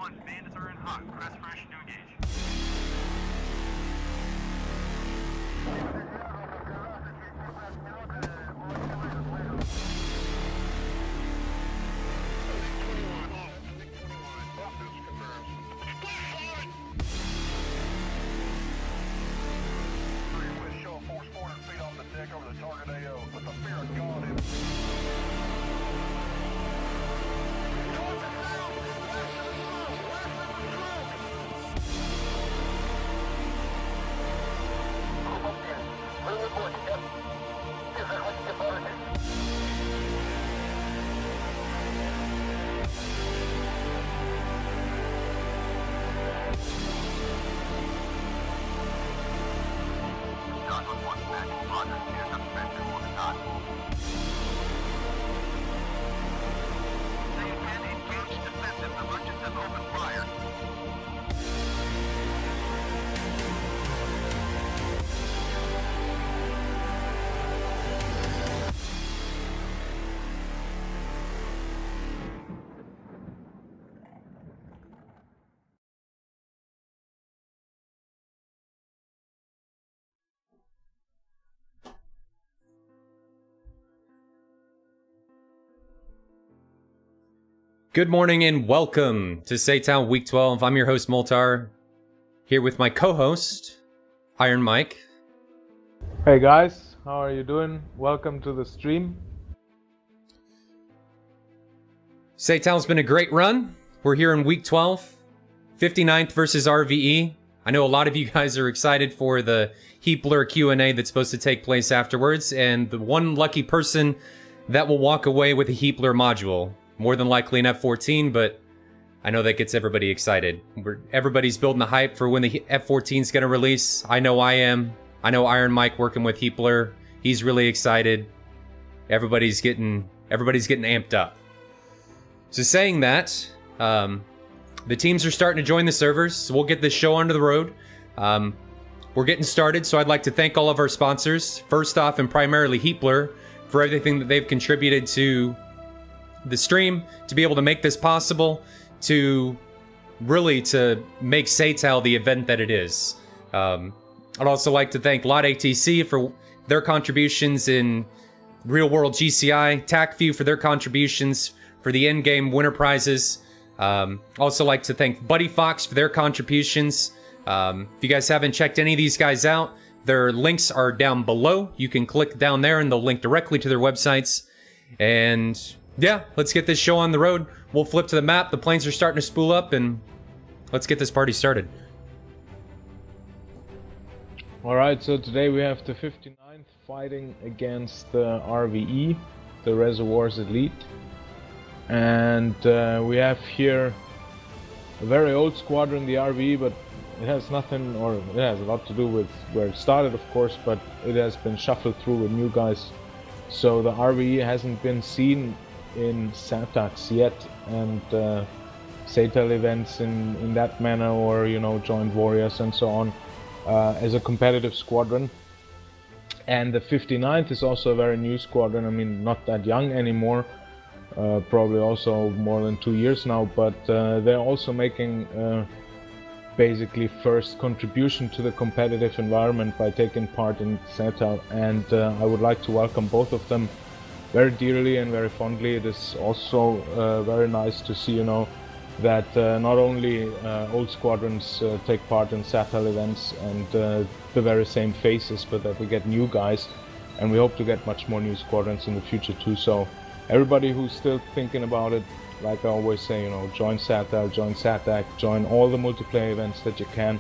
1, bandits are in hot. Press fresh to engage. Over the target AO with the fear of God in Good morning and welcome to SATAL Week 12. I'm your host, Moltar, here with my co-host, Iron Mike. Hey guys, how are you doing? Welcome to the stream. SATAL's been a great run. We're here in Week 12, 59th versus RvE. I know a lot of you guys are excited for the Heatblur Q&A that's supposed to take place afterwards, and the one lucky person that will walk away with a Heatblur module. More than likely an F-14, but I know that gets everybody excited. Everybody's building the hype for when the F-14 is going to release. I know I am. I know Iron Mike working with Heatblur. He's really excited. Everybody's getting amped up. So saying that, the teams are starting to join the servers, so we'll get this show onto the road. We're getting started, so I'd like to thank all of our sponsors. First off, and primarily Heatblur, for everything that they've contributed to the stream, to be able to make this possible, to make SATAL the event that it is. I'd also like to thank Lot ATC for their contributions in real-world GCI, TacView for their contributions for the in-game winner prizes. Also like to thank Buddy Fox for their contributions. If you guys haven't checked any of these guys out, their links are down below. You can click down there and they'll link directly to their websites. And yeah, let's get this show on the road. We'll flip to the map. The planes are starting to spool up, and let's get this party started. Alright, so today we have the 59th fighting against the RvE, the Reservoirs Elite. And we have here a very old squadron, the RvE, but it has nothing, or it has a lot to do with where it started, of course, but it has been shuffled through with new guys. So the RvE hasn't been seen in SATAX yet, and SATAL events in that manner, or you know, joint warriors and so on, as a competitive squadron. And the 59th is also a very new squadron. I mean, not that young anymore, probably also more than 2 years now, but they're also making basically first contribution to the competitive environment by taking part in SATAL, and I would like to welcome both of them very dearly and very fondly. It is also very nice to see, you know, that not only old squadrons take part in SATAL events and the very same faces, but that we get new guys, and we hope to get much more new squadrons in the future too. So everybody who's still thinking about it, like I always say, you know, join SATAL, join SATAC, join all the multiplayer events that you can.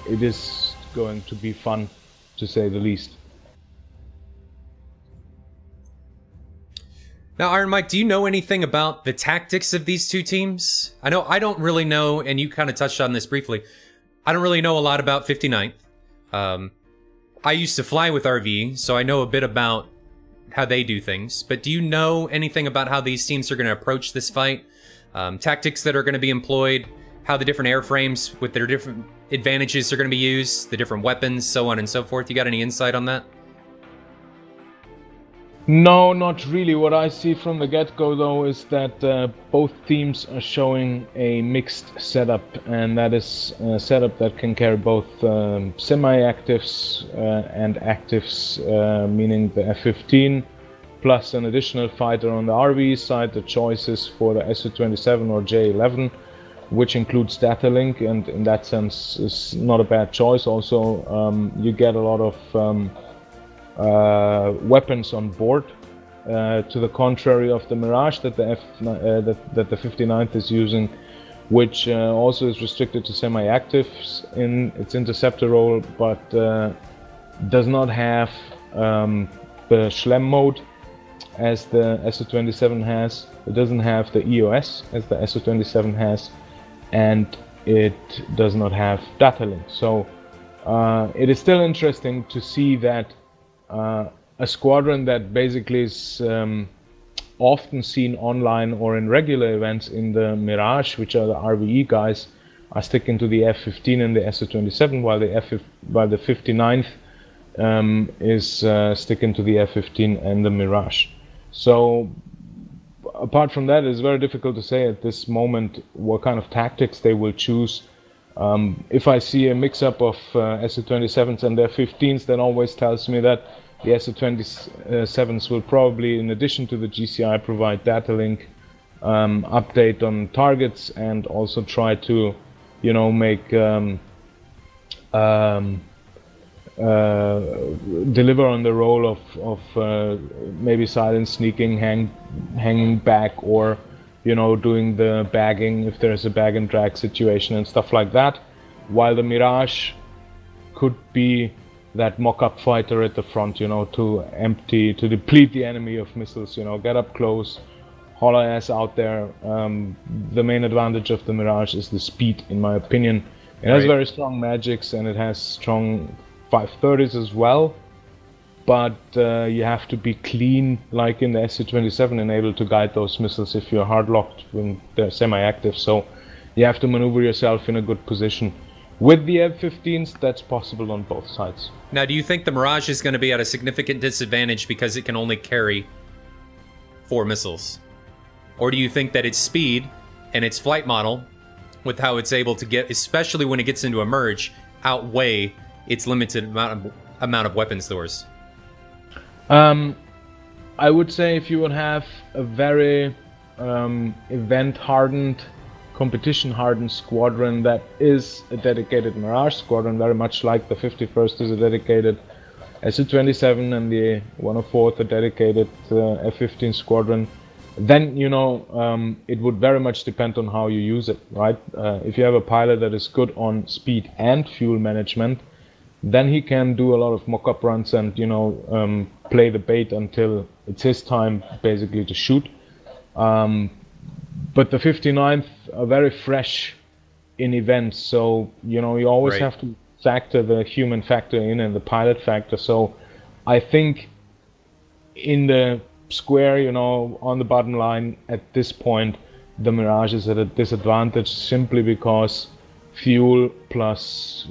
It is going to be fun, to say the least. Now, Iron Mike, do you know anything about the tactics of these two teams? I know I don't really know, and you kind of touched on this briefly. I don't really know a lot about 59th. I used to fly with RvE, so I know a bit about how they do things. But do you know anything about how these teams are going to approach this fight? Tactics that are going to be employed, how the different airframes with their different advantages are going to be used, the different weapons, so on and so forth. You got any insight on that? No, not really. What I see from the get-go, though, is that both teams are showing a mixed setup, and that is a setup that can carry both semi-actives and actives, meaning the F-15, plus an additional fighter on the RvE side. The choices for the Su-27 or J-11, which includes data link, and in that sense is not a bad choice. Also, you get a lot of weapons on board, to the contrary of the Mirage that the that the 59th is using, which also is restricted to semi-actives in its interceptor role, but does not have the Schlem mode as the Su-27 has. It doesn't have the EOS as the Su-27 has, and it does not have data link. So it is still interesting to see that a squadron that basically is often seen online or in regular events in the Mirage, which are the RvE guys, are sticking to the F-15 and the Su-27, while the 59th is sticking to the F-15 and the Mirage. So apart from that, it's very difficult to say at this moment what kind of tactics they will choose. If I see a mix-up of Su-27s and their 15s, that always tells me that the Su-27s will probably, in addition to the GCI, provide data link, update on targets, and also try to, you know, make deliver on the role of maybe silent sneaking, hanging back, or, you know, doing the bagging if there's a bag and drag situation and stuff like that, while the Mirage could be that mock-up fighter at the front, you know, to deplete the enemy of missiles, you know, get up close, haul ass out there. The main advantage of the Mirage is the speed, in my opinion. It has very strong magics, and it has strong 530s as well, but you have to be clean, like in the Su-27, and able to guide those missiles if you're hard-locked when they're semi-active, so you have to maneuver yourself in a good position. With the F-15s, that's possible on both sides. Now, do you think the Mirage is going to be at a significant disadvantage because it can only carry 4 missiles? Or do you think that its speed and its flight model, with how it's able to get, especially when it gets into a merge, outweigh its limited amount of weapon stores? I would say if you would have a very event-hardened, competition-hardened squadron that is a dedicated Mirage squadron, very much like the 51st is a dedicated Su-27 and the 104th a dedicated F-15 squadron, then, you know, it would very much depend on how you use it, right? If you have a pilot that is good on speed and fuel management, then he can do a lot of mock-up runs and, you know, play the bait until it's his time, basically, to shoot. But the 59th are very fresh in events, so, you know, you always have to factor the human factor in and the pilot factor. So I think in the square, you know, on the bottom line, at this point, the Mirage is at a disadvantage simply because fuel plus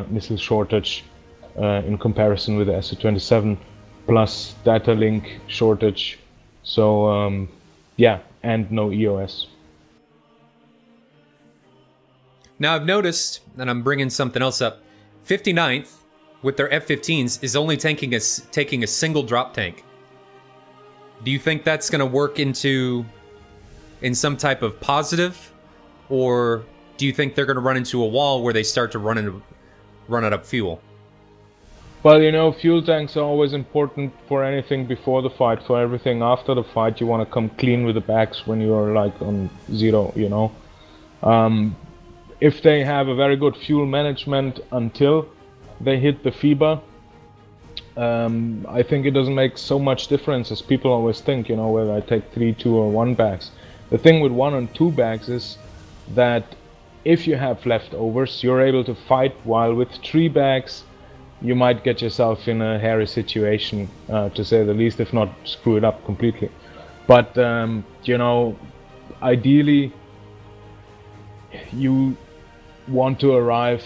missile shortage in comparison with the Su-27, plus data link shortage. So yeah, and no EOS. Now I've noticed, and I'm bringing something else up, 59th with their F-15s is only taking a single drop tank. Do you think that's going to work in some type of positive, or do you think they're going to run into a wall where they start to run out of fuel? Well, you know, fuel tanks are always important for anything before the fight. For everything after the fight, you want to come clean with the bags when you're like on zero, you know. If they have a very good fuel management until they hit the FIBA, I think it doesn't make so much difference as people always think, you know, whether I take 3, 2 or 1 bags. The thing with 1 and 2 bags is that if you have leftovers, you're able to fight, while with 3 bags you might get yourself in a hairy situation, to say the least, if not screw it up completely. But you know, ideally you want to arrive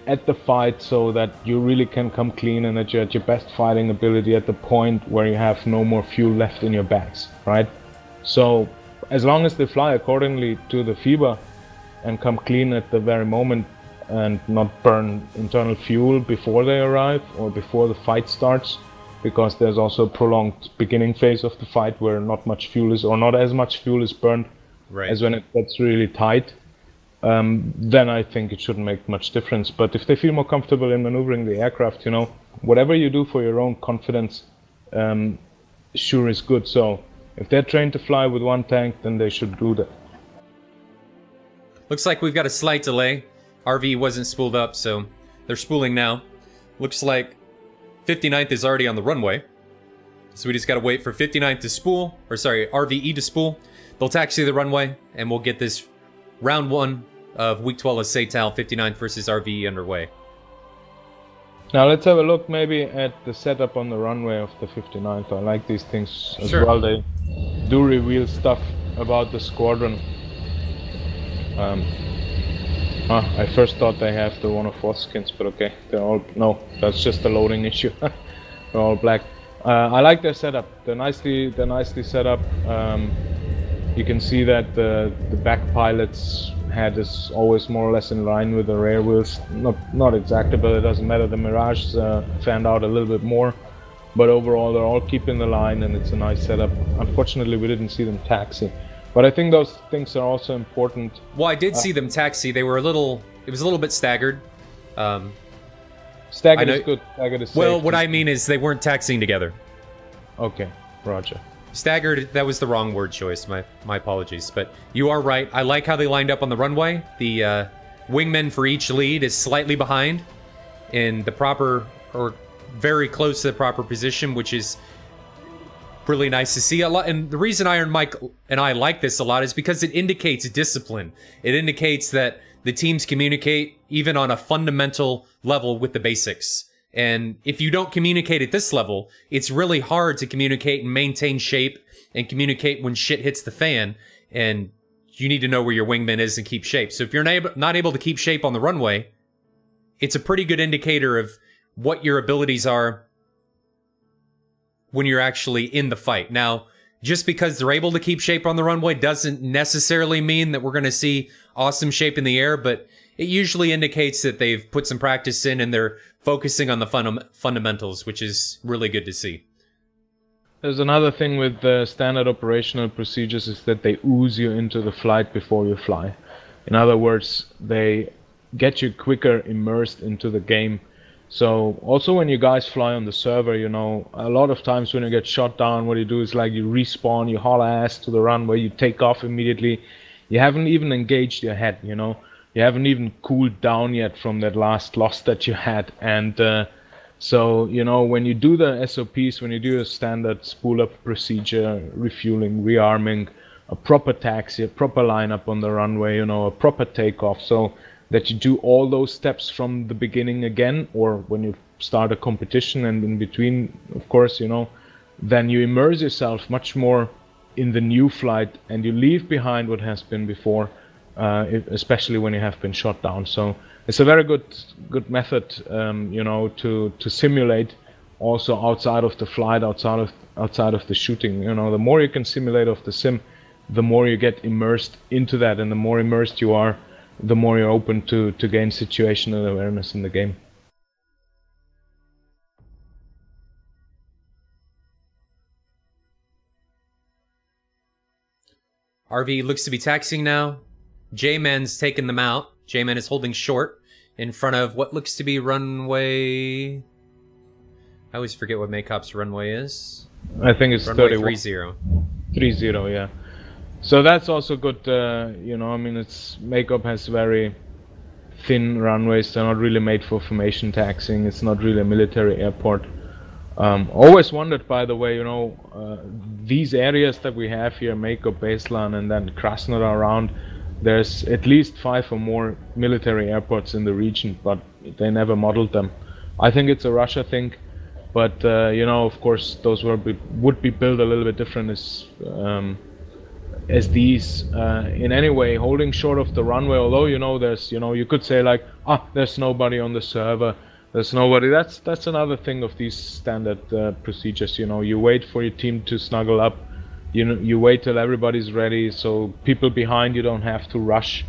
at the fight so that you really can come clean and that you're at your best fighting ability at the point where you have no more fuel left in your bags, right? So as long as they fly accordingly to the FIBA and come clean at the very moment and not burn internal fuel before they arrive or before the fight starts, because there's also a prolonged beginning phase of the fight where not much fuel is, or not as much fuel is burned as when it gets really tight, then I think it shouldn't make much difference. But if they feel more comfortable in maneuvering the aircraft, you know, whatever you do for your own confidence sure is good. So if they're trained to fly with one tank, then they should do that. Looks like we've got a slight delay. RvE wasn't spooled up, so they're spooling now. Looks like 59th is already on the runway. So we just gotta wait for 59th to spool, or sorry, RvE to spool. They'll taxi the runway, and we'll get this round 1 of Week 12 of SATAL 59th versus RvE underway. Now let's have a look maybe at the setup on the runway of the 59th. I like these things as well. They do reveal stuff about the squadron. I first thought they have the 104 skins, but okay, they're all, no, that's just a loading issue. They're all black. I like their setup. They're nicely set up. You can see that the back pilot's head is always more or less in line with the rear wheels. Not exactly, but it doesn't matter. The Mirage fanned out a little bit more, but overall they're all keeping the line, and it's a nice setup. Unfortunately, we didn't see them taxi. But I think those things are also important. Well, I did see them taxi. They were it was a little bit staggered. Staggered is good. Staggered is safe. Well, what I mean is they weren't taxiing together. Okay, roger. Staggered, that was the wrong word choice. My apologies. But you are right. I like how they lined up on the runway. The wingman for each lead is slightly behind in the proper, or very close to the proper position, which is really nice to see a lot. And the reason Iron Mike and I like this a lot is because it indicates discipline. It indicates that the teams communicate even on a fundamental level with the basics. And if you don't communicate at this level, it's really hard to communicate and maintain shape and communicate when shit hits the fan. And you need to know where your wingman is and keep shape. So if you're not able to keep shape on the runway, it's a pretty good indicator of what your abilities are when you're actually in the fight. Now, just because they're able to keep shape on the runway doesn't necessarily mean that we're going to see awesome shape in the air, but it usually indicates that they've put some practice in and they're focusing on the fundamentals, which is really good to see. There's another thing with the standard operational procedures is that they ooze you into the flight before you fly. In other words, they get you quicker immersed into the game. So also when you guys fly on the server, you know, a lot of times when you get shot down, what you do is like you respawn, you haul ass to the runway, you take off immediately. You haven't even engaged your head, you know. You haven't even cooled down yet from that last loss that you had. And so, you know, when you do the SOPs, when you do a standard spool up procedure, refueling, rearming, a proper taxi, a proper lineup on the runway, you know, a proper takeoff, so that you do all those steps from the beginning again, or when you start a competition and in between, of course, you know, then you immerse yourself much more in the new flight and you leave behind what has been before, especially when you have been shot down. So it's a very good method, you know, to simulate also outside of the flight, outside of the shooting. You know, the more you can simulate of the sim, the more you get immersed into that, and the more immersed you are, the more you're open to gain situational awareness in the game. RvE looks to be taxiing now. J-Man's taking them out. J-Man is holding short in front of what looks to be runway... I always forget what Maycop's runway is. I think it's runway 30. 30, yeah. So that's also good, you know, I mean, Maycop has very thin runways. They're not really made for formation taxiing. It's not really a military airport. Always wondered, by the way, you know, these areas that we have here, Maycop, Baseline, and then Krasnodar around, there's at least 5 or more military airports in the region, but they never modeled them. I think it's a Russia thing, but, you know, of course, those would be built a little bit different. as these in any way holding short of the runway. Although, you know, there's, you know, you could say like, there's nobody on the server, there's nobody. That's another thing of these standard procedures. You know, you wait for your team to snuggle up, you wait till everybody's ready, so people behind you don't have to rush.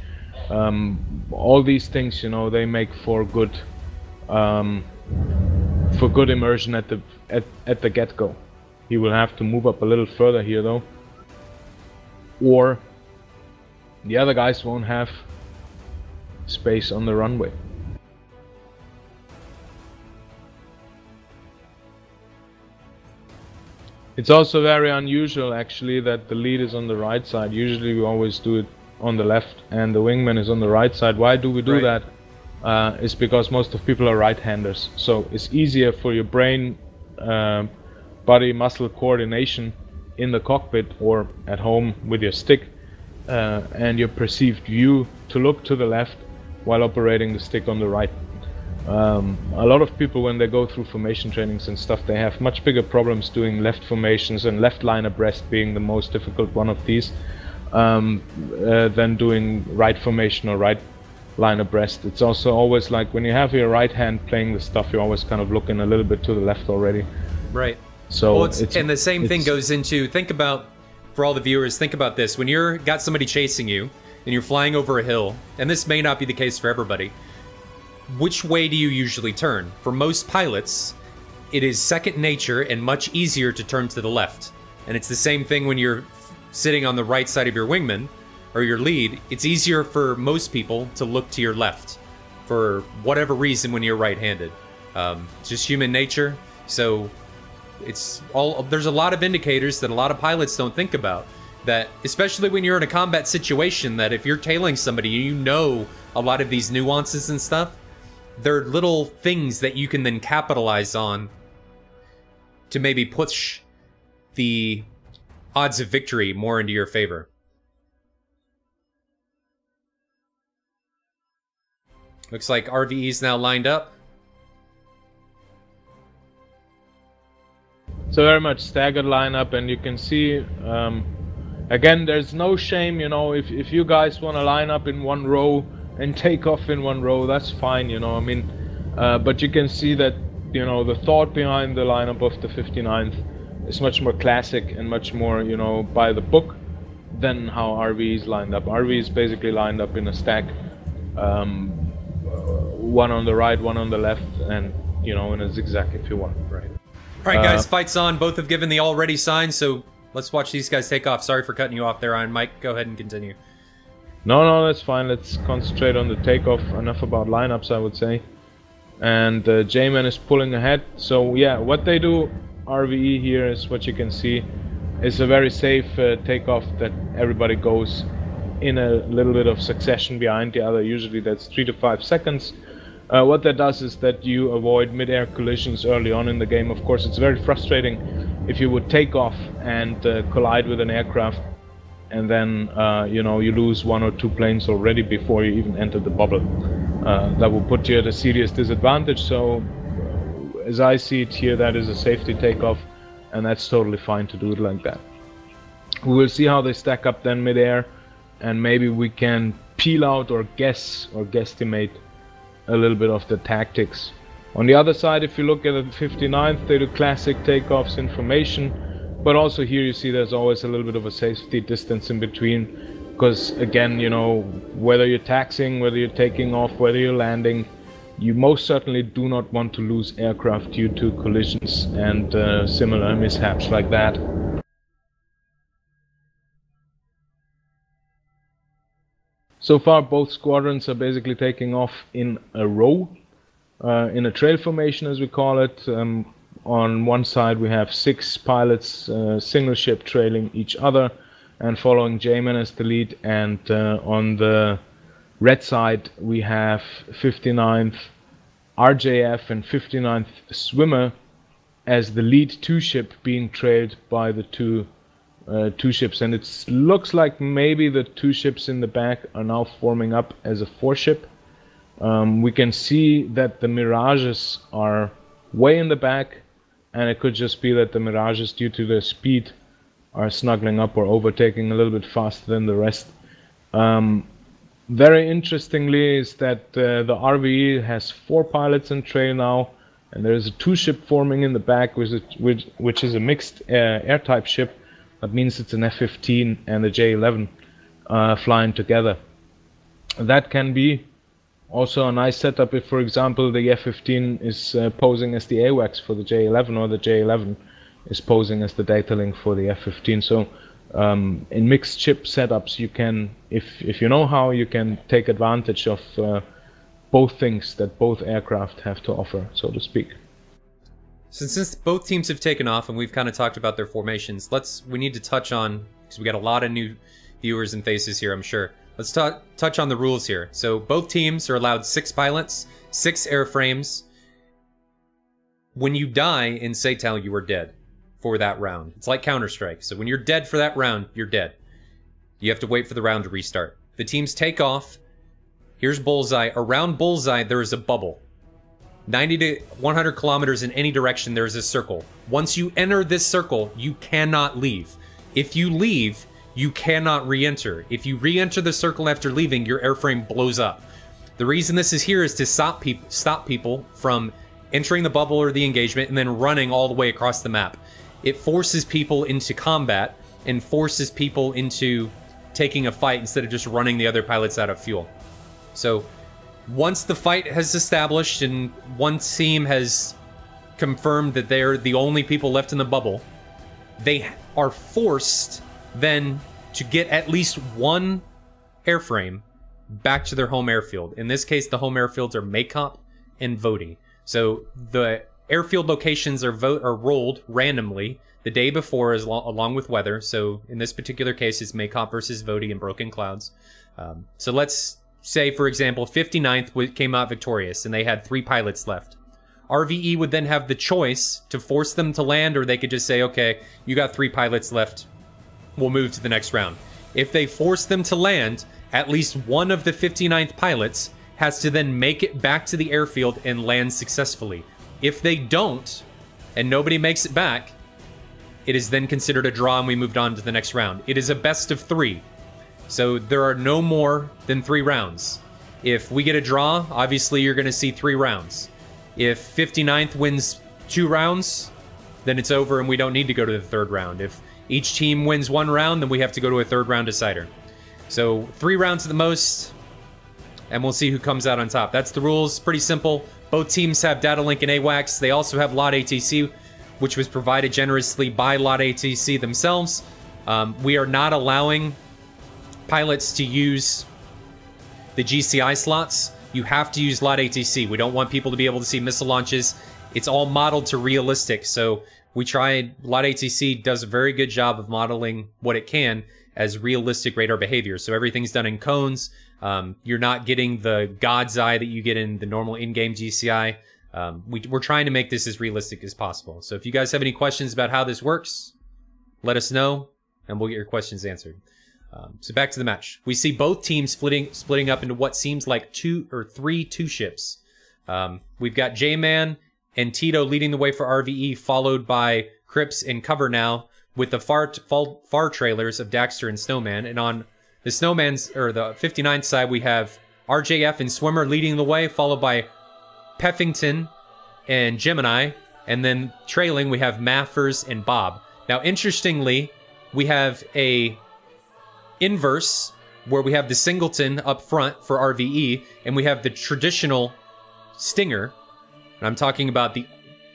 All these things, you know, they make for good immersion at the get-go. He will have to move up a little further here though, or the other guys won't have space on the runway. It's also very unusual actually that the lead is on the right side. Usually we always do it on the left and the wingman is on the right side. Why do we do that? It's because most of people are right-handers, so it's easier for your brain body muscle coordination in the cockpit or at home with your stick and your perceived view to look to the left while operating the stick on the right. A lot of people, when they go through formation trainings and stuff, they have much bigger problems doing left formations, and left line abreast being the most difficult one of these, than doing right formation or right line abreast. It's also always like when you have your right hand playing the stuff, you're always kind of looking a little bit to the left already. Right. So well, and the same thing goes into, think about, for all the viewers, think about this. When you're got somebody chasing you and you're flying over a hill, and this may not be the case for everybody, which way do you usually turn? For most pilots, it is second nature and much easier to turn to the left. And it's the same thing when you're sitting on the right side of your wingman or your lead. It's easier for most people to look to your left for whatever reason when you're right-handed. It's just human nature. So it's all, there's a lot of indicators that a lot of pilots don't think about, that especially when you're in a combat situation, that if you're tailing somebody, you know a lot of these nuances and stuff. They're little things that you can then capitalize on to maybe push the odds of victory more into your favor. Looks like RvE's now lined up. So very much staggered lineup, and you can see again, there's no shame, you know, if you guys want to line up in one row and take off in one row, that's fine, you know, I mean, but you can see that, you know, the thought behind the lineup of the 59th is much more classic and much more, you know, by the book than how RvE is lined up. RvE is basically lined up in a stack, one on the right, one on the left, and, you know, in a zigzag if you want. Right. All right, guys, fight's on. Both have given the already sign, so let's watch these guys take off. Sorry for cutting you off there, Iron Mike. Go ahead and continue. No, that's fine. Let's concentrate on the takeoff. Enough about lineups, I would say. And J-Man is pulling ahead. So yeah, what they do, RvE here, is what you can see. It's a very safe takeoff that everybody goes in a little bit of succession behind the other. Usually that's 3 to 5 seconds. What that does is that you avoid mid-air collisions early on in the game. Of course, it's very frustrating if you would take off and collide with an aircraft, and then you know, you lose 1 or 2 planes already before you even enter the bubble. That will put you at a serious disadvantage. So as I see it here, that is a safety takeoff, and that's totally fine to do it like that. We will see how they stack up then mid-air, and maybe we can peel out or guess or guesstimate a little bit of the tactics. On the other side, if you look at the 59th, they do classic takeoffs in formation, but also here you see there's always a little bit of a safety distance in between, because again, you know, whether you're taxiing, whether you're taking off, whether you're landing, you most certainly do not want to lose aircraft due to collisions and similar mishaps like that. So far both squadrons are basically taking off in a row, in a trail formation as we call it. On one side we have 6 pilots, single ship trailing each other and following J-Man as the lead, and on the red side we have 59th RJF and 59th Swimmer as the lead 2 ship being trailed by the two ships, and it looks like maybe the 2 ships in the back are now forming up as a 4 ship. We can see that the Mirages are way in the back, and it could just be that the Mirages, due to their speed, are snuggling up or overtaking a little bit faster than the rest. Very interestingly is that the RvE has 4 pilots in trail now, and there is a 2-ship forming in the back, which is a mixed air-type ship. That means it's an F-15 and a J-11 flying together. That can be also a nice setup if, for example, the F-15 is posing as the AWACS for the J-11, or the J-11 is posing as the data link for the F-15. So in mixed ship setups, you can, if you know how, you can take advantage of both things that both aircraft have to offer, so to speak. So since both teams have taken off and we've kind of talked about their formations, we need to touch on, because we got a lot of new viewers and faces here, I'm sure. Let's touch on the rules here. So both teams are allowed 6 pilots, 6 airframes. When you die in SATAL, you are dead for that round. It's like Counter-Strike. So when you're dead for that round, you're dead. You have to wait for the round to restart. The teams take off. Here's Bullseye. Around Bullseye, there is a bubble. 90 to 100 kilometers in any direction, there is a circle. Once you enter this circle, you cannot leave. If you leave, you cannot re-enter. If you re-enter the circle after leaving, your airframe blows up. The reason this is here is to stop people from entering the bubble or the engagement and then running all the way across the map. It forces people into combat and forces people into taking a fight instead of just running the other pilots out of fuel. So once the fight has established and one team has confirmed that they're the only people left in the bubble, they are forced then to get at least one airframe back to their home airfield. In this case, the home airfields are Maycop and Voti. So the airfield locations are rolled randomly the day before, along with weather. So in this particular case, it's Maycop versus Voti and Broken Clouds. So let's say, for example, 59th came out victorious and they had 3 pilots left. RvE would then have the choice to force them to land, or they could just say, okay, you got 3 pilots left, we'll move to the next round. If they force them to land, at least one of the 59th pilots has to then make it back to the airfield and land successfully. If they don't, and nobody makes it back, it is then considered a draw and we moved on to the next round. It is a best of 3. So there are no more than 3 rounds. If we get a draw, obviously you're going to see 3 rounds. If 59th wins 2 rounds, then it's over and we don't need to go to the 3rd round. If each team wins 1 round, then we have to go to a 3rd round decider. So 3 rounds at the most, and we'll see who comes out on top. That's the rules, pretty simple. Both teams have data link and AWACS. They also have LOT ATC, which was provided generously by LOT ATC themselves. We are not allowing pilots to use the GCI slots. You have to use LOT ATC. We don't want people to be able to see missile launches. It's all modeled to realistic, so we tried. LOT ATC does a very good job of modeling what it can as realistic radar behavior. So everything's done in cones. You're not getting the God's eye that you get in the normal in-game GCI. We're trying to make this as realistic as possible. So if you guys have any questions about how this works, let us know, and we'll get your questions answered. So back to the match. We see both teams splitting up into what seems like 2 or 3 2-ships. We've got J-Man and Tito leading the way for RvE, followed by Crips and Cover Now, with the far trailers of Daxter and Snowman. And on the Snowman's, or the 59th side, we have RJF and Swimmer leading the way, followed by Peffington and Gemini. And then trailing, we have Maffers and Bob. Now, interestingly, we have a inverse where we have the Singleton up front for RvE, and we have the traditional Stinger, and I'm talking about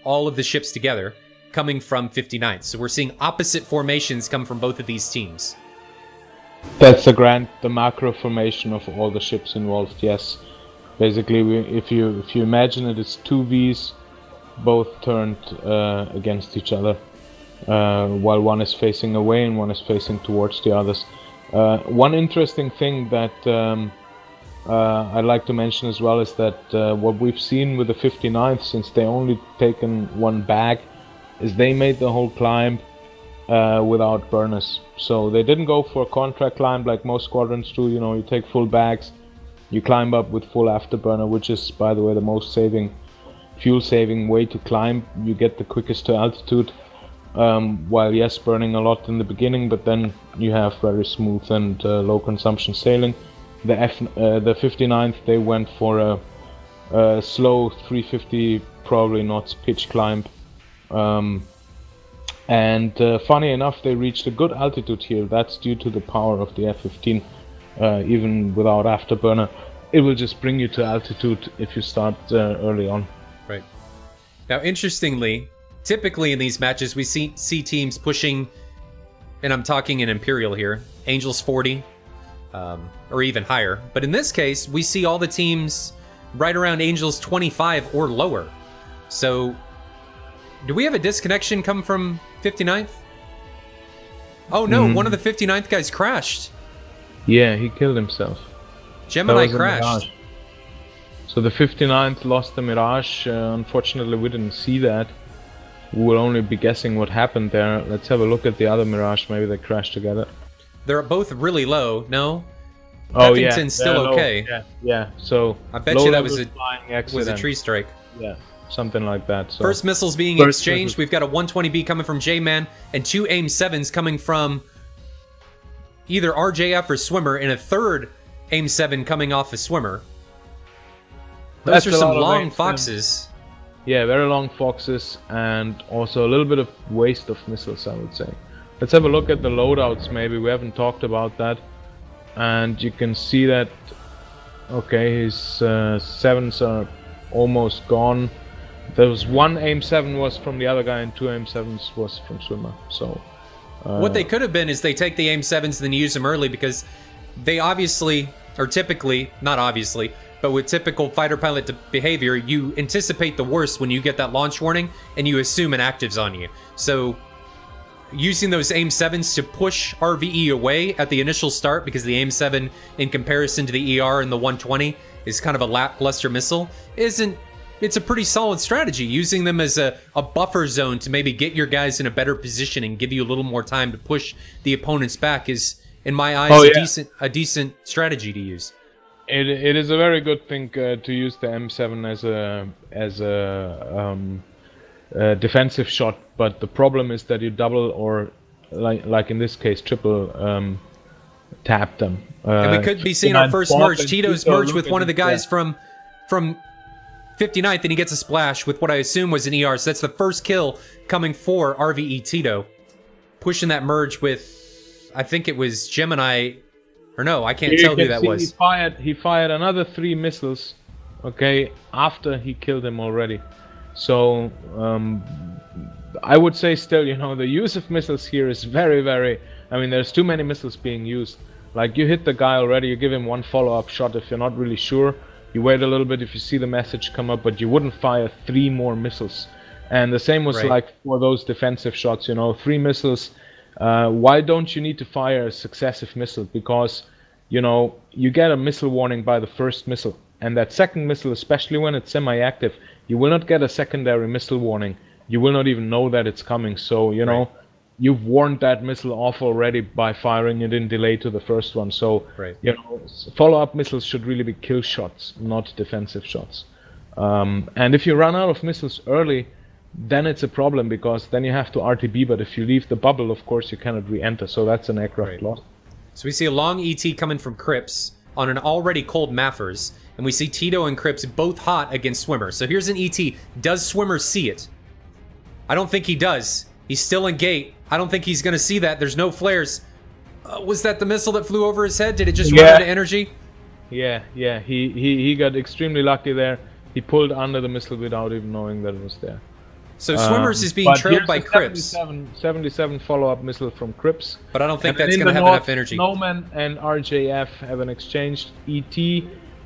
all of the ships together, coming from 59th. So we're seeing opposite formations come from both of these teams. That's the macro formation of all the ships involved, yes. Basically, if you imagine it, it's 2 Vs, both turned against each other, while one is facing away and one is facing towards the others. One interesting thing that I'd like to mention as well is that what we've seen with the 59th, since they only taken 1 bag, is they made the whole climb without burners. So they didn't go for a contract climb like most squadrons do. You know, you take full bags, you climb up with full afterburner, which is, by the way, the most fuel saving way to climb. You get the quickest to altitude. While yes, burning a lot in the beginning, but then you have very smooth and low consumption sailing. The 59th, they went for a slow 350 probably knots pitch climb, and funny enough, they reached a good altitude here. That's due to the power of the F-15. Even without afterburner, it will just bring you to altitude if you start early on. Right. Now, interestingly, typically in these matches, we see teams pushing, and I'm talking in Imperial here, Angels 40, or even higher. But in this case, we see all the teams right around Angels 25 or lower. So, do we have a disconnection come from 59th? Oh no, one of the 59th guys crashed. Yeah, he killed himself. Gemini crashed. So the 59th lost the Mirage. Unfortunately, we didn't see that. We will only be guessing what happened there. Let's have a look at the other Mirage. Maybe they crashed together. They're both really low, no? Oh yeah, Beffington's still okay. Yeah. So I bet you that was a tree strike. Yeah, something like that. So first missiles being exchanged. We've got a 120B coming from J-Man and 2 AIM-7s coming from either RJF or Swimmer, and a third AIM-7 coming off a Swimmer. Those are some long foxes. Yeah, very long foxes, and also a little bit of waste of missiles, I would say. Let's have a look at the loadouts. Maybe we haven't talked about that. And you can see that, okay, his 7s are almost gone. There was one AIM-7 was from the other guy, and 2 AIM-7s was from Swimmer. So what they could have been is they take the AIM-7s and then use them early, because they obviously, or typically, not obviously, but with typical fighter pilot behavior, you anticipate the worst when you get that launch warning, and you assume an active's on you. So using those AIM-7s to push RvE away at the initial start, because the AIM-7 in comparison to the ER and the 120 is kind of a lackluster missile, it's a pretty solid strategy. Using them as a buffer zone to maybe get your guys in a better position and give you a little more time to push the opponents back is, in my eyes, a decent strategy to use. It is a very good thing to use the M7 as a defensive shot, but the problem is that you double or like in this case triple tap them. And we could be seeing our first merge. Tito's merged with one of the guys from 59th, and he gets a splash with what I assume was an ER. So that's the first kill coming for RvE Tito, pushing that merge with, I think it was Gemini. Or no, I can't tell who that was. He fired another 3 missiles, okay, after he killed him already. So I would say still, you know, the use of missiles here is very, very. I mean, there's too many missiles being used. Like, you hit the guy already, you give him one follow-up shot if you're not really sure. You wait a little bit if you see the message come up, but you wouldn't fire 3 more missiles. And the same was like for those defensive shots, you know, 3 missiles. Why don't you need to fire a successive missile? Because, you know, you get a missile warning by the first missile, and that second missile, especially when it's semi-active, you will not get a secondary missile warning. You will not even know that it's coming. So, you know, you've warned that missile off already by firing it in delay to the first one. So, you know, follow-up missiles should really be kill shots, not defensive shots. And if you run out of missiles early, then it's a problem, because then you have to RTB, but if you leave the bubble, of course, you cannot re-enter, so that's an aircraft loss. So we see a long ET coming from Cripps on an already cold Maffers, and we see Tito and Cripps both hot against Swimmer. So here's an ET. Does Swimmer see it? I don't think he does. He's still in gate. I don't think he's going to see that. There's no flares. Was that the missile that flew over his head? Did it just run out of energy? Yeah. He got extremely lucky there. He pulled under the missile without even knowing that it was there. So Swimmers is being trailed by Cripps. 77 follow-up missile from Cripps. But I don't think that's going to have enough energy. Snowman and RJF have an exchange ET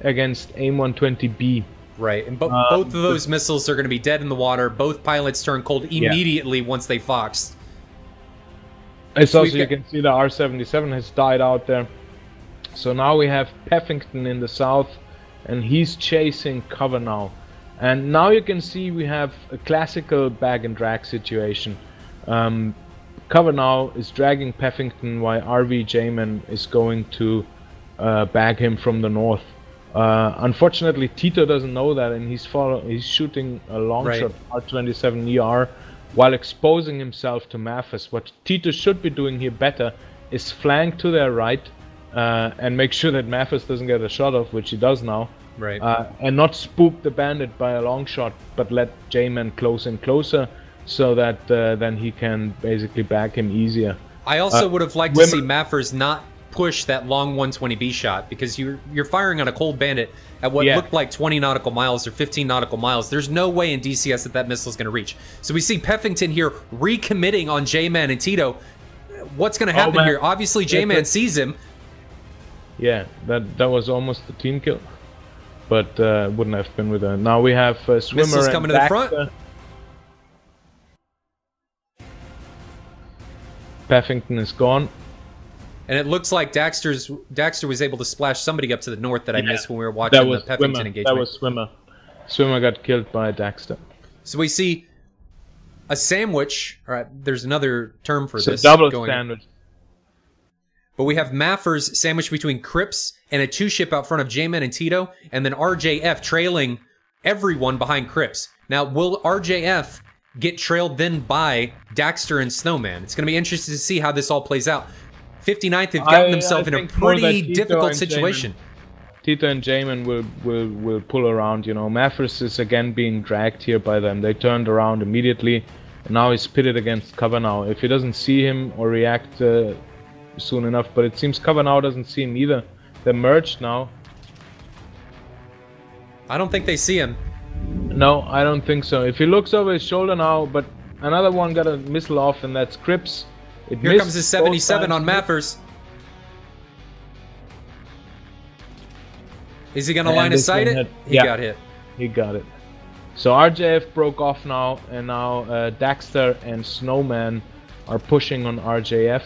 against AIM-120B. Right, and both of those missiles are going to be dead in the water. Both pilots turn cold immediately once they foxed. It's also, you can see the R-77 has died out there. So now we have Peffington in the south, and he's chasing cover now. And now you can see we have a classical bag and drag situation. Cover now is dragging Peffington while RV J-Man is going to bag him from the north. Unfortunately, Tito doesn't know that, and he's shooting a long shot R-27 ER while exposing himself to Mathis. What Tito should be doing here better is flank to their right and make sure that Mathis doesn't get a shot off, which he does now. Right. And not spook the bandit by a long shot, but let J-Man close in closer so that then he can basically back him easier. I also would have liked to see Maffers not push that long 120B shot, because you're firing on a cold bandit at what looked like 20 nautical miles or 15 nautical miles. There's no way in DCS that that missile is going to reach. So we see Peffington here recommitting on J-Man and Tito. What's going to happen here? Obviously, J-Man sees him. Yeah, that was almost a team kill, but wouldn't have been with a. Now we have Swimmer Missiles coming to the front. Peffington is gone. And it looks like Daxter was able to splash somebody up to the north that I missed when we were watching the Peffington engagement. That was Swimmer. Swimmer got killed by Daxter. So we see a sandwich. All right, there's another term for this. Double sandwich. But we have Maffers sandwiched between Crips and a two-ship out front of J-Man and Tito, and then RJF trailing everyone behind Crips. Now, will RJF get trailed then by Daxter and Snowman? It's going to be interesting to see how this all plays out. 59th have gotten themselves in a pretty difficult situation. Tito and J-Man will pull around, you know. Mathis is again being dragged here by them. They turned around immediately, and now he's pitted against cover now. If he doesn't see him or react soon enough, but it seems cover now doesn't see him either. They're merged now. I don't think they see him. No, I don't think so. If he looks over his shoulder now, but another one got a missile off, and that's Crips. Here comes his 77 on Maffers. Is he going to line of sight it? He got hit. He got it. So RJF broke off now, and now Daxter and Snowman are pushing on RJF,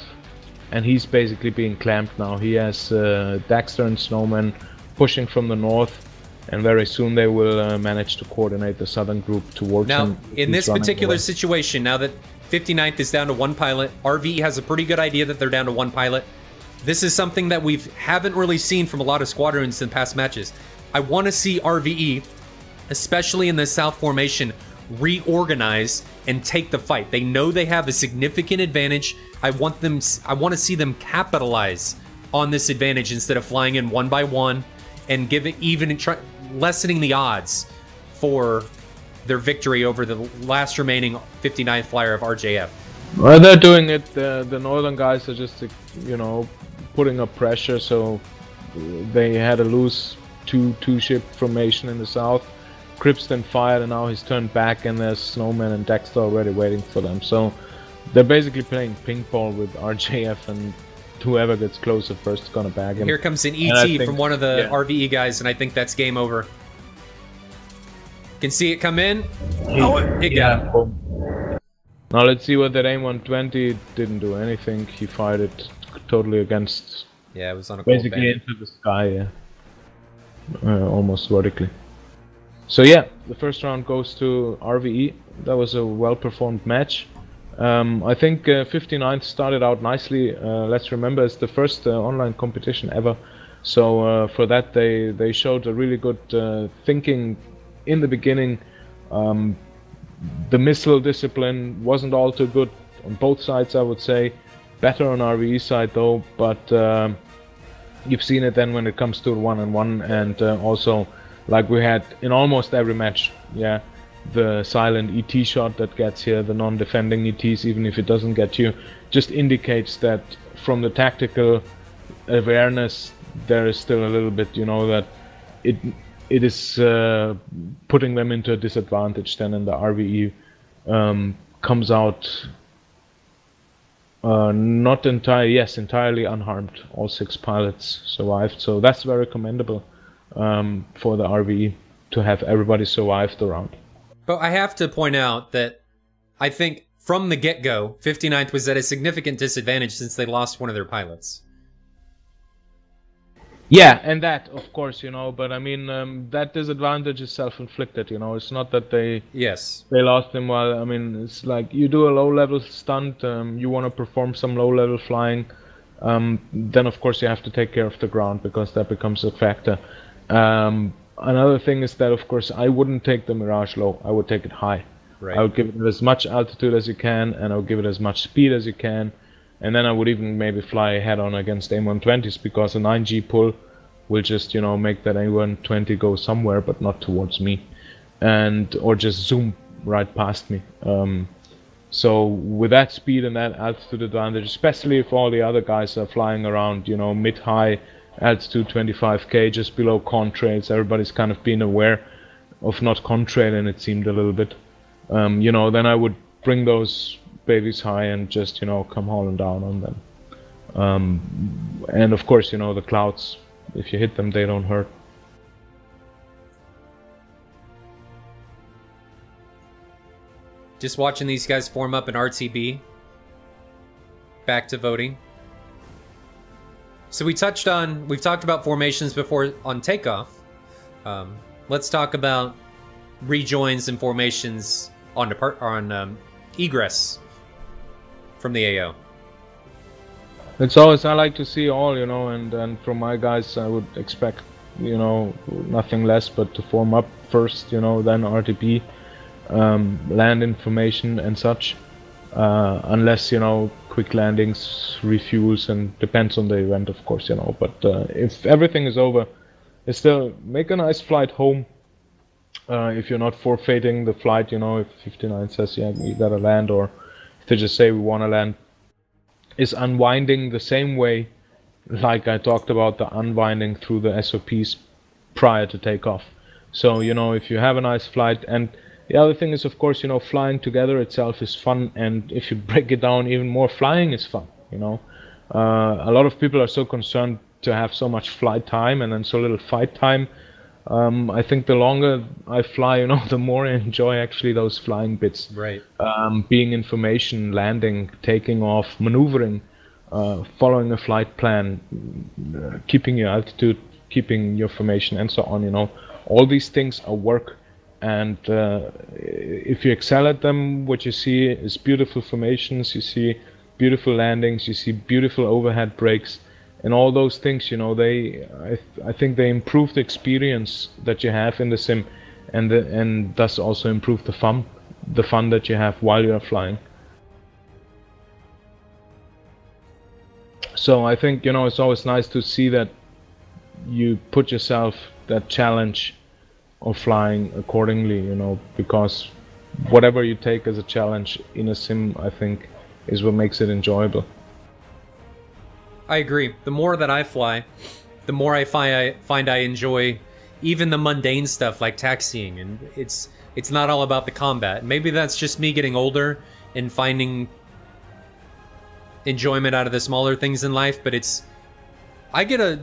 and he's basically being clamped now. He has Daxter and Snowman pushing from the north, and very soon they will manage to coordinate the southern group towards him. Now, in this particular situation, now that 59th is down to one pilot, RvE has a pretty good idea that they're down to one pilot. This is something that we haven't really seen from a lot of squadrons in past matches. I want to see RvE, especially in the south formation, reorganize and take the fight. They know they have a significant advantage. I want to see them capitalize on this advantage instead of flying in one by one and lessening the odds for their victory over the last remaining 59th flyer of RJF. Well, they're doing it. The northern guys are just, you know, putting up pressure. So they had a loose two-ship formation in the south. Crips then fired, and now he's turned back, and there's Snowman and Daxter already waiting for them. So they're basically playing ping pong with RJF, and whoever gets closer first is gonna bag him. Here comes an ET from one of the RvE guys, and I think that's game over. Can see it come in. It got him. Now let's see what that AIM-120 didn't do anything. He fired it totally against. Yeah, it was on a basically into the sky. Yeah, almost vertically. So yeah, the first round goes to RvE. That was a well-performed match. I think 59th started out nicely. Let's remember, it's the first online competition ever. So for that, they showed a really good thinking in the beginning. The missile discipline wasn't all too good on both sides, I would say. Better on RvE side though, but you've seen it then when it comes to one-on-one, and also like we had in almost every match, yeah, the silent ET shot that gets here, the non-defending ETs, even if it doesn't get you, just indicates that from the tactical awareness there is still a little bit, you know, that it is putting them into a disadvantage then, and the RvE comes out not entirely unharmed. All 6 pilots survived, so that's very commendable for the RvE to have everybody survive the round. But I have to point out that I think from the get-go, 59th was at a significant disadvantage since they lost one of their pilots. Yeah, and that, of course, you know, but I mean, that disadvantage is self-inflicted, you know, it's not that they lost him while, I mean, it's like you do a low-level stunt, you want to perform some low-level flying, then of course you have to take care of the ground, because that becomes a factor. Another thing is that, of course, I wouldn't take the Mirage low, I would take it high. Right. I would give it as much altitude as you can, and I would give it as much speed as you can, and then I would even maybe fly head on against A120s, because a 9G pull will just, you know, make that A120 go somewhere but not towards me, and or just zoom right past me. So with that speed and that altitude advantage, especially if all the other guys are flying around, you know, mid-high altitude 25k, just below contrails, everybody's kind of being aware of not contrailing, it seemed a little bit. You know, then I would bring those babies high and just, you know, come hauling down on them. And of course, you know, the clouds, if you hit them, they don't hurt. Just watching these guys form up in RTB. Back to voting. So we've talked about formations before on takeoff. Let's talk about rejoins and formations on egress from the AO. It's always, I like to see all, you know, and from my guys I would expect, you know, nothing less but to form up first, you know, then RTB, land information and such, unless, you know, quick landings, refuels, and depends on the event, of course, you know. But if everything is over, it's still make a nice flight home. If you're not forfeiting the flight, you know, if 59 says, yeah, you gotta land, or if they just say we wanna land, is unwinding the same way like I talked about the unwinding through the SOPs prior to takeoff. So, you know, if you have a nice flight, and the other thing is, of course, you know, flying together itself is fun, and if you break it down even more, flying is fun, you know. A lot of people are so concerned to have so much flight time and then so little fight time. I think the longer I fly, you know, the more I enjoy actually those flying bits. Right. Being information, landing, taking off, maneuvering, following a flight plan, keeping your altitude, keeping your formation, and so on, you know. All these things are work, and if you excel at them, what you see is beautiful formations, you see beautiful landings, you see beautiful overhead brakes, and all those things, you know, I think they improve the experience that you have in the sim, and thus also improve the fun that you have while you are flying. So I think, you know, it's always nice to see that you put yourself that challenge of flying accordingly, you know, because whatever you take as a challenge in a sim, I think, is what makes it enjoyable. I agree. The more that I fly, the more I find I enjoy even the mundane stuff like taxiing, and it's not all about the combat. Maybe that's just me getting older and finding enjoyment out of the smaller things in life, but I get a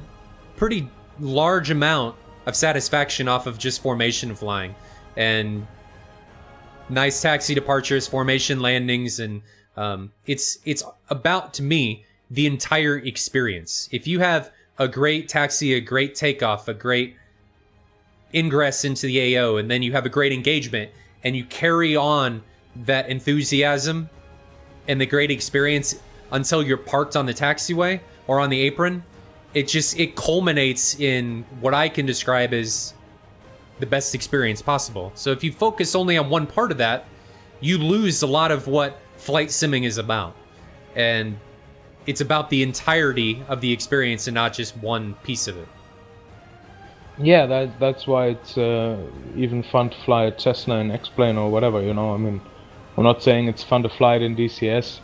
pretty large amount of satisfaction off of just formation flying and nice taxi departures, formation landings, and it's about, to me, the entire experience. If you have a great taxi, a great takeoff, a great ingress into the AO, and then you have a great engagement, and you carry on that enthusiasm and the great experience until you're parked on the taxiway or on the apron, it culminates in what I can describe as the best experience possible. So if you focus only on one part of that, you lose a lot of what flight simming is about. And it's about the entirety of the experience and not just one piece of it. Yeah, that's why it's even fun to fly a Cessna in X-Plane or whatever, you know. I mean, I'm not saying it's fun to fly it in DCS,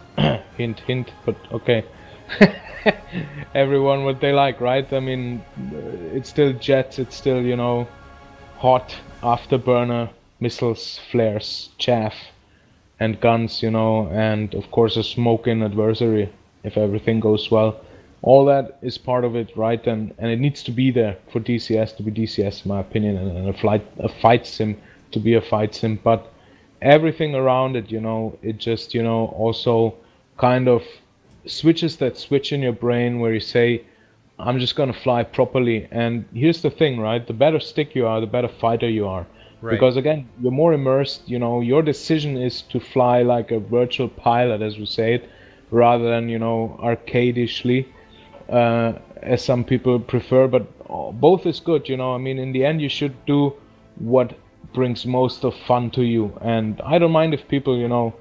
hint, hint, but okay. Everyone what they like, right? I mean, it's still jets, it's still, you know, hot, afterburner, missiles, flares, chaff, and guns, you know, and of course a smoking adversary if everything goes well. All that is part of it, right? And it needs to be there for DCS to be DCS, in my opinion, and a fight sim to be a fight sim. But everything around it, you know, it just, you know, also kind of switches that switch in your brain where you say, I'm just gonna fly properly. And here's the thing, right? The better stick you are, the better fighter you are. Right. Because again, you're more immersed, you know, your decision is to fly like a virtual pilot, as we say it, rather than, you know, arcadishly, as some people prefer. But both is good, you know. I mean, in the end, you should do what brings most of fun to you. And I don't mind if people, you know,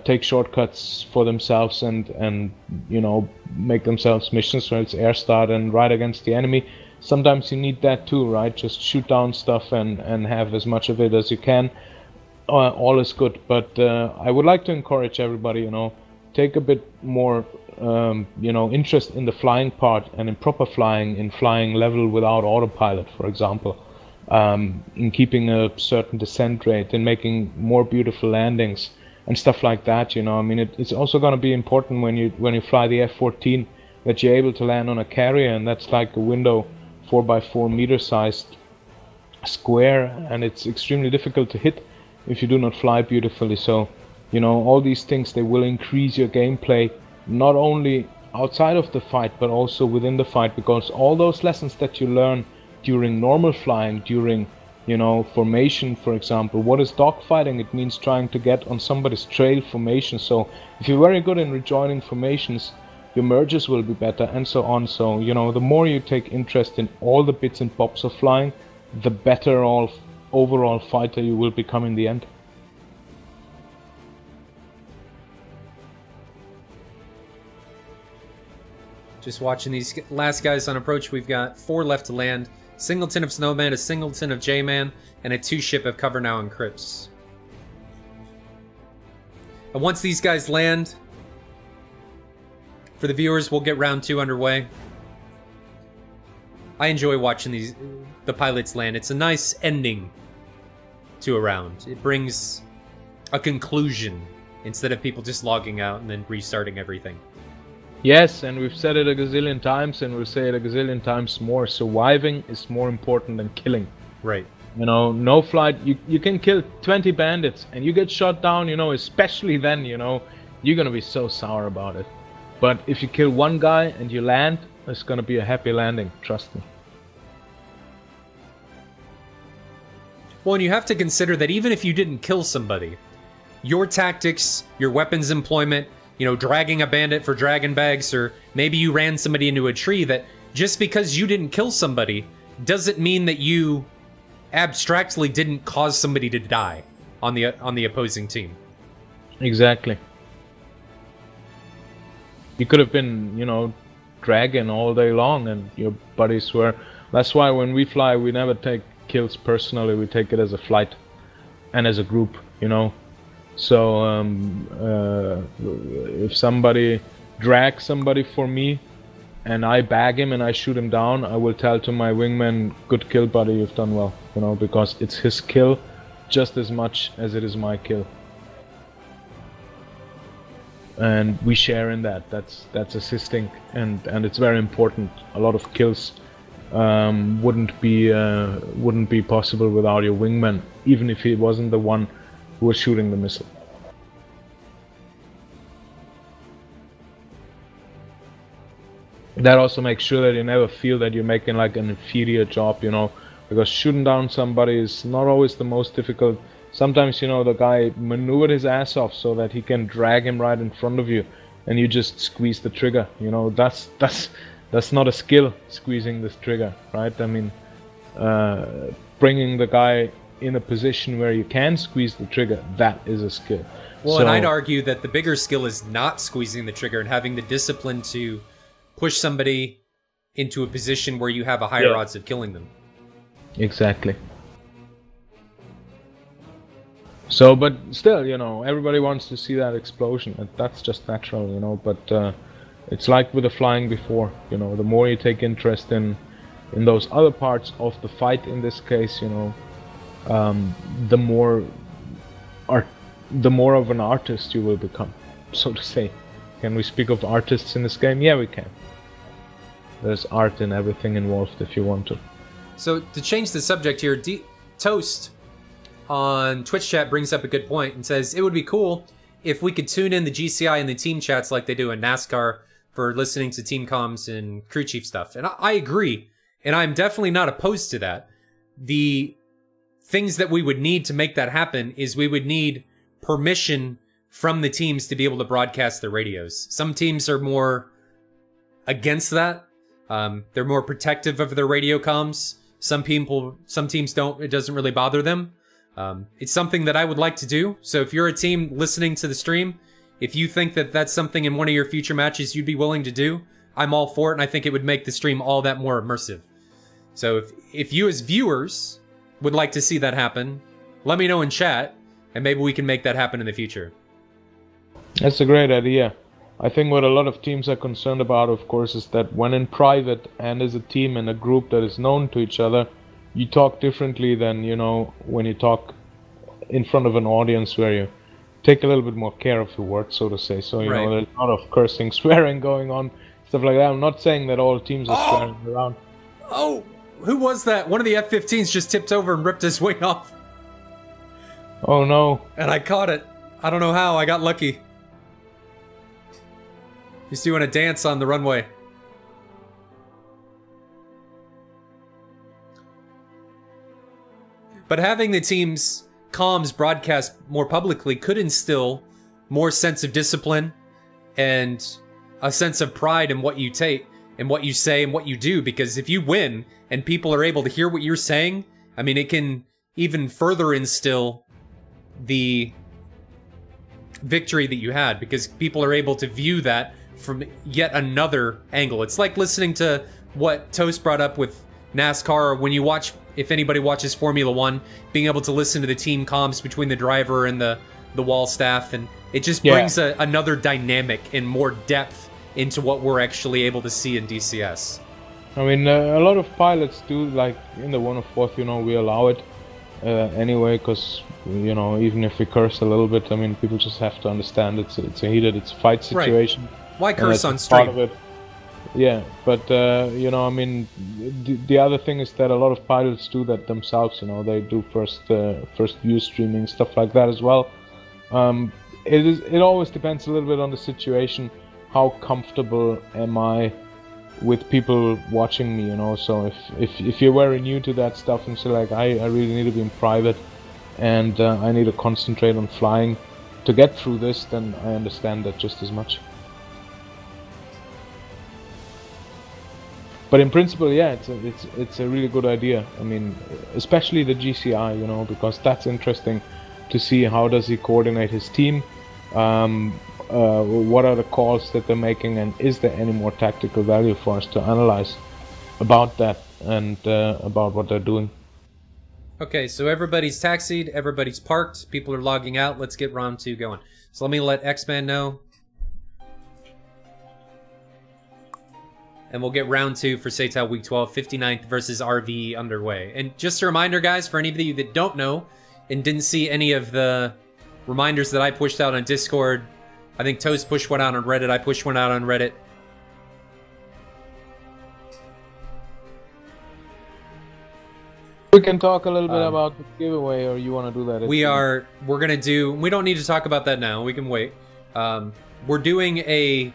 take shortcuts for themselves and you know, make themselves missions where it's air start and ride against the enemy. Sometimes you need that too, right? Just shoot down stuff and have as much of it as you can. All is good, but I would like to encourage everybody, you know, take a bit more you know, interest in the flying part and in proper flying, in flying level without autopilot, for example, in keeping a certain descent rate, in making more beautiful landings and stuff like that. You know, I mean, it's also going to be important when you fly the F-14 that you're able to land on a carrier, and that's like a window 4x4 meter sized square, and it's extremely difficult to hit if you do not fly beautifully. So, you know, all these things, they will increase your gameplay, not only outside of the fight but also within the fight, because all those lessons that you learn during normal flying, during, you know, formation, for example. What is dogfighting? It means trying to get on somebody's trail formation. So if you're very good in rejoining formations, your merges will be better, and so on. So, you know, the more you take interest in all the bits and bobs of flying, the better overall fighter you will become in the end. Just watching these last guys on approach. We've got 4 left to land. Singleton of Snowman, a Singleton of J-Man, and a 2-ship of Cover Now and Crips. And once these guys land, for the viewers, we'll get round 2 underway. I enjoy watching the pilots land. It's a nice ending to a round. It brings a conclusion instead of people just logging out and then restarting everything. Yes, and we've said it a gazillion times, and we'll say it a gazillion times more. Surviving is more important than killing. Right. You know, no flight, you can kill 20 bandits and you get shot down, you know, especially then, you know, you're gonna be so sour about it. But if you kill one guy and you land, it's gonna be a happy landing, trust me. Well, and you have to consider that even if you didn't kill somebody, your tactics, your weapons employment, you know, dragging a bandit for dragon bags, or maybe you ran somebody into a tree, that just because you didn't kill somebody doesn't mean that you abstractly didn't cause somebody to die on the opposing team. Exactly. You could have been, you know, dragging all day long and your buddies were... That's why when we fly, we never take kills personally, we take it as a flight and as a group, you know. So if somebody drags somebody for me and I bag him and I shoot him down, I will tell to my wingman, good kill buddy, you've done well, you know, because it's his kill just as much as it is my kill. And we share in that. That's assisting, and it's very important. A lot of kills wouldn't be possible without your wingman, even if he wasn't the one who was shooting the missile. That also makes sure that you never feel that you're making like an inferior job, you know, because shooting down somebody is not always the most difficult. Sometimes, you know, the guy maneuvered his ass off so that he can drag him right in front of you, and you just squeeze the trigger. You know, that's not a skill, squeezing this trigger, right? I mean, bringing the guy in a position where you can squeeze the trigger, that is a skill. Well, and I'd argue that the bigger skill is not squeezing the trigger and having the discipline to push somebody into a position where you have a higher odds of killing them. Exactly. So, but still, you know, everybody wants to see that explosion, and that's just natural, you know, but it's like with the flying before, you know, the more you take interest in those other parts of the fight, in this case, you know, the more of an artist you will become, so to say. Can we speak of artists in this game? Yeah, we can. There's art in everything involved if you want to. So, to change the subject here, Toast on Twitch chat brings up a good point and says, it would be cool if we could tune in the GCI and the team chats like they do in NASCAR for listening to team comms and crew chief stuff. And I agree, and I'm definitely not opposed to that. The things that we would need to make that happen is we would need permission from the teams to be able to broadcast their radios. Some teams are more against that. They're more protective of their radio comms. Some teams don't. It doesn't really bother them. It's something that I would like to do. So if you're a team listening to the stream, if you think that that's something in one of your future matches you'd be willing to do, I'm all for it, and I think it would make the stream all that more immersive. So if you as viewers would like to see that happen, let me know in chat, and maybe we can make that happen in the future. That's a great idea. I think what a lot of teams are concerned about, of course, is that when in private and as a team and a group that is known to each other, you talk differently than, you know, when you talk in front of an audience where you take a little bit more care of your words, so to say. So, you know, there's a lot of cursing, swearing going on, stuff like that. I'm not saying that all teams are swearing around. Oh, who was that? One of the F-15s just tipped over and ripped his wing off. Oh no. And I caught it. I don't know how, I got lucky. He's doing a dance on the runway. But having the team's comms broadcast more publicly could instill more sense of discipline and a sense of pride in what you take and what you say and what you do, because if you win and people are able to hear what you're saying, I mean, it can even further instill the victory that you had, because people are able to view that from yet another angle. It's like listening to what Toast brought up with NASCAR when you watch, if anybody watches Formula 1, being able to listen to the team comms between the driver and the wall staff, and it just brings another dynamic and more depth into what we're actually able to see in DCS. I mean, a lot of pilots do, like in the 104th, you know, we allow it anyway, because, you know, even if we curse a little bit, I mean, people just have to understand it's a heated, it's a fight situation. Right. Why curse on stream? Part of it. Yeah, but you know, I mean, the other thing is that a lot of pilots do that themselves. You know, they do first view streaming, stuff like that as well. It always depends a little bit on the situation. How comfortable am I with people watching me? You know, so if you're very new to that stuff and say like, I really need to be in private, and I need to concentrate on flying to get through this, then I understand that just as much. But in principle, yeah, it's a really good idea. I mean, especially the GCI, you know, because that's interesting to see how does he coordinate his team, what are the calls that they're making, and is there any more tactical value for us to analyze about that and about what they're doing. Okay, so everybody's taxied, everybody's parked, people are logging out. Let's get round 2 going. So let me let X-Man know. And we'll get round 2 for SATAL Week 12, 59th versus RvE underway. And just a reminder, guys, for any of you that don't know and didn't see any of the reminders that I pushed out on Discord, I think Toast pushed one out on Reddit, I pushed one out on Reddit. We can talk a little bit about the giveaway, or you want to do that? We're gonna do, we don't need to talk about that now, we can wait. We're doing a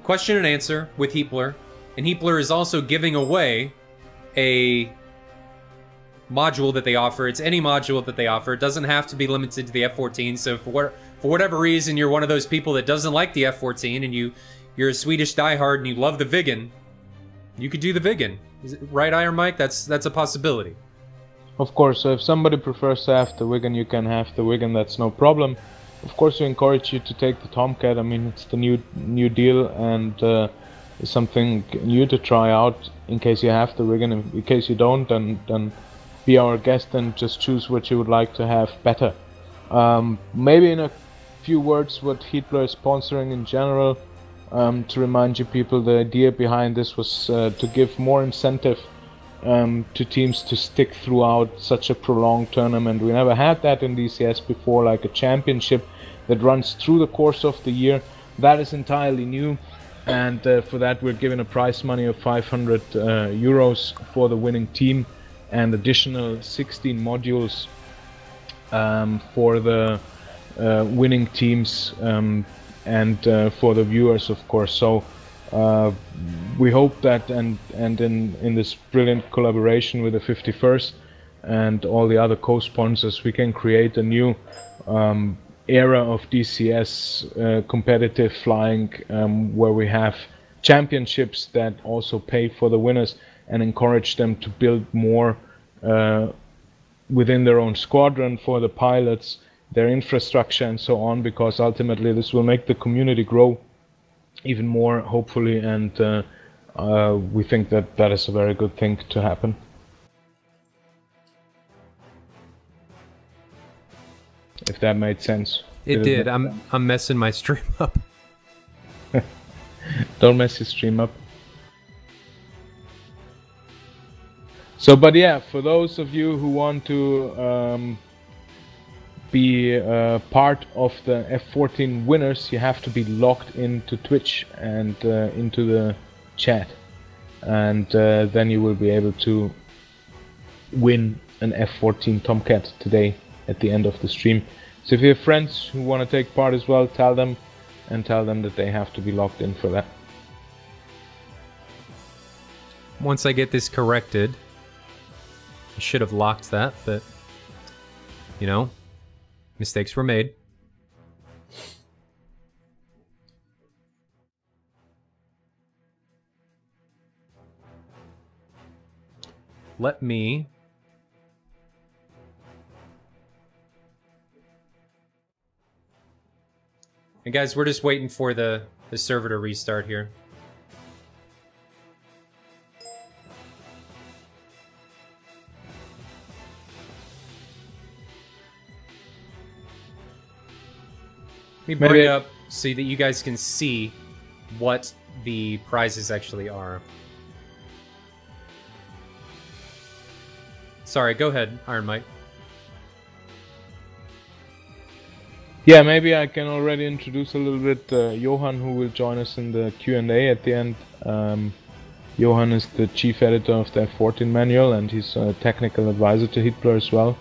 question and answer with Heatblur, and Heatblur is also giving away a module that they offer. It's any module that they offer. It doesn't have to be limited to the F-14, so for whatever reason you're one of those people that doesn't like the F-14 and you're a Swedish diehard and you love the Viggen, you could do the Viggen. Is it right, Iron Mike? That's a possibility. Of course, so if somebody prefers to have the Viggen, you can have the Viggen, that's no problem. Of course, we encourage you to take the Tomcat. I mean, it's the new deal, and it's something new to try out in case you have the Viggen. In case you don't, then be our guest and just choose what you would like to have better. Maybe in a few words what Heatblur is sponsoring in general, to remind you people, the idea behind this was to give more incentive to teams to stick throughout such a prolonged tournament. We never had that in DCS before, like a championship that runs through the course of the year. That is entirely new, and for that we're giving a prize money of 500 euros for the winning team, and additional 16 modules for the winning teams, and for the viewers, of course. So we hope that, and in this brilliant collaboration with the 51st and all the other co-sponsors, we can create a new era of DCS competitive flying, where we have championships that also pay for the winners and encourage them to build more within their own squadron, for the pilots, their infrastructure and so on, because ultimately this will make the community grow even more, hopefully, and we think that that is a very good thing to happen. If that made sense. It did. I'm messing my stream up. Don't mess your stream up. So, but yeah, for those of you who want to be part of the F14 winners, you have to be logged into Twitch and into the chat, and then you will be able to win an F14 Tomcat today at the end of the stream. So if you have friends who want to take part as well, tell them that they have to be logged in for that. Once I get this corrected, I should have locked that, but you know, mistakes were made. Let me and guys, we're just waiting for the server to restart here. Let me bring it up so that you guys can see what the prizes actually are. Sorry, go ahead, Iron Mike. Yeah, maybe I can already introduce a little bit Johan, who will join us in the Q&A at the end. Johan is the chief editor of the F14 manual, and he's a technical advisor to Heatblur as well.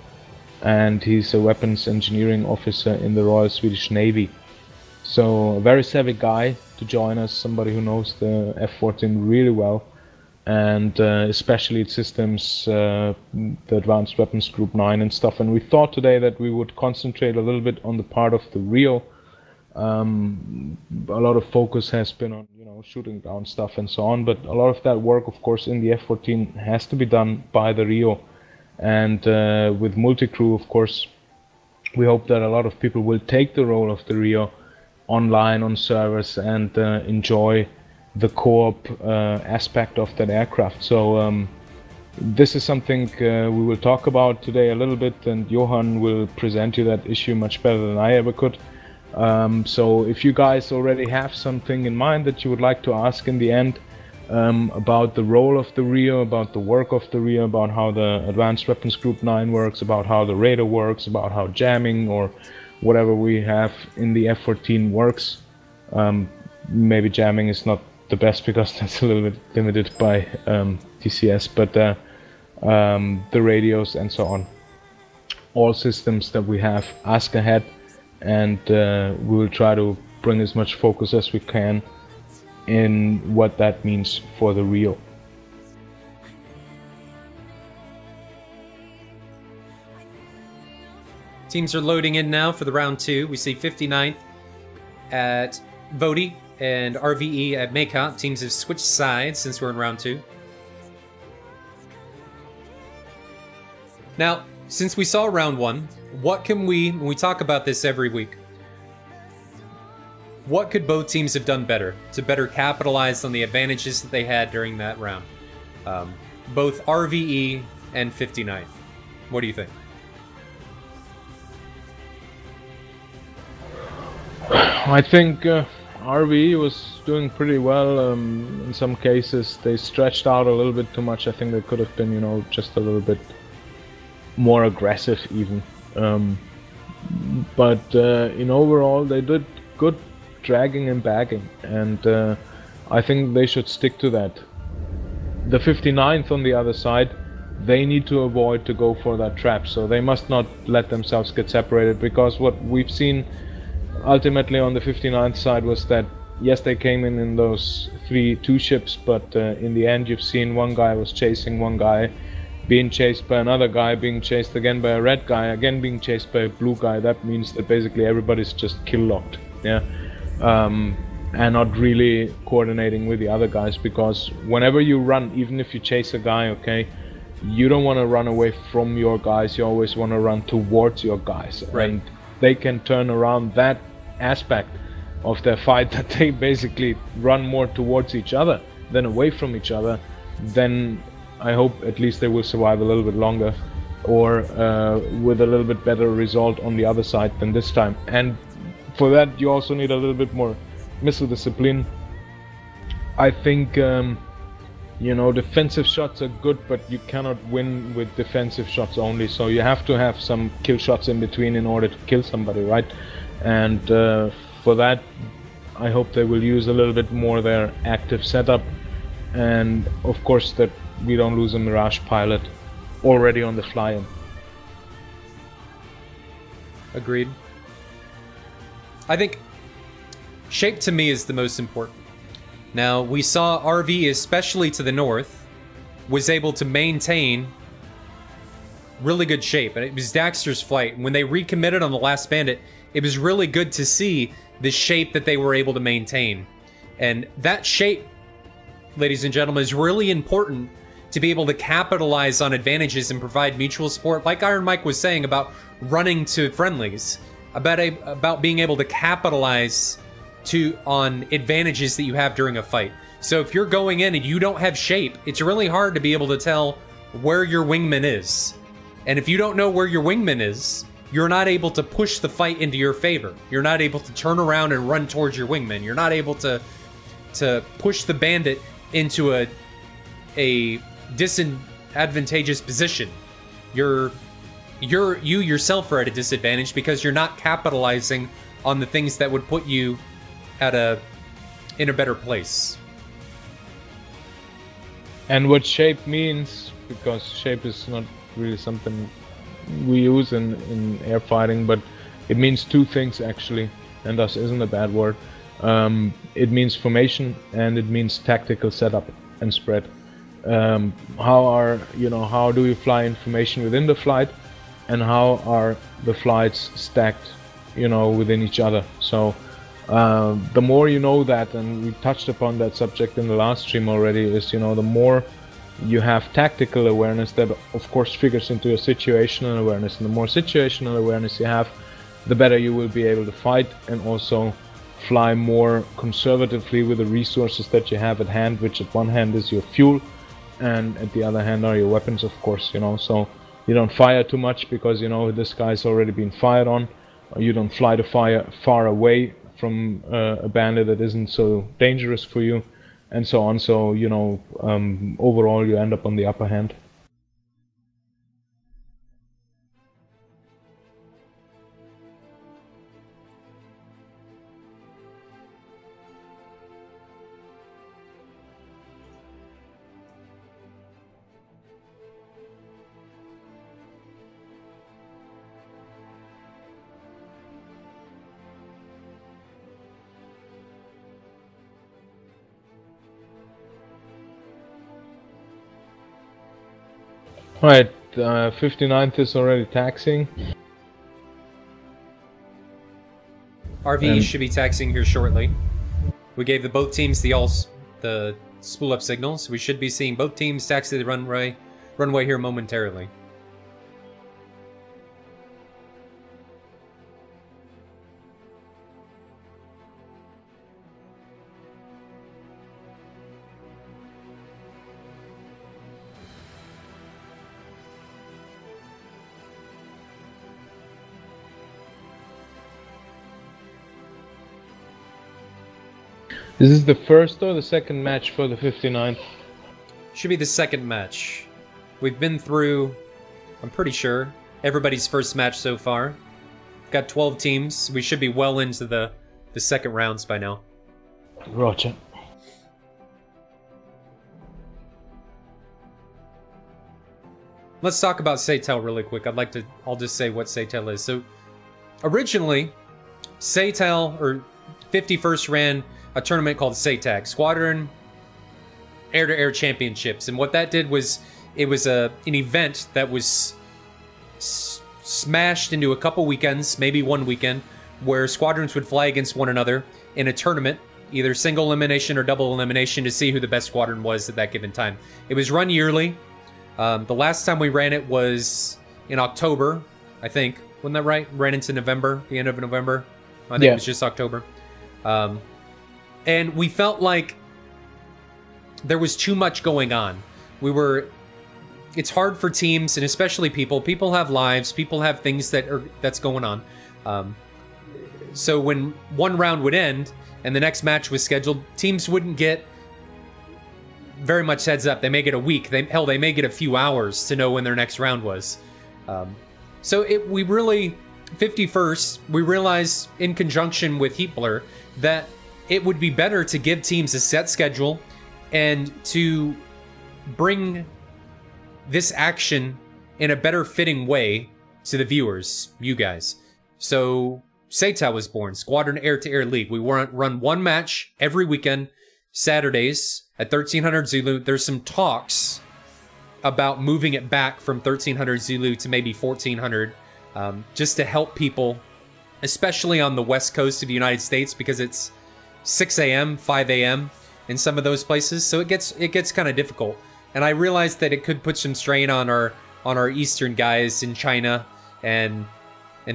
And he's a weapons engineering officer in the Royal Swedish Navy. So a very savvy guy to join us, somebody who knows the F14 really well, and especially its systems, the Advanced Weapons Group 9 and stuff. And we thought today that we would concentrate a little bit on the part of the Rio. A lot of focus has been on, you know, shooting down stuff and so on, but a lot of that work, of course, in the F14 has to be done by the Rio. And with multi-crew, of course, we hope that a lot of people will take the role of the Rio online on servers and enjoy the co-op aspect of that aircraft. So this is something we will talk about today a little bit, and Johan will present you that issue much better than I ever could. So if you guys already have something in mind that you would like to ask in the end, about the role of the Rio, about the work of the Rio, about how the Advanced Weapons Group 9 works, about how the radar works, about how jamming or whatever we have in the F14 works. Maybe jamming is not the best because that's a little bit limited by DCS, but the radios and so on. All systems that we have, ask ahead, and we will try to bring as much focus as we can in what that means for the Rio. Teams are loading in now for the round 2. We see 59th at Vodi and RvE at Maycott. Teams have switched sides since we're in round 2. Now, since we saw round 1, what can when we talk about this every week, what could both teams have done better to better capitalize on the advantages that they had during that round? Both RvE and 59th. What do you think? I think RvE was doing pretty well. In some cases they stretched out a little bit too much. I think they could have been, you know, just a little bit more aggressive even. But in overall they did good dragging and bagging, and I think they should stick to that. The 59th on the other side, they need to avoid to go for that trap, so they must not let themselves get separated, because what we've seen ultimately on the 59th side was that yes, they came in those 2 ships, but in the end you've seen one guy was chasing one guy, being chased by another guy, being chased again by a red guy, again being chased by a blue guy. That means that basically everybody's just kill locked, yeah, and not really coordinating with the other guys, because whenever you run, even if you chase a guy, okay, you don't want to run away from your guys, you always want to run towards your guys. Right. And they can turn around that aspect of their fight, that they basically run more towards each other than away from each other. Then I hope at least they will survive a little bit longer, or with a little bit better result on the other side than this time. And for that you also need a little bit more missile discipline. I think you know, defensive shots are good, but you cannot win with defensive shots only, so you have to have some kill shots in between in order to kill somebody, right? And for that I hope they will use a little bit more their active setup, and of course that we don't lose a Mirage pilot already on the fly-in. Agreed. I think shape to me is the most important. Now, we saw RvE, especially to the north, was able to maintain really good shape, and it was Daxter's flight. When they recommitted on the last Bandit, it was really good to see the shape that they were able to maintain. And that shape, ladies and gentlemen, is really important to be able to capitalize on advantages and provide mutual support, like Iron Mike was saying about running to friendlies, about being able to capitalize on advantages that you have during a fight. So if you're going in and you don't have shape, it's really hard to be able to tell where your wingman is. And if you don't know where your wingman is, you're not able to push the fight into your favor. You're not able to turn around and run towards your wingman. You're not able to push the bandit into a disadvantageous position. You yourself are at a disadvantage because you're not capitalizing on the things that would put you in a better place. And what shape means, because shape is not really something we use in air fighting, but it means two things actually, and thus isn't a bad word. It means formation and it means tactical setup and spread. How do you fly information within the flight, and how are the flights stacked, you know, within each other? So the more you know that, and we touched upon that subject in the last stream already, is, you know, the more you have tactical awareness, that of course figures into your situational awareness, and the more situational awareness you have, the better you will be able to fight and also fly more conservatively with the resources that you have at hand, which at one hand is your fuel and at the other hand are your weapons, of course, you know. So you don't fire too much because, you know, this guy's already been fired on, or you don't fly the fire far away from a bandit that isn't so dangerous for you, and so on. So, you know, overall you end up on the upper hand. Alright, 59th is already taxing. RvE should be taxing here shortly. We gave both teams the spool up signal, so we should be seeing both teams taxi the runway here momentarily. This is the first or the second match for the 59th? Should be the second match. We've been through, I'm pretty sure, everybody's first match so far. Got 12 teams. We should be well into the second rounds by now. Roger. Let's talk about SATAL really quick. I'll just say what SATAL is. So, originally, SATAL, or 51st, ran a tournament called SATAC, Squadron Air-to-Air Championships. And what that did was, it was an event that was smashed into a couple weekends, maybe one weekend, where squadrons would fly against one another in a tournament, either single elimination or double elimination, to see who the best squadron was at that given time. It was run yearly. The last time we ran it was in October, I think. Wasn't that right? Ran into November, the end of November. I think it was just October. And we felt like there was too much going on. It's hard for teams, and especially people. People have lives. People have things that's going on. So when one round would end and the next match was scheduled, teams wouldn't get very much heads up. They may get a week. They may get a few hours to know when their next round was. So we really, 51st, we realized in conjunction with Heatblur that it would be better to give teams a set schedule and to bring this action in a better fitting way to the viewers, you guys. So SATAL was born, Squadron Air-to-Air League. We run one match every weekend, Saturdays at 1300 Zulu. There's some talks about moving it back from 1300 Zulu to maybe 1400, just to help people, especially on the west coast of the United States, because it's 6 a.m., 5 a.m. in some of those places, so it gets kind of difficult. And I realized that it could put some strain on our eastern guys in China and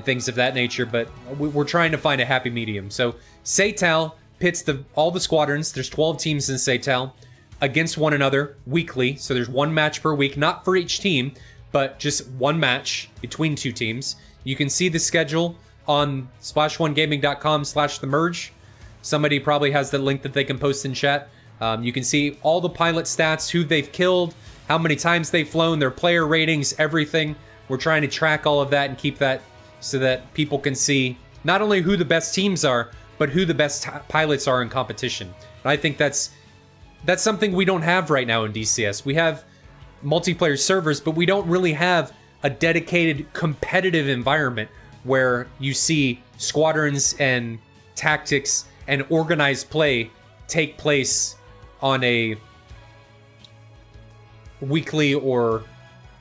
things of that nature, but we're trying to find a happy medium. So SATAL pits all the squadrons, there's 12 teams in SATAL, against one another weekly. So there's one match per week, not for each team, but just one match between two teams. You can see the schedule on splash1gaming.com/themerge. Somebody probably has the link that they can post in chat. You can see all the pilot stats, who they've killed, how many times they've flown, their player ratings, everything. We're trying to track all of that and keep that so that people can see not only who the best teams are, but who the best pilots are in competition. And I think that's something we don't have right now in DCS. We have multiplayer servers, but we don't really have a dedicated competitive environment where you see squadrons and tactics and organized play take place on a weekly or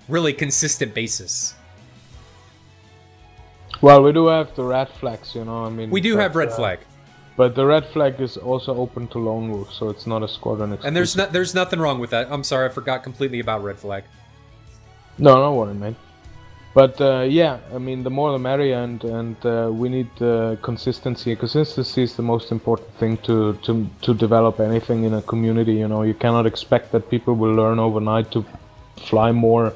really consistent basis. Well, we do have the red flags, you know, I mean... We do have red flag. But the red flag is also open to lone wolf, so it's not a squadron exclusive. And there's nothing wrong with that. I'm sorry, I forgot completely about red flag. No, don't worry, mate. But yeah, I mean, the more the merrier, and we need consistency. Consistency is the most important thing to develop anything in a community. You know, you cannot expect that people will learn overnight to fly more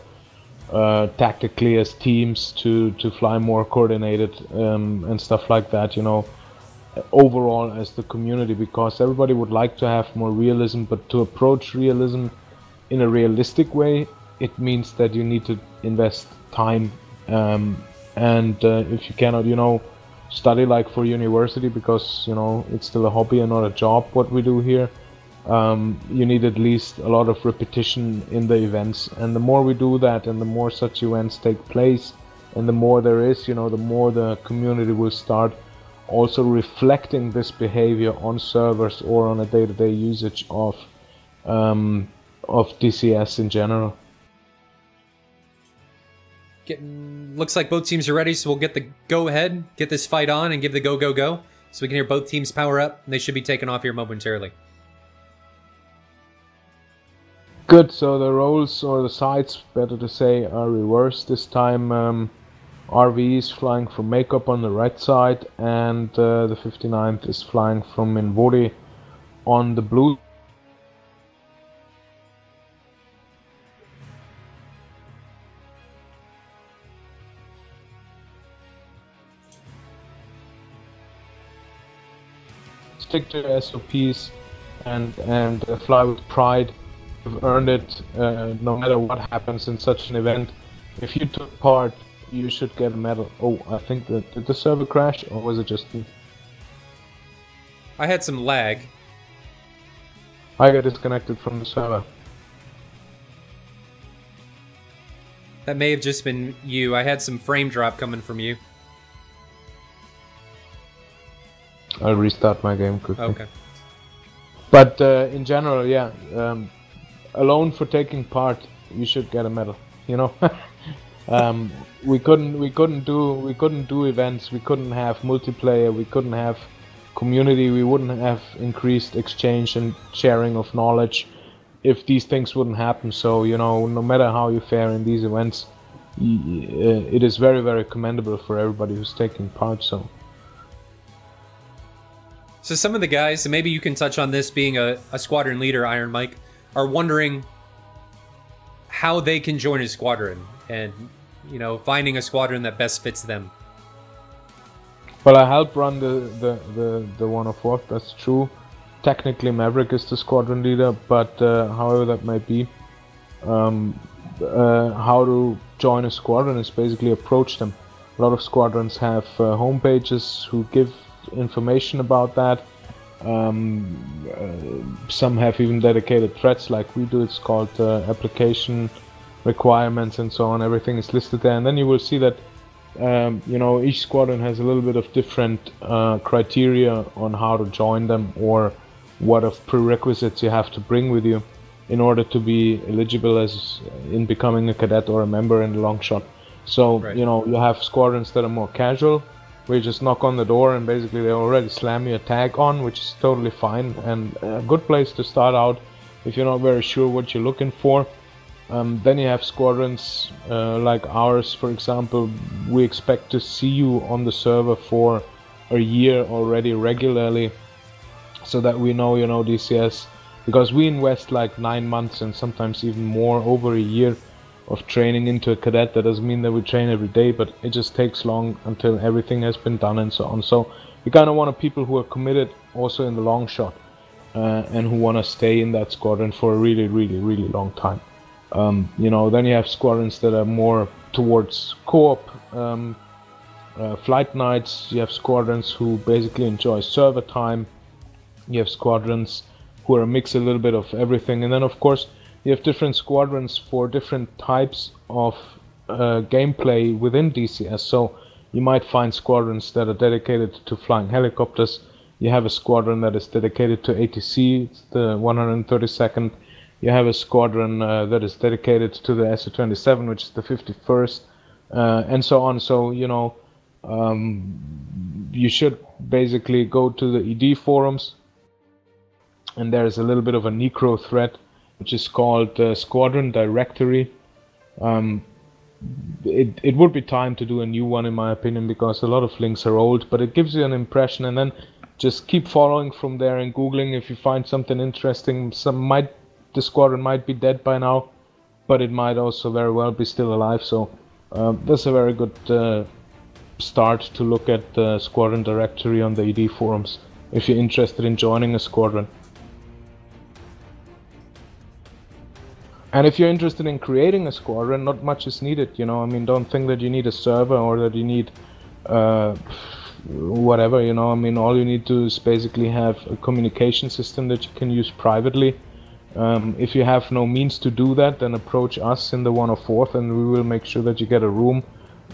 tactically as teams, to fly more coordinated and stuff like that. You know, overall as the community, because everybody would like to have more realism, but to approach realism in a realistic way, it means that you need to invest time, and if you cannot, you know, study like for university, because, you know, it's still a hobby and not a job what we do here, you need at least a lot of repetition in the events, and the more we do that and the more such events take place and the more there is, you know, the more the community will start also reflecting this behavior on servers or on a day-to-day usage of DCS in general. Looks like both teams are ready, so we'll get the go-ahead, get this fight on, and give the go-go-go, so we can hear both teams power up, and they should be taking off here momentarily. Good, so the roles, or the sides, better to say, are reversed. This time RvE is flying from Makeup on the right side, and the 59th is flying from Invodi on the blue. Stick to your SOPs and fly with pride. You've earned it, no matter what happens in such an event. If you took part, you should get a medal. Oh, I think that... Did the server crash, or was it just me? I had some lag. I got disconnected from the server. That may have just been you. I had some frame drop coming from you. I'll restart my game quickly. Okay. But in general, yeah, alone for taking part, you should get a medal. You know, we couldn't do events. We couldn't have multiplayer. We couldn't have community. We wouldn't have increased exchange and sharing of knowledge if these things wouldn't happen. So, you know, no matter how you fare in these events, it is very, very commendable for everybody who's taking part. So some of the guys, and maybe you can touch on this being a squadron leader, Iron Mike, are wondering how they can join a squadron and, you know, finding a squadron that best fits them. Well, I help run the 104th, that's true. Technically Maverick is the squadron leader, but however that might be, how to join a squadron is basically approach them. A lot of squadrons have home pages who give information about that. Some have even dedicated threads like we do. It's called application requirements and so on. Everything is listed there, and then you will see that you know, each squadron has a little bit of different criteria on how to join them, or what of prerequisites you have to bring with you in order to be eligible as in becoming a cadet or a member in the long shot. So right. You know, you have squadrons that are more casual, where you just knock on the door and basically they already slam you a tag on, which is totally fine and a good place to start out if you're not very sure what you're looking for. Then you have squadrons like ours, for example. We expect to see you on the server for a year already regularly, so that we know, you know, DCS, because we invest like 9 months and sometimes even more, over a year of training into a cadet. That doesn't mean that we train every day, but it just takes long until everything has been done and so on. So we kind of want people who are committed also in the long shot, and who want to stay in that squadron for a really, really, really long time. You know, then you have squadrons that are more towards co-op, flight nights. You have squadrons who basically enjoy server time. You have squadrons who are a mix a little bit of everything, and then of course you have different squadrons for different types of gameplay within DCS. So you might find squadrons that are dedicated to flying helicopters. You have a squadron that is dedicated to ATC, it's the 132nd. You have a squadron that is dedicated to the SU-27, which is the 51st, and so on. So, you know, you should basically go to the ED forums, and there's a little bit of a necro thread, which is called Squadron Directory. It would be time to do a new one, in my opinion, because a lot of links are old, but it gives you an impression, and then just keep following from there and Googling if you find something interesting. The squadron might be dead by now, but it might also very well be still alive. So that's a very good start to look at the Squadron Directory on the ED forums if you're interested in joining a squadron. And if you're interested in creating a squadron, not much is needed, you know. I mean, don't think that you need a server or that you need whatever, you know. I mean, all you need to is basically have a communication system that you can use privately. If you have no means to do that, then approach us in the 104th, and we will make sure that you get a room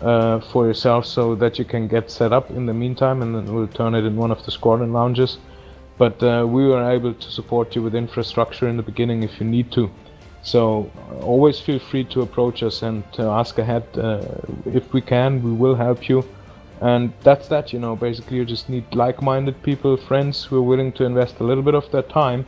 for yourself so that you can get set up in the meantime, and then we'll turn it in one of the squadron lounges. But we were able to support you with infrastructure in the beginning if you need to. So always feel free to approach us and to ask ahead. If we can, we will help you. And that's that, you know. Basically you just need like-minded people, friends who are willing to invest a little bit of their time.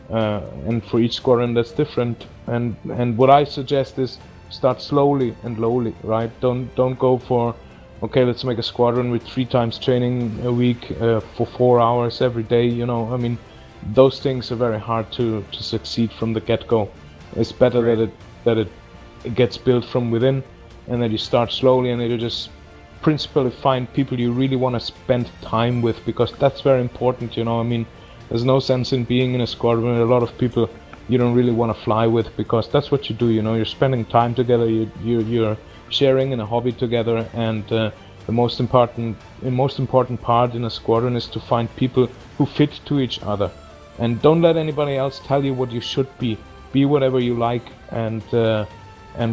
And for each squadron that's different. And what I suggest is start slowly and lowly, right? Don't go for, okay, let's make a squadron with 3 times training a week for 4 hours every day, you know. I mean, those things are very hard to succeed from the get-go. It's better right. that it gets built from within, and that you start slowly, and that you just principally find people you really want to spend time with, because that's very important, you know. I mean, there's no sense in being in a squadron with a lot of people you don't really want to fly with, because that's what you do, you know. You're spending time together, you're sharing in a hobby together, and the most important part in a squadron is to find people who fit to each other. And don't let anybody else tell you what you should be. Be whatever you like, and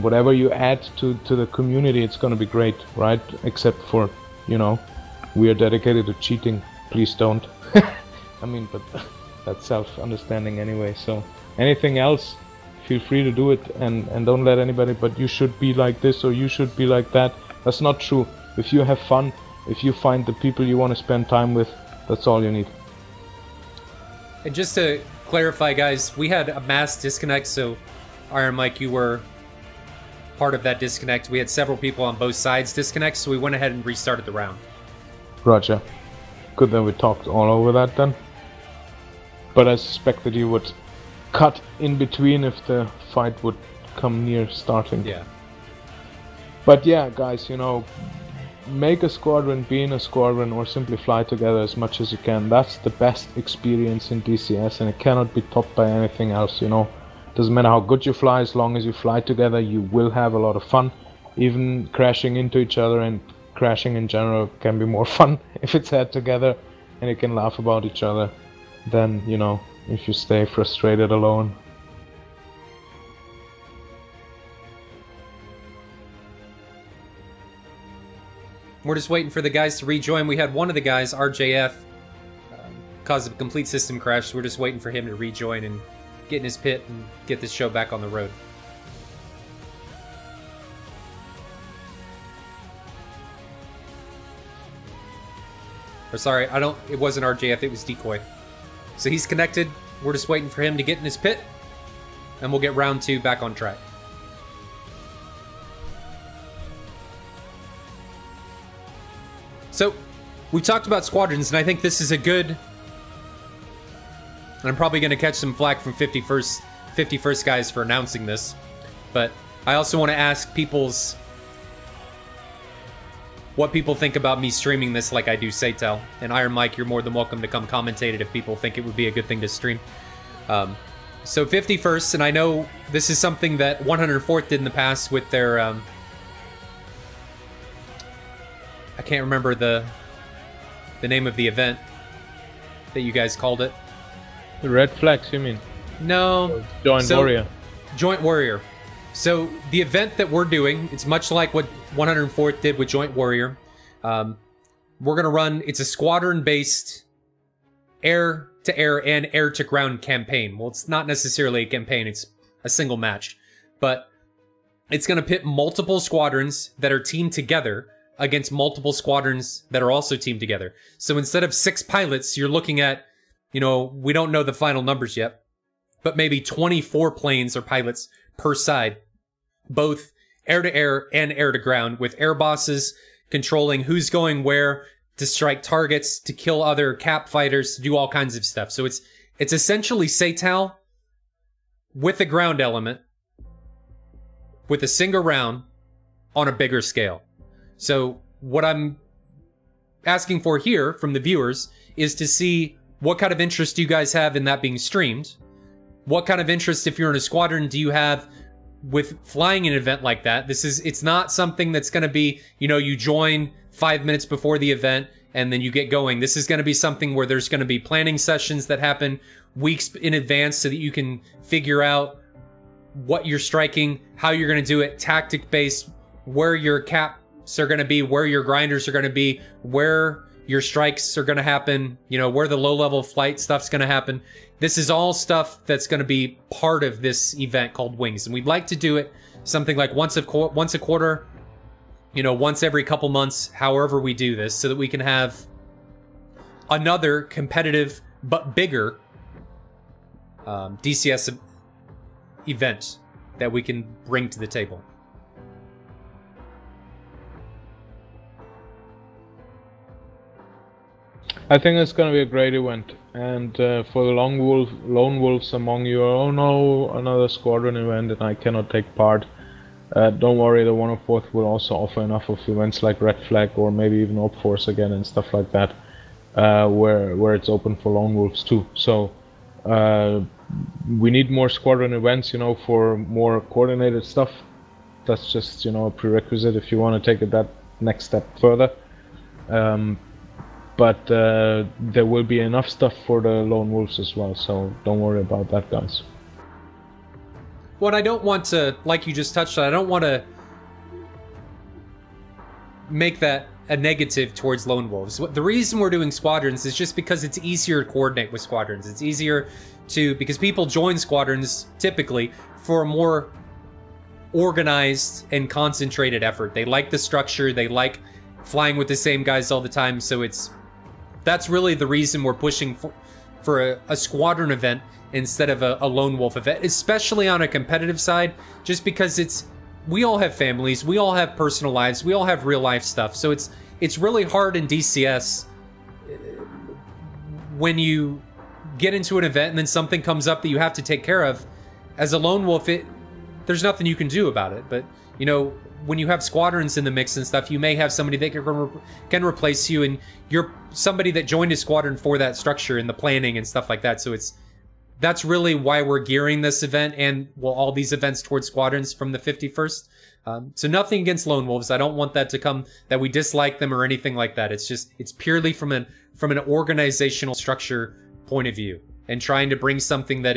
whatever you add to the community, it's gonna be great, right? Except for, you know, we are dedicated to cheating. Please don't. I mean, but that's self-understanding anyway. So anything else, feel free to do it, and don't let anybody, but you should be like this or you should be like that. That's not true. If you have fun, if you find the people you want to spend time with, that's all you need. And just to clarify, guys, we had a mass disconnect, so Iron Mike, you were part of that disconnect. We had several people on both sides disconnect, so we went ahead and restarted the round. Roger. Good that we talked all over that then. But I suspected you would cut in between if the fight would come near starting. Yeah. But yeah, guys, you know, make a squadron, be in a squadron, or simply fly together as much as you can. That's the best experience in DCS, and it cannot be topped by anything else, you know. Doesn't matter how good you fly, as long as you fly together, you will have a lot of fun. Even crashing into each other and crashing in general can be more fun if it's had together and you can laugh about each other than, you know, if you stay frustrated alone. We're just waiting for the guys to rejoin. We had one of the guys, RJF, cause a complete system crash. So we're just waiting for him to rejoin and get in his pit and get this show back on the road. Or sorry, it wasn't RJF, it was Decoy. So he's connected. We're just waiting for him to get in his pit, and we'll get round 2 back on track. So, we talked about squadrons, and I think this is a good... And I'm probably going to catch some flack from 51st guys for announcing this. But I also want to ask what people think about me streaming this like I do SATAL. And Iron Mike, you're more than welcome to come commentate it if people think it would be a good thing to stream. So 51st, and I know this is something that 104th did in the past with their... I can't remember the name of the event that you guys called it. The red flags, you mean? No. Joint Warrior. Joint Warrior. So the event that we're doing, it's much like what 104th did with Joint Warrior. We're going to run, it's a squadron-based air-to-air and air-to-ground campaign. Well, it's not necessarily a campaign, it's a single match. But it's going to pit multiple squadrons that are teamed together against multiple squadrons that are also teamed together. So instead of 6 pilots, you're looking at, you know, we don't know the final numbers yet, but maybe 24 planes or pilots per side, both air-to-air and air-to-ground, with air bosses controlling who's going where to strike targets, to kill other cap fighters, to do all kinds of stuff. So it's essentially SATAL with a ground element, with a single round on a bigger scale. So what I'm asking for here from the viewers is to see what kind of interest you guys have in that being streamed. What kind of interest, if you're in a squadron, do you have with flying an event like that? It's not something that's going to be, you know, you join 5 minutes before the event and then you get going. This is going to be something where there's going to be planning sessions that happen weeks in advance so that you can figure out what you're striking, how you're going to do it, tactic-based, where your caps are going to be, where your grinders are going to be, where your strikes are going to happen, you know, where the low-level flight stuff's going to happen. This is all stuff that's going to be part of this event called Wings. And we'd like to do it something like once a quarter, you know, once every couple months, however we do this, so that we can have another competitive but bigger DCS event that we can bring to the table. I think it's going to be a great event, and for the lone wolves among you, oh no, another squadron event and I cannot take part. Don't worry, the 104th will also offer enough of events like Red Flag or maybe even Op Force again and stuff like that, where it's open for lone wolves too. So we need more squadron events, you know, for more coordinated stuff. That's just, you know, a prerequisite if you want to take it that next step further. But there will be enough stuff for the lone wolves as well, so don't worry about that, guys. What I don't want to, like you just touched on, I don't want to make that a negative towards lone wolves. The reason we're doing squadrons is just because it's easier to coordinate with squadrons. It's easier to, because people join squadrons typically for a more organized and concentrated effort. They like the structure, they like flying with the same guys all the time, so that's really the reason we're pushing for a squadron event instead of a lone wolf event, especially on a competitive side, just because we all have families, we all have personal lives, we all have real life stuff. So it's really hard in DCS when you get into an event and then something comes up that you have to take care of. As a lone wolf, there's nothing you can do about it. But, you know, when you have squadrons in the mix and stuff, you may have somebody that can replace you, and you're somebody that joined a squadron for that structure and the planning and stuff like that. So that's really why we're gearing this event and, well, all these events towards squadrons from the 51st. So nothing against lone wolves. I don't want that to come that we dislike them or anything like that. It's purely from an organizational structure point of view, and trying to bring something that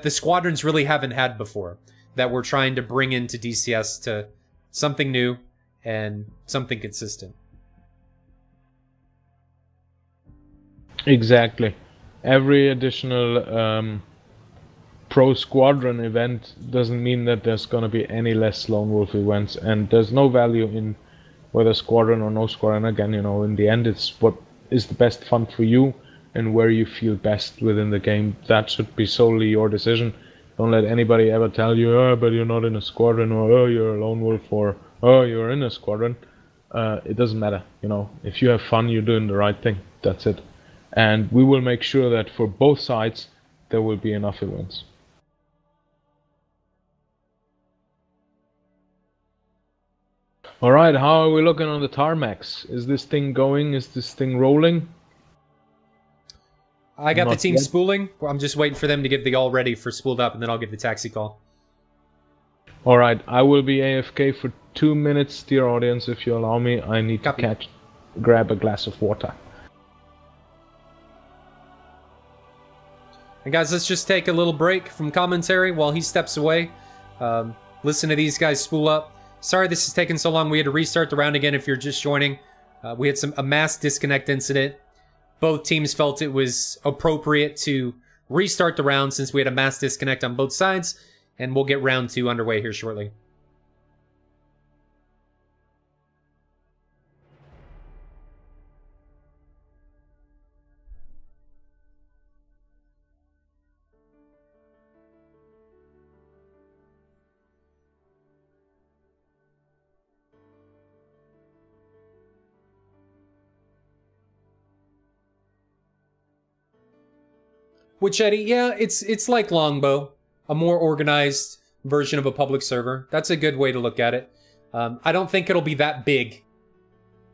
the squadrons really haven't had before, that we're trying to bring into DCS, to something new and something consistent. Exactly. Every additional pro squadron event doesn't mean that there's going to be any less lone wolf events, and there's no value in whether squadron or no squadron. Again, you know, in the end, it's what is the best fun for you and where you feel best within the game. That should be solely your decision. Don't let anybody ever tell you, oh, but you're not in a squadron, or oh, you're a lone wolf, or oh, you're in a squadron. It doesn't matter, you know. If you have fun, you're doing the right thing. That's it. And we will make sure that for both sides there will be enough events. Alright, how are we looking on the tarmacs? Is this thing going? Is this thing rolling? I got the team spooling. I'm just waiting for them to get the all ready for spooled up, and then I'll give the taxi call. Alright, I will be AFK for 2 minutes, dear audience, if you allow me. I need to grab a glass of water. And guys, let's just take a little break from commentary while he steps away. Listen to these guys spool up. Sorry this is taking so long. We had to restart the round again if you're just joining. We had a mass disconnect incident. Both teams felt it was appropriate to restart the round since we had a mass disconnect on both sides. And we'll get round 2 underway here shortly. Which, Eddie, yeah, it's like Longbow, a more organized version of a public server. That's a good way to look at it. I don't think it'll be that big.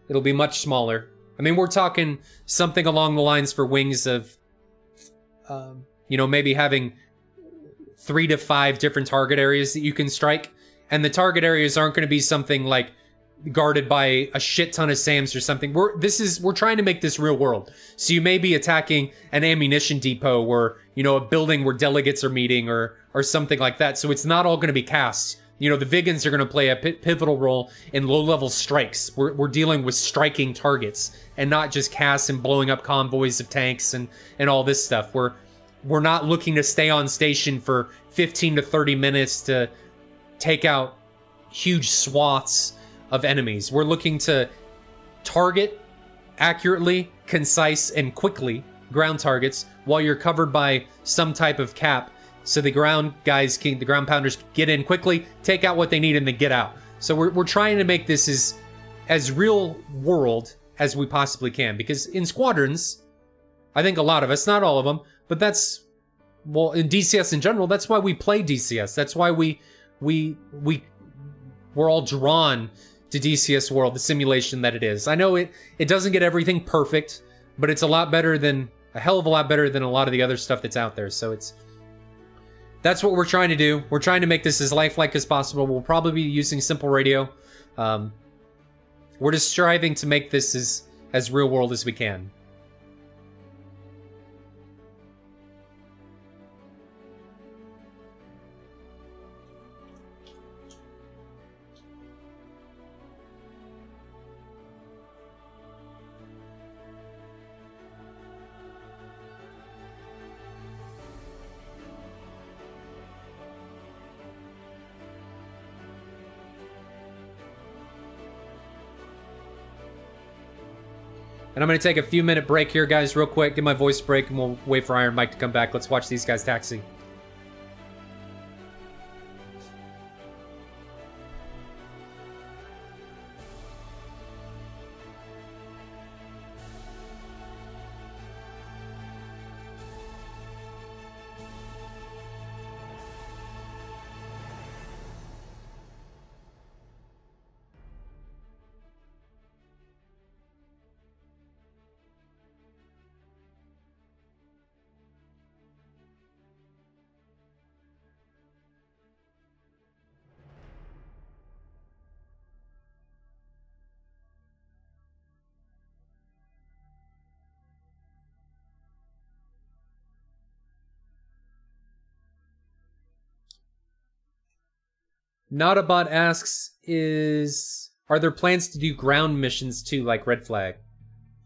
It'll be much smaller. I mean, we're talking something along the lines for wings of, you know, maybe having 3 to 5 different target areas that you can strike. And the target areas aren't going to be something like guarded by a shit ton of SAMs or something. We're trying to make this real world. So you may be attacking an ammunition depot, or, you know, a building where delegates are meeting, or something like that. So it's not all going to be casts. You know, the Vigans are going to play a pivotal role in low-level strikes. We're dealing with striking targets and not just casts and blowing up convoys of tanks and all this stuff. We're not looking to stay on station for 15 to 30 minutes to take out huge swaths of enemies. We're looking to target accurately, concise, and quickly ground targets while you're covered by some type of cap, so the ground guys the ground pounders get in quickly, take out what they need, and then get out. So we're trying to make this as real world as we possibly can, because in squadrons, I think a lot of us, not all of them, but that's, well, in DCS in general, that's why we play DCS. That's why we're all drawn to DCS world, the simulation that it is. I know it doesn't get everything perfect, but it's a hell of a lot better than a lot of the other stuff that's out there. So that's what we're trying to do. We're trying to make this as lifelike as possible. We'll probably be using simple radio. We're just striving to make this as real world as we can. And I'm going to take a few minute break here, guys, real quick. Get my voice break, and we'll wait for Iron Mike to come back. Let's watch these guys taxi. Notabot asks, are there plans to do ground missions too, like Red Flag?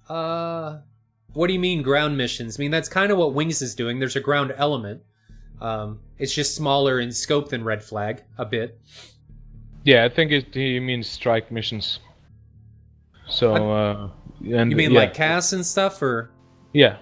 What do you mean ground missions? I mean, that's kind of what Wings is doing. There's a ground element. It's just smaller in scope than Red Flag, a bit. Yeah, I think he means strike missions. So, and you mean like CAS and stuff, or? Yeah.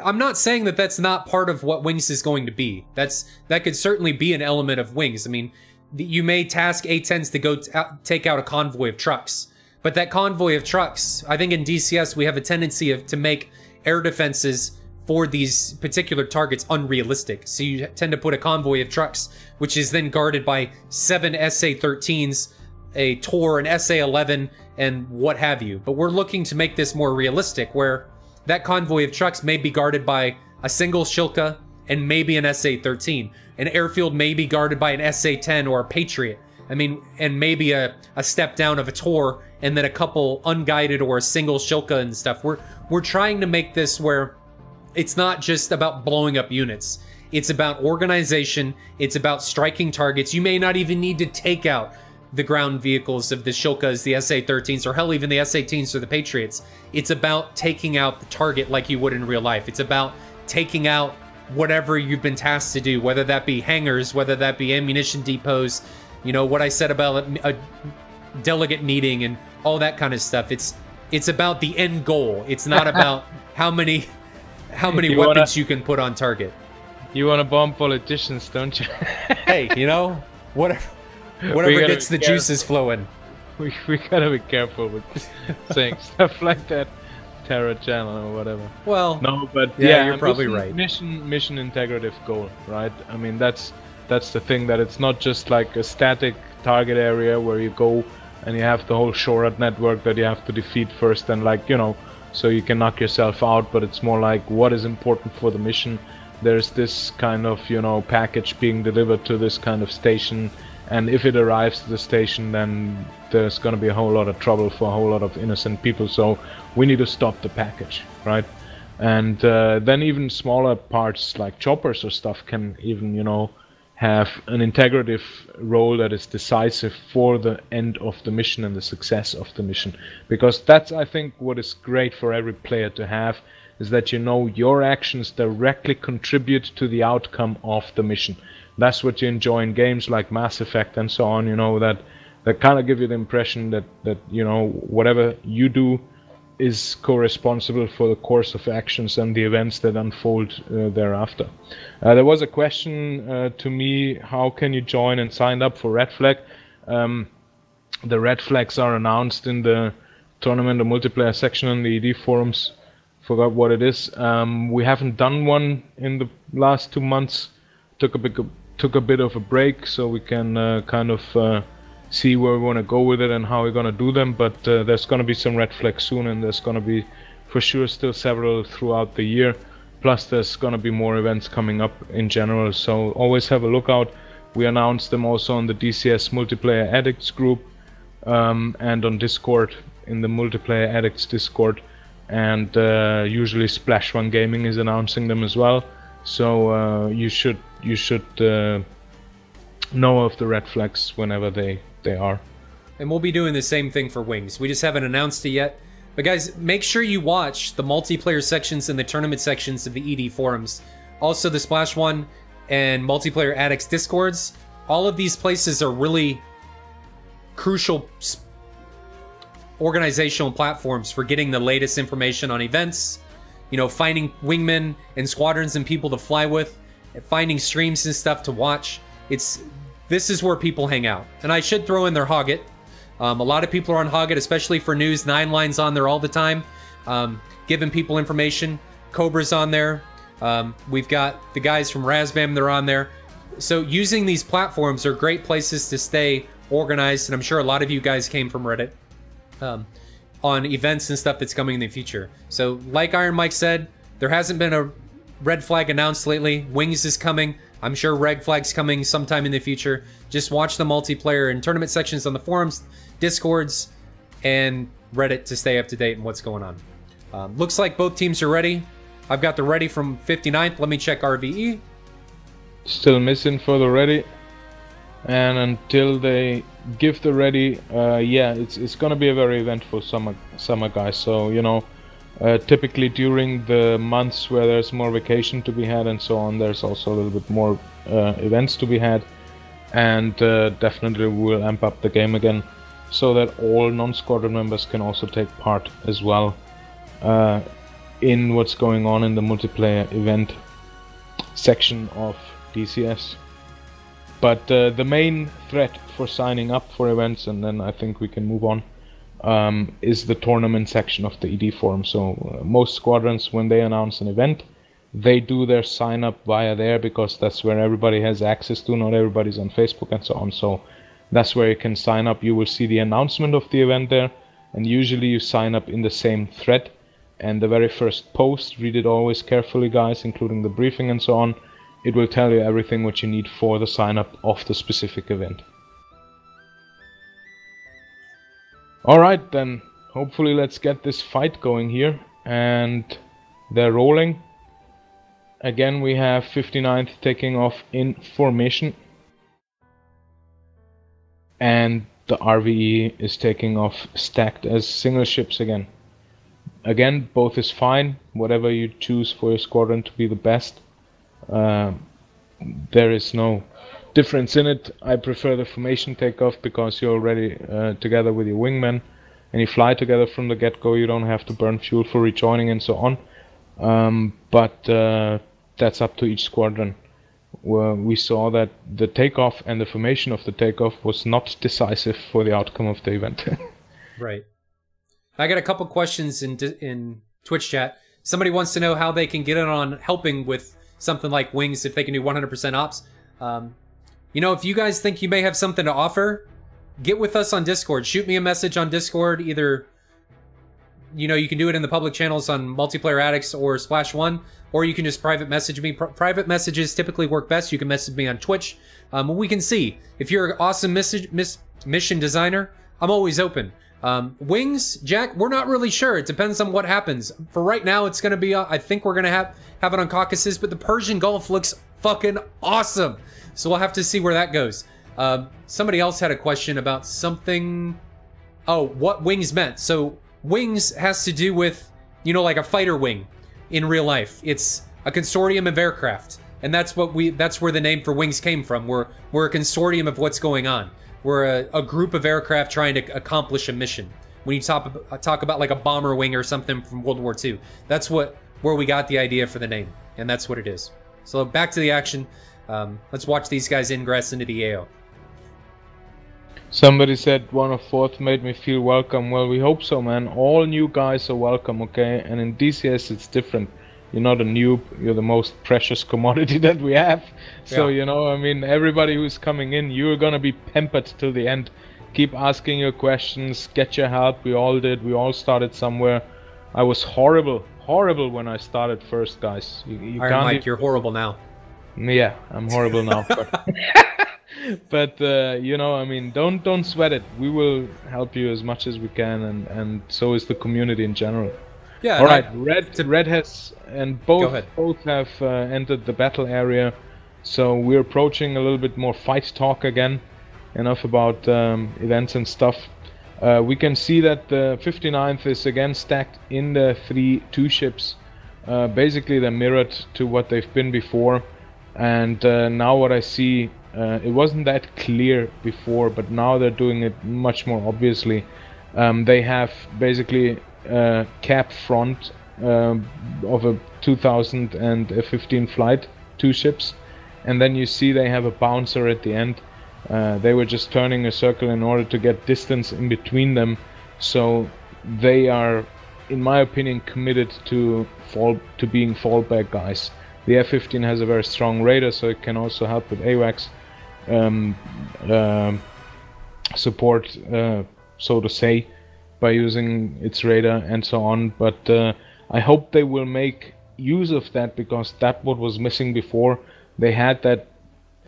I'm not saying that that's not part of what Wings is going to be. That could certainly be an element of Wings. I mean, you may task A-10s to go take out a convoy of trucks, but that convoy of trucks, I think in DCS we have a tendency to make air defenses for these particular targets unrealistic. So you tend to put a convoy of trucks, which is then guarded by 7 SA-13s, a TOR, an SA-11, and what have you. But we're looking to make this more realistic, where that convoy of trucks may be guarded by a single Shilka and maybe an SA-13. An airfield may be guarded by an SA-10 or a Patriot. I mean, and maybe a step down of a TOR and then a couple unguided or a single Shilka and stuff. We're trying to make this where it's not just about blowing up units. It's about organization. It's about striking targets. You may not even need to take out the ground vehicles of the Shilkas, the SA-13s, or hell, even the SA-10s or the Patriots. It's about taking out the target like you would in real life. It's about taking out whatever you've been tasked to do, whether that be hangars, whether that be ammunition depots, you know, what I said about a delegate meeting and all that kind of stuff. It's about the end goal. It's not about how many weapons you can put on target. You want to bomb politicians, don't you? Hey, you know, whatever gets the juices flowing. We gotta be careful with saying stuff like that. Terror channel or whatever. Well, no, but yeah, you're probably right. Mission integrative goal, right? I mean, that's the thing, that it's not just like a static target area where you go and you have the whole SHORAD network that you have to defeat first, and like, you know, so you can knock yourself out. But it's more like, what is important for the mission? There's this kind of, you know, package being delivered to this kind of station. And if it arrives to the station, then there's going to be a whole lot of trouble for a whole lot of innocent people. So we need to stop the package, right? And then even smaller parts like choppers or stuff can even, you know, have an integrative role that is decisive for the end of the mission and the success of the mission. Because that's, I think, what is great for every player to have, is that, you know, your actions directly contribute to the outcome of the mission. That's what you enjoy in games like Mass Effect and so on, you know, that kind of give you the impression that you know, whatever you do is co-responsible for the course of actions and the events that unfold thereafter. There was a question to me, how can you join and sign up for Red Flag? The Red Flags are announced in the tournament or multiplayer section on the ED forums. Forgot what it is. We haven't done one in the last 2 months. Took a bit of a break so we can kind of see where we want to go with it and how we're going to do them. But there's going to be some Red Flags soon, and there's going to be for sure still several throughout the year. Plus there's going to be more events coming up in general, so always have a look out. We announced them also on the DCS Multiplayer Addicts group and on Discord, in the Multiplayer Addicts Discord, and usually Splash One Gaming is announcing them as well. So you should know of the Red Flags whenever they are. And we'll be doing the same thing for Wings. We just haven't announced it yet. But guys, make sure you watch the multiplayer sections and the tournament sections of the ED forums. Also the Splash One and Multiplayer Addicts Discords. All of these places are really crucial organizational platforms for getting the latest information on events, you know, finding wingmen and squadrons and people to fly with, finding streams and stuff to watch. This is where people hang out. And I should throw in their Hoggit. A lot of people are on Hoggit, especially for news. 9line's on there all the time, giving people information. Cobra's on there. We've got the guys from Razbam, they're on there. So using these platforms are great places to stay organized, and I'm sure a lot of you guys came from Reddit on events and stuff that's coming in the future. So like Iron Mike said, there hasn't been a red flag announced lately. Wings is coming. I'm sure red flag's coming sometime in the future. Just watch the multiplayer and tournament sections on the forums, Discords, and Reddit to stay up to date on what's going on. Looks like both teams are ready. I've got the ready from 59th. Let me check RvE. Still missing for the ready. And until they give the ready, yeah, it's gonna be a very eventful summer, guys. So, you know, typically during the months where there's more vacation to be had and so on, there's also a little bit more events to be had. And definitely we'll amp up the game again, so that all non-squadron members can also take part as well in what's going on in the multiplayer event section of DCS. But the main threat for signing up for events, and then I think we can move on, is the tournament section of the ED forum. So most squadrons, when they announce an event, they do their sign up via there, because that's where everybody has access to. Not everybody's on Facebook and so on. So that's where you can sign up. You will see the announcement of the event there, and usually you sign up in the same thread. And the very first post, read it always carefully, guys, including the briefing and so on. It will tell you everything what you need for the sign up of the specific event. Alright then, hopefully let's get this fight going here. And they're rolling. Again, we have 59th taking off in formation. And the RvE is taking off stacked as single ships again. Again, both is fine, whatever you choose for your squadron to be the best. There is no difference in it. I prefer the formation takeoff, because you're already together with your wingman and you fly together from the get-go. You don't have to burn fuel for rejoining and so on. But that's up to each squadron. We saw that the takeoff and the formation of the takeoff was not decisive for the outcome of the event. Right. I got a couple questions in Twitch chat. Somebody wants to know how they can get in on helping with something like Wings, if they can do 100% ops. You know, if you guys think you may have something to offer, get with us on Discord. Shoot me a message on Discord. Either, you know, you can do it in the public channels on Multiplayer Addicts or Splash One, or you can just private message me. Private messages typically work best. You can message me on Twitch. We can see. If you're an awesome mission designer, I'm always open. Wings, Jack, we're not really sure. It depends on what happens. For right now, it's going to be, I think we're going to have it on Caucasus, but the Persian Gulf looks fucking awesome. So we'll have to see where that goes. Somebody else had a question about something. Oh, what Wings meant. So Wings has to do with, you know, like a fighter wing in real life. It's a consortium of aircraft. And that's where the name for Wings came from. We're a consortium of what's going on. We're a group of aircraft trying to accomplish a mission. When you talk about like a bomber wing or something from World War II, that's where we got the idea for the name, and that's what it is. So back to the action. Let's watch these guys ingress into the AO. Somebody said 1 of 4th made me feel welcome. Well, we hope so, man. All new guys are welcome, okay? And in DCS it's different. You're not a noob, you're the most precious commodity that we have. So, yeah. You know, I mean, everybody who's coming in, you're gonna be pampered till the end. Keep asking your questions, get your help. We all did, we all started somewhere. I was horrible when I started first, guys. You Iron can't Mike, you're horrible now. Yeah, I'm horrible now. But you know, I mean, don't sweat it. We will help you as much as we can, and so is the community in general. Yeah. All right, Red has, and both have entered the battle area, so we're approaching a little bit more fight talk again. Enough about events and stuff. We can see that the 59th is again stacked in the 3-2 ships. Basically, they're mirrored to what they've been before, and now what I see, it wasn't that clear before, but now they're doing it much more obviously. They have basically cap front of a 2015 flight, 2 ships, and then you see they have a bouncer at the end. They were just turning a circle in order to get distance in between them, so they are, in my opinion, committed to being fallback guys. The F-15 has a very strong radar, so it can also help with AWACS support, so to say, by using its radar and so on. But I hope they will make use of that, because that what was missing before. They had that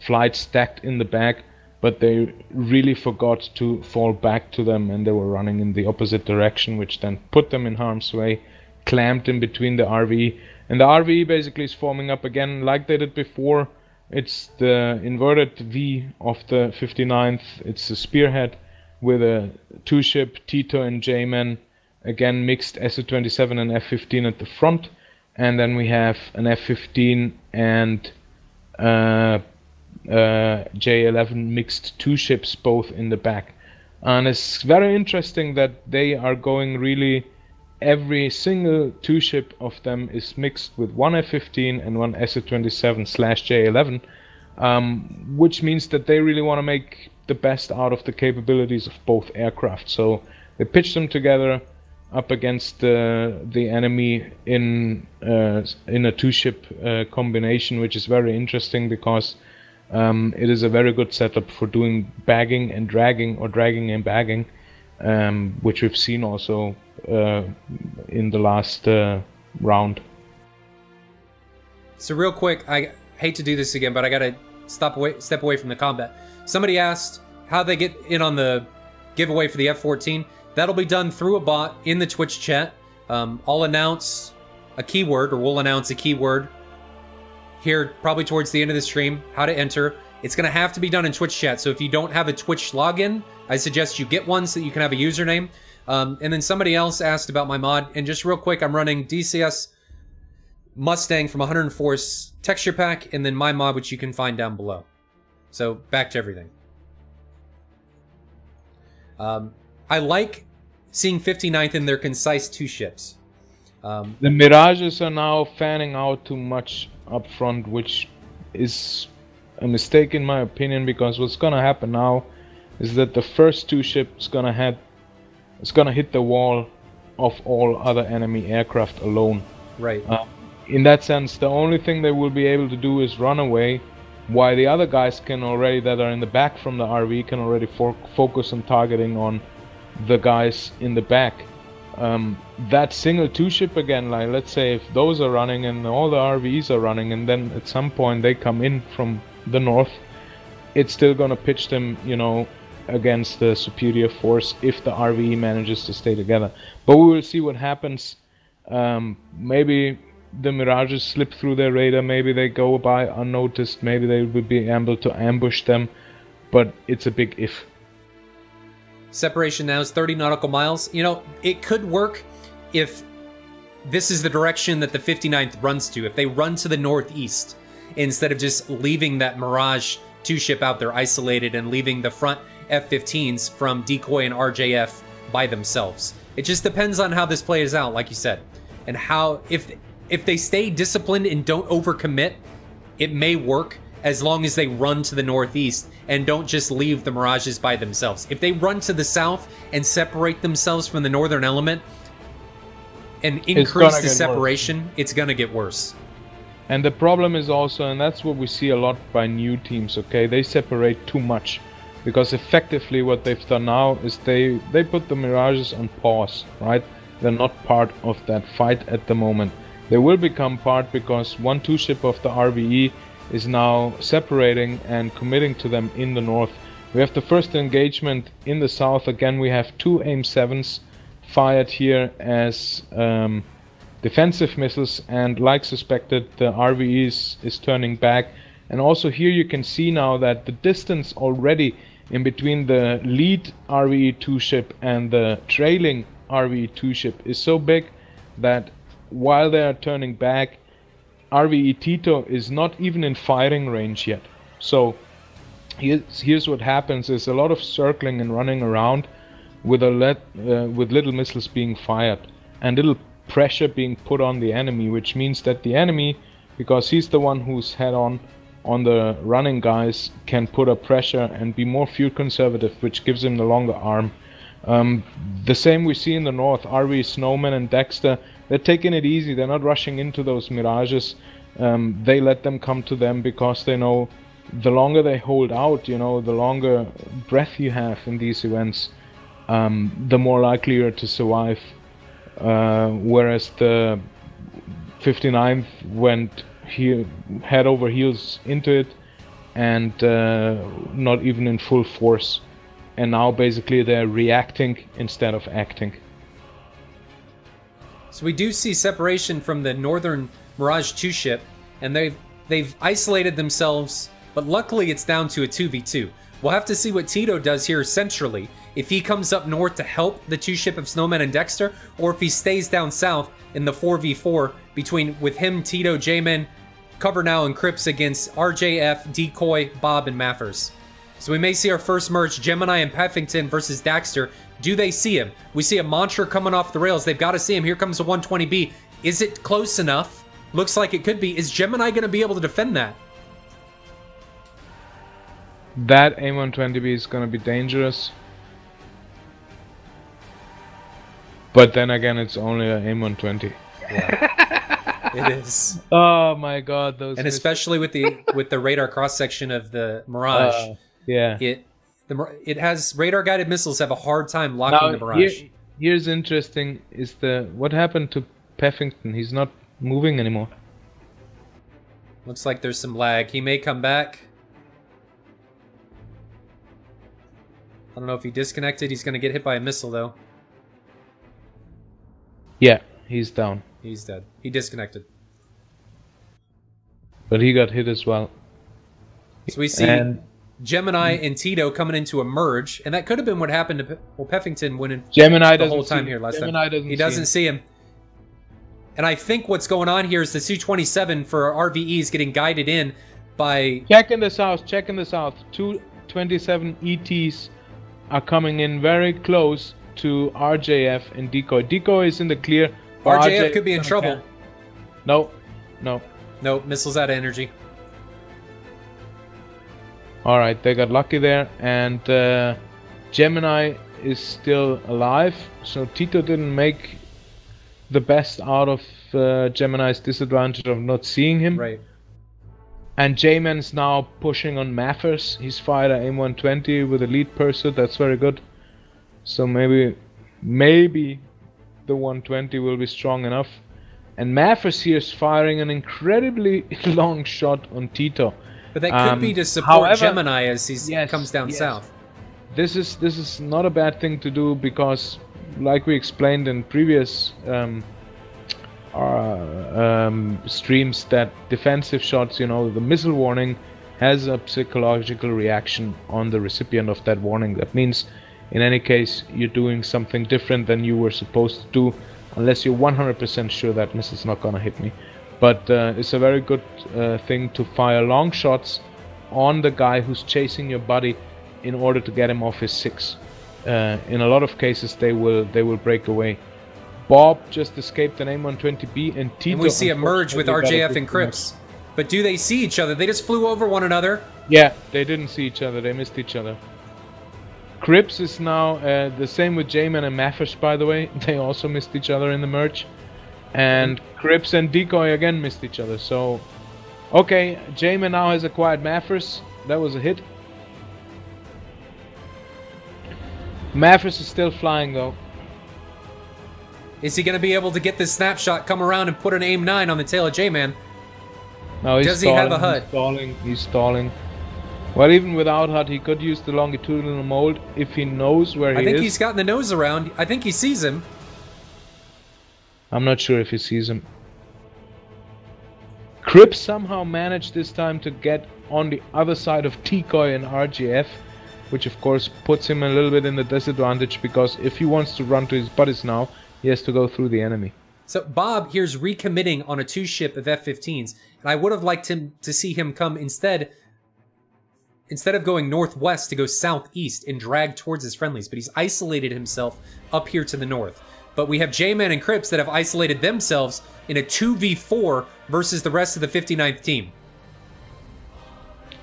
flight stacked in the back, but they really forgot to fall back to them, and they were running in the opposite direction, which then put them in harm's way, clamped in between the RvE. And the RvE basically is forming up again like they did before. It's the inverted V of the 59th. It's a spearhead with a 2-ship Tito and J-Man, again mixed Su-27 and F-15 at the front, and then we have an F-15 and J-11 mixed 2 ships both in the back. And it's very interesting that they are going really, every single 2 ship of them is mixed with one F-15 and one Su-27/J-11, which means that they really want to make the best out of the capabilities of both aircraft. So they pitch them together up against the enemy in a 2-ship combination, which is very interesting, because it is a very good setup for doing bagging and dragging, or dragging and bagging, which we've seen also in the last round. So real quick, I hate to do this again, but I gotta step away from the combat. Somebody asked how they get in on the giveaway for the F-14. That'll be done through a bot in the Twitch chat. I'll announce a keyword, or we'll announce a keyword here probably towards the end of the stream, how to enter. It's going to have to be done in Twitch chat, so if you don't have a Twitch login, I suggest you get one so that you can have a username. And then somebody else asked about my mod, and just real quick, I'm running DCS Mustang from 104's texture pack, and then my mod, which you can find down below. So back to everything. I like seeing 59th in their concise 2 ships. The Mirages are now fanning out too much up front, which is a mistake in my opinion, because what's gonna happen now is that the first 2 ships gonna hit the wall of all other enemy aircraft alone. Right. In that sense, the only thing they will be able to do is run away, while the other guys can already, that are in the back from the RvE, can already focus on targeting on the guys in the back. That single 2-ship again, like let's say if those are running and all the RvEs are running, and then at some point they come in from the north, it's still gonna pitch them, you know, against the superior force if the RvE manages to stay together. But we will see what happens. Maybe the Mirages slip through their radar, maybe they go by unnoticed, maybe they will be able to ambush them, but it's a big if. Separation now is 30 nautical miles. You know, it could work if this is the direction that the 59th runs to. If they run to the northeast, instead of just leaving that Mirage 2-ship out there isolated and leaving the front F-15s from Decoy and RJF by themselves. It just depends on how this plays out, like you said. And how, if they stay disciplined and don't overcommit, it may work, as long as they run to the northeast and don't just leave the Mirages by themselves. If they run to the south and separate themselves from the northern element and increase the separation, it's gonna get worse. And the problem is also, and that's what we see a lot by new teams, okay, they separate too much. Because effectively what they've done now is they put the Mirages on pause, right? They're not part of that fight at the moment. They will become part, because one 2-ship of the RvE is now separating and committing to them in the north. We have the first engagement in the south. Again, we have 2 AIM-7s fired here as defensive missiles, and like suspected, the RvE is turning back. And also here you can see now that the distance already in between the lead RvE 2-ship and the trailing RvE 2-ship is so big that while they are turning back, RvE Tito is not even in firing range yet. So here's what happens, is a lot of circling and running around with little missiles being fired and little pressure being put on the enemy, which means that the enemy, because he's the one who's head on the running guys, can put up pressure and be more fuel conservative, which gives him the longer arm. The same we see in the north. RvE, Snowman and Dexter, they're taking it easy. They're not rushing into those mirages. They let them come to them because they know the longer they hold out, you know, the longer breath you have in these events, the more likely you're to survive. Whereas the 59th went head over heels into it and not even in full force. And now basically they're reacting instead of acting. So we do see separation from the northern Mirage 2 ship, and they've isolated themselves, but luckily it's down to a 2v2. We'll have to see what Tito does here centrally, if he comes up north to help the 2 ship of Snowman and Dexter, or if he stays down south in the 4v4 with him, Tito, J-Man, Cover Now, and Crips against RJF, Decoy, Bob, and Maffers. So we may see our first merge, Gemini and Peffington versus Daxter. Do they see him? We see a Mantra coming off the rails. They've got to see him. Here comes a 120B. Is it close enough? Looks like it could be. Is Gemini going to be able to defend that? That A120B is going to be dangerous. But then again, it's only an A120. Yeah. It is. Oh my god, those. And especially with the radar cross section of the Mirage. Yeah. It has radar guided missiles have a hard time locking the Mirage. Here's interesting is what happened to Peffington. He's not moving anymore. Looks like there's some lag. He may come back. I don't know if he disconnected. He's going to get hit by a missile though. Yeah, he's down. He's dead. He disconnected. But he got hit as well. So we see Gemini and Tito coming into a merge, and that could have been what happened to Peffington winning the whole time here last time. He doesn't see him. And I think what's going on here is the Su-27 for RvE is getting guided in by... Check in the south, check in the south. 227 ETs are coming in very close to RJF and Decoy. Decoy is in the clear. RJF could be in trouble. No. No, missiles out of energy. Alright, they got lucky there, and Gemini is still alive, so Tito didn't make the best out of Gemini's disadvantage of not seeing him. Right. And J-Man's now pushing on Maffers. He's fired at M120 with a lead pursuit, that's very good. So maybe the 120 will be strong enough. And Maffers here is firing an incredibly long shot on Tito. But that could be to support Gemini as he comes down south. This is not a bad thing to do because, like we explained in previous streams, that defensive shots, you know, the missile warning has a psychological reaction on the recipient of that warning. That means, in any case, you're doing something different than you were supposed to do, unless you're 100% sure that missile's not gonna hit me. But it's a very good thing to fire long shots on the guy who's chasing your buddy in order to get him off his 6. In a lot of cases, they will break away. Bob just escaped an M120B, and Tito. And we see a merge with RJF and Crips. But do they see each other? They just flew over one another. Yeah, they didn't see each other. They missed each other. Crips is now the same with J-Man and Maffers, by the way. They also missed each other in the merge. And Crips and Decoy again missed each other. So, okay, J-Man now has acquired Maffers. That was a hit. Maffers is still flying though. Is he going to be able to get this snapshot, come around and put an AIM-9 on the tail of J-Man? No, he's Does he have a HUD? He's stalling. Well, even without HUD, he could use the longitudinal mold if he knows where he is. I think he's gotten the nose around. I think he sees him. I'm not sure if he sees him. Crips somehow managed this time to get on the other side of Decoy and RGF, which of course puts him a little bit in the disadvantage, because if he wants to run to his buddies now, he has to go through the enemy. So Bob here's recommitting on a 2 ship of F-15s, and I would have liked him to see him come instead instead of going northwest to go southeast and drag towards his friendlies, but he's isolated himself up here to the north. But we have J-Man and Crips that have isolated themselves in a 2v4 versus the rest of the 59th team.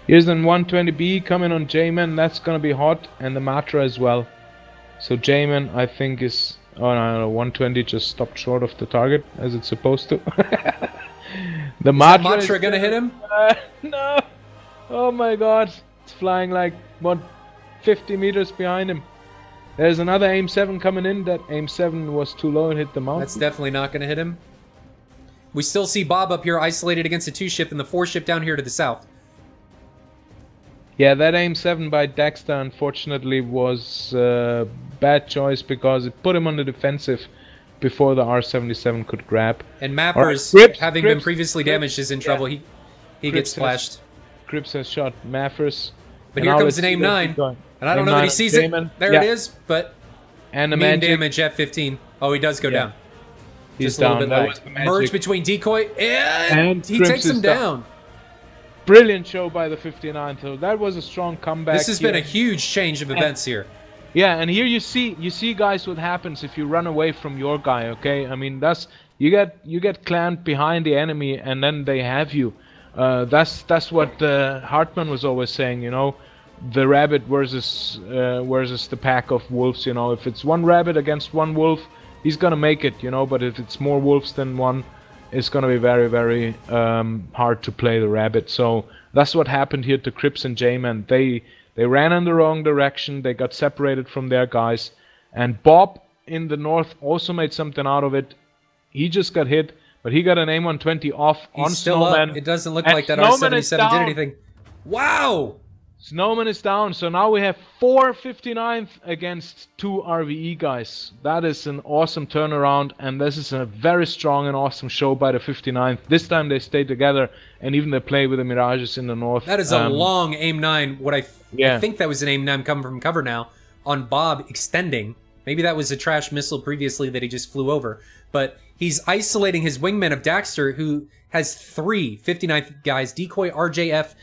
Here's an 120B coming on J-Man. That's going to be hot. And the Matra as well. So J-Man, I think, is... Oh, no, 120 just stopped short of the target, as it's supposed to. The Matra going to hit him? No! Oh my god. It's flying like, what, 50 meters behind him. There's another aim 7 coming in. That aim 7 was too low and hit the mountain. That's definitely not going to hit him. We still see Bob up here isolated against a 2-ship and the 4-ship down here to the south. Yeah, that aim 7 by Dexter unfortunately was a bad choice because it put him on the defensive before the R77 could grab. And Mappers, right. having been previously damaged, is in trouble. He gets splashed. Crips has shot Maffers. But here comes an aim 9. And I don't know that he sees it. There it is, but and the mean damage at 15. Oh, he does go down. He's just a little down. bit lagged. Merge between Decoy and he takes him down. Brilliant show by the 59th. So that was a strong comeback. This has been a huge change of events here. Yeah, and here you see guys what happens if you run away from your guy, okay? I mean, that's you get clamped behind the enemy and then they have you. That's what Hartmann was always saying, you know, the rabbit versus the pack of wolves, you know. If it's one rabbit against one wolf, he's gonna make it, you know, but if it's more wolves than one, it's gonna be very, very hard to play the rabbit. So that's what happened here to Crips and J-Man. They ran in the wrong direction, they got separated from their guys, and Bob in the north also made something out of it. He just got hit, but he got an aim-120 off on Snowman. Up. It doesn't look like that R77 did anything. Wow! Snowman is down, so now we have 4 59th against 2 RvE guys. That is an awesome turnaround, and this is a very strong and awesome show by the 59th. This time they stay together, and even they play with the Mirages in the north. That is a long aim 9. What I think that was an aim 9 coming from cover now on Bob extending. Maybe that was a trash missile previously that he just flew over. But he's isolating his wingman of Daxter, who has 3 59th guys, Decoy, RJF,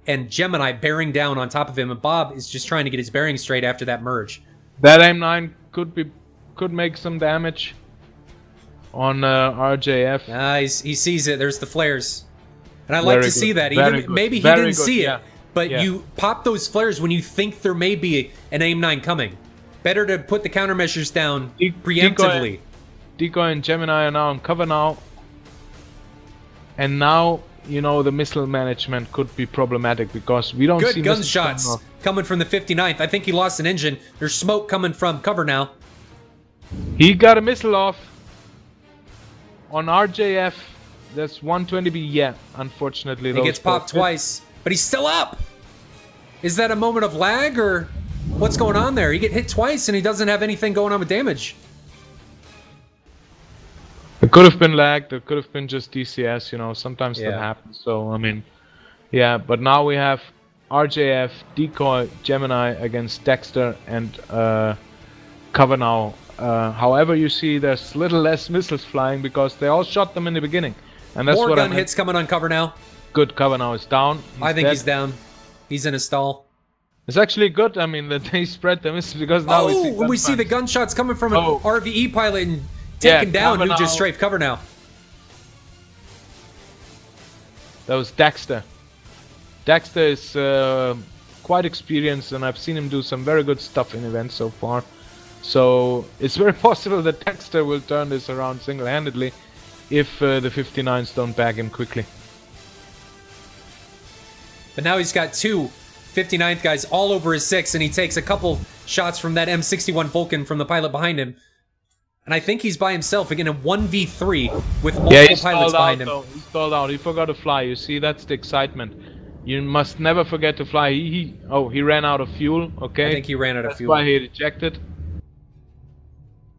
and Gemini bearing down on top of him, and Bob is just trying to get his bearings straight after that merge. That aim 9 could make some damage on RJF. He sees it. There's the flares, and I like to see that. Even maybe he didn't see it, but you pop those flares when you think there may be an aim 9 coming. Better to put the countermeasures down preemptively. Decoy and Gemini are now on cover now, and now, you know, the missile management could be problematic because we don't see gunshots coming from the 59th. I think he lost an engine. There's smoke coming from cover now. He got a missile off on RJF. That's 120B. Yeah, unfortunately. He gets popped twice, but he's still up. Is that a moment of lag or what's going on there? He get hit twice and he doesn't have anything going on with damage. It could have been lag, it could have been just DCS, you know, sometimes that happens. So, I mean, yeah, but now we have RJF, Decoy, Gemini against Dexter and cover now. However, you see there's little less missiles flying because they all shot them in the beginning. And that's more gun hits coming on cover now. Good, cover now is down. I think he's down. He's in a stall. It's actually good, I mean, that they spread the missiles because now we see the gunshots coming from an RvE pilot and taken down, who just strafed cover now. That was Dexter. Dexter is quite experienced, and I've seen him do some very good stuff in events so far. So it's very possible that Dexter will turn this around single-handedly if the 59s don't bag him quickly. But now he's got 2 59th guys all over his 6, and he takes a couple shots from that M61 Vulcan from the pilot behind him. And I think he's by himself again in 1v3 with multiple pilots behind him. He stalled out. He forgot to fly. You see, that's the excitement. You must never forget to fly. He ran out of fuel. Okay. I think he ran out of fuel. That's why he ejected.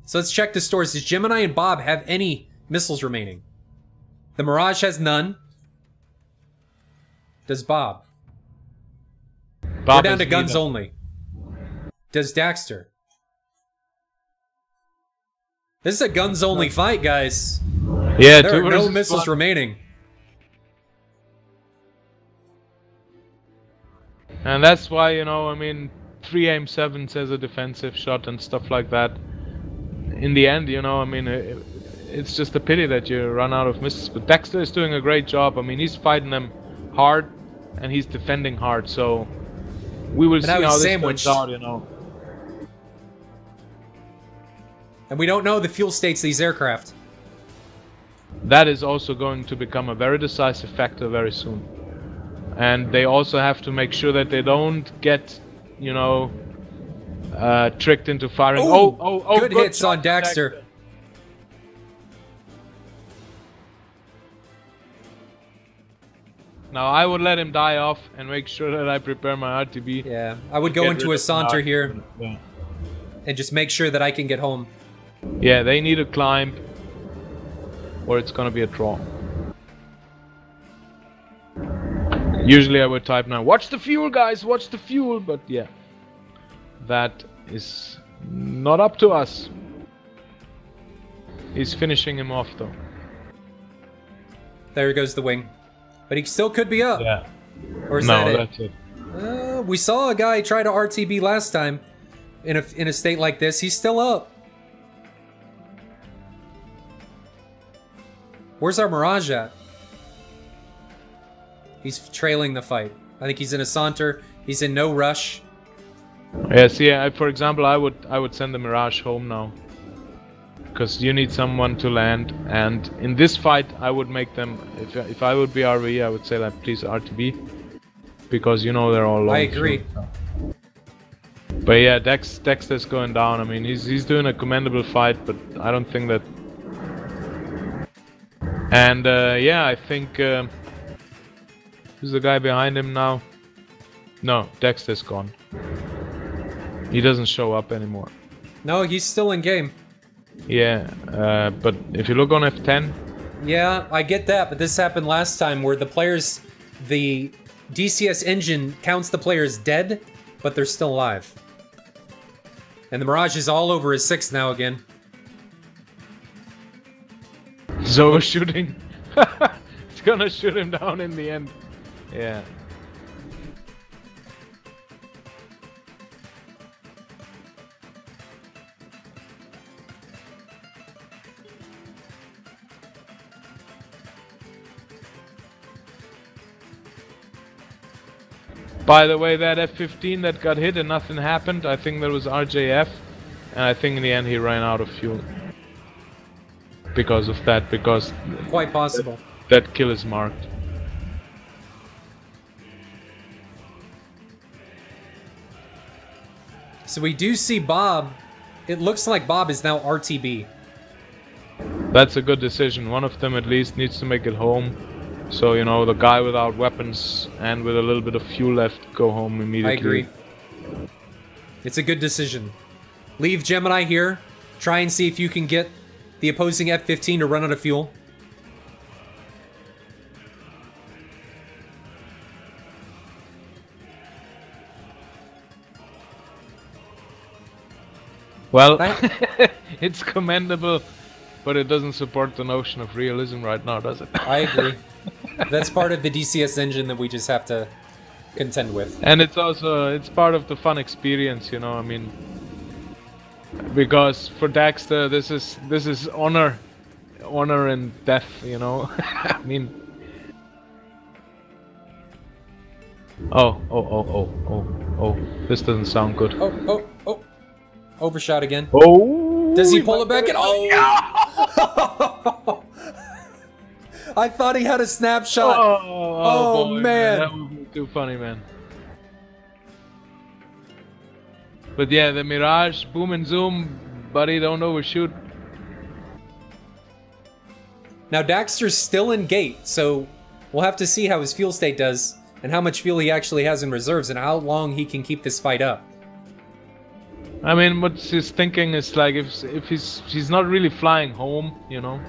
So let's check the stores. Does Gemini and Bob have any missiles remaining? The Mirage has none. Does Bob? We're down to guns only. Does Daxter? This is a guns-only fight, guys. Yeah, there are no missiles remaining. And that's why, you know, I mean, 3 aim 7s as a defensive shot and stuff like that. In the end, you know, I mean, it's just a pity that you run out of misses. But Dexter is doing a great job. I mean, he's fighting them hard and he's defending hard. So we will see how this turns out, you know. And we don't know the fuel states of these aircraft. That is also going to become a very decisive factor very soon. And they also have to make sure that they don't get, you know, tricked into firing. Oh, good hits on Dexter. Now I would let him die off and make sure that I prepare my RTB. Yeah, I would go into a saunter here and just make sure that I can get home. Yeah, they need a climb or it's gonna be a draw. Usually I would type now, watch the fuel guys, watch the fuel, but yeah, that is not up to us. He's finishing him off though. There goes the wing. But he still could be up. Yeah. Or is that it? That's it. We saw a guy try to RTB last time in a state like this. He's still up. Where's our Mirage at? He's trailing the fight. I think he's in a saunter. He's in no rush. Yeah, see, for example, I would send the Mirage home now. Because you need someone to land, and in this fight I would make them, if I would be RvE, I would say like, please RTB, because you know they're all long. I agree. But yeah, Dexter's going down. I mean, he's doing a commendable fight, but I don't think that. And yeah, I think who's the guy behind him now? No, Dexter's gone. He doesn't show up anymore. No, he's still in game. Yeah, but if you look on F10... Yeah, I get that, but this happened last time where the DCS engine counts the players dead, but they're still alive. And the Mirage is all over his 6 now again. So we're shooting. It's gonna shoot him down in the end. Yeah. By the way, that F-15 that got hit and nothing happened, I think that was RJF, and I think in the end he ran out of fuel. Because of that, because... Quite possible. That kill is marked. So we do see Bob. It looks like Bob is now RTB. That's a good decision. One of them at least needs to make it home. So, you know, the guy without weapons and with a little bit of fuel left, go home immediately. I agree. It's a good decision. Leave Gemini here. Try and see if you can get the opposing F-15 to run out of fuel. Well, it's commendable, but it doesn't support the notion of realism right now, does it? I agree. That's part of the DCS engine that we just have to contend with. And it's also, it's part of the fun experience, you know, I mean, because for Dexter, this is honor and death, you know. I mean, oh, this doesn't sound good. Oh, overshot again. Oh, does he pull it back? And oh! I thought he had a snapshot. Oh boy, man, that would be too funny, man. But yeah, the Mirage, boom and zoom, buddy, don't overshoot. Now Daxter's still in gate, so we'll have to see how his fuel state does and how much fuel he actually has in reserves and how long he can keep this fight up. I mean, what he's thinking is like if he's not really flying home, you know.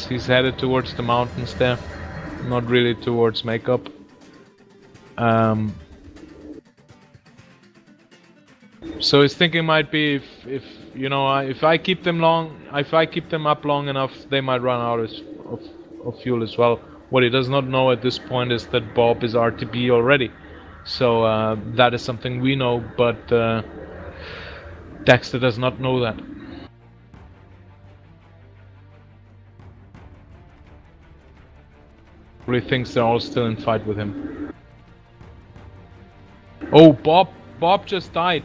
He's headed towards the mountains there, not really towards makeup. So his thinking might be if you know if I keep them up long enough, they might run out of fuel as well. What he does not know at this point is that Bob is RTB already. So that is something we know, but Dexter does not know that. Really thinks they're all still in fight with him. Oh, Bob just died.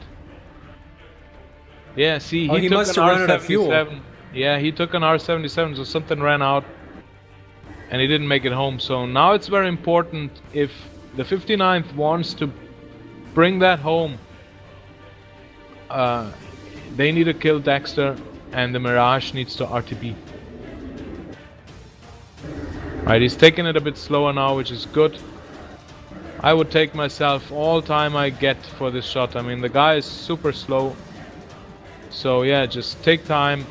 Yeah, see, he took must an have run out of fuel. R77. Yeah, he took an R77, so something ran out, and he didn't make it home. So now it's very important, if the 59th wants to bring that home, they need to kill Dexter, and the Mirage needs to RTB. Right, he's taking it a bit slower now, which is good. I would take myself all time I get for this shot. I mean, the guy is super slow. So yeah, just take time.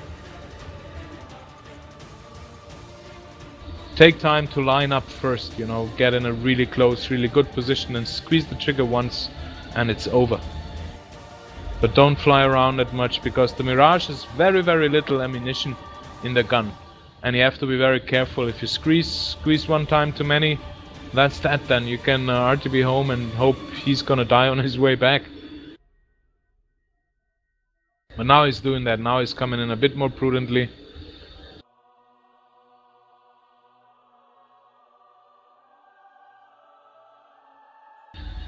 Take time to line up first, you know, get in a really close, really good position and squeeze the trigger once and it's over. But don't fly around that much, because the Mirage has very, very little ammunition in the gun. And you have to be very careful. If you squeeze one time too many, that's that then. You can RTB home and hope he's gonna die on his way back. But now he's doing that. Now he's coming in a bit more prudently.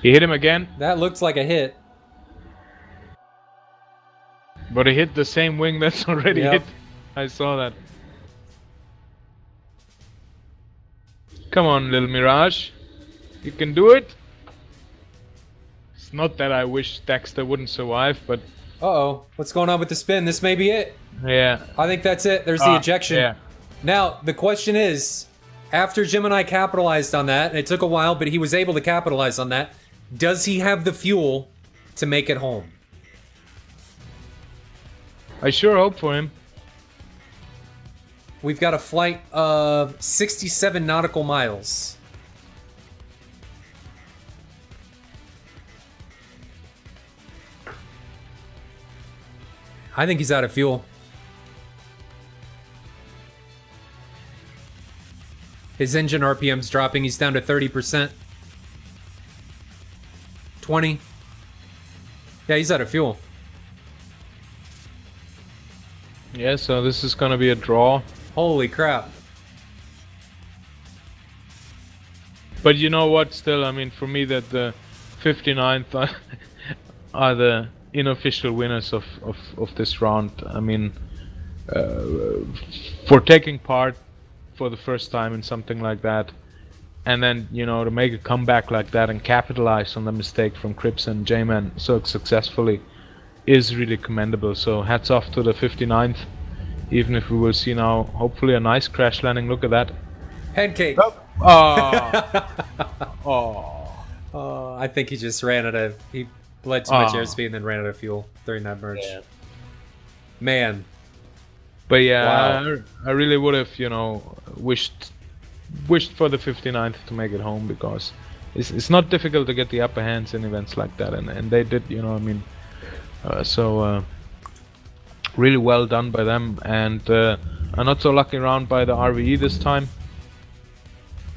He hit him again. That looks like a hit. But he hit the same wing that's already hit. I saw that. Come on, little Mirage. You can do it. It's not that I wish Dexter wouldn't survive, but... Uh-oh. What's going on with the spin? This may be it. Yeah. I think that's it. There's the ejection. Yeah. Now, the question is, after Gemini capitalized on that, and it took a while, but he was able to capitalize on that, does he have the fuel to make it home? I sure hope for him. We've got a flight of 67 nautical miles. I think he's out of fuel. His engine RPM's dropping. He's down to 30%. 20. Yeah, he's out of fuel. Yeah, so this is gonna be a draw. Holy crap. But you know what, still, I mean, for me that the 59th are the unofficial winners of this round. I mean, for taking part for the first time in something like that, and then, you know, to make a comeback like that and capitalize on the mistake from Crips and J-Man so successfully is really commendable. So hats off to the 59th, even if we will see now hopefully a nice crash landing. Look at that. Pancake. Oh. Oh. I think he just ran out of... He bled too much airspeed and then ran out of fuel during that merge. Yeah. Man. But yeah, wow. I really would have, you know, wished for the 59th to make it home, because it's not difficult to get the upper hands in events like that, and they did, you know, I mean, really well done by them, and a not so lucky round by the RvE this time,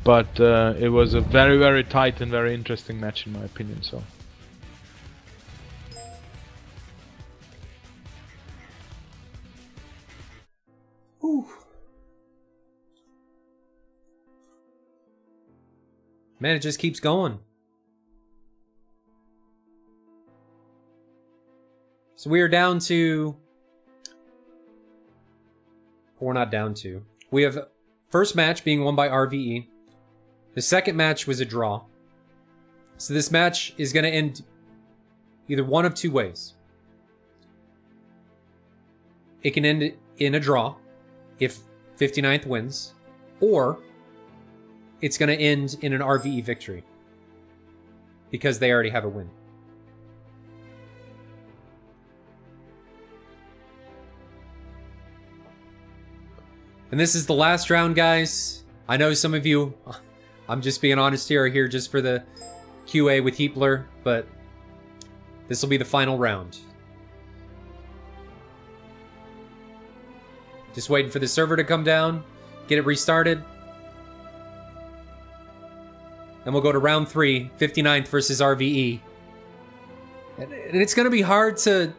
but it was a very, very tight and very interesting match in my opinion. So Whew. Man, it just keeps going. So we are down to... We're not down to. We have first match being won by RvE. The second match was a draw. So this match is going to end either one of two ways. It can end in a draw if 59th wins, or it's going to end in an RvE victory because they already have a win. And this is the last round, guys. I know some of you, I'm just being honest here, are here just for the QA with Heatblur, but this will be the final round. Just waiting for the server to come down, get it restarted. and we'll go to round 3, 59th versus RvE. And it's going to be hard to...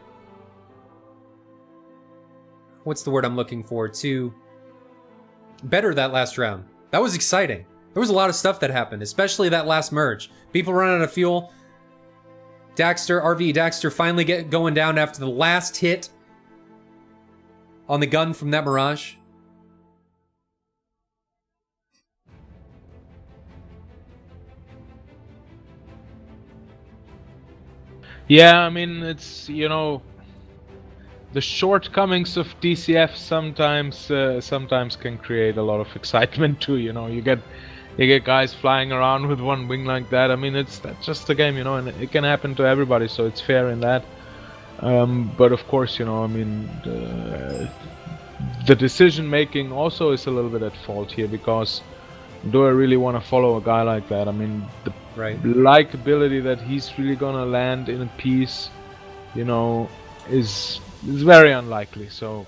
What's the word I'm looking for? To better that last round. That was exciting. There was a lot of stuff that happened, especially that last merge. People running out of fuel. Daxter, RvE Daxter finally get going down after the last hit on the gun from that Mirage. Yeah, I mean, it's, you know, the shortcomings of DCF sometimes can create a lot of excitement too. You know, you get guys flying around with one wing like that. I mean, that's just a game, you know, and it can happen to everybody, so it's fair in that. But of course, you know, I mean, the decision making also is a little bit at fault here, because do I really want to follow a guy like that? I mean, the likability that he's really gonna land in a piece, you know, is very unlikely. So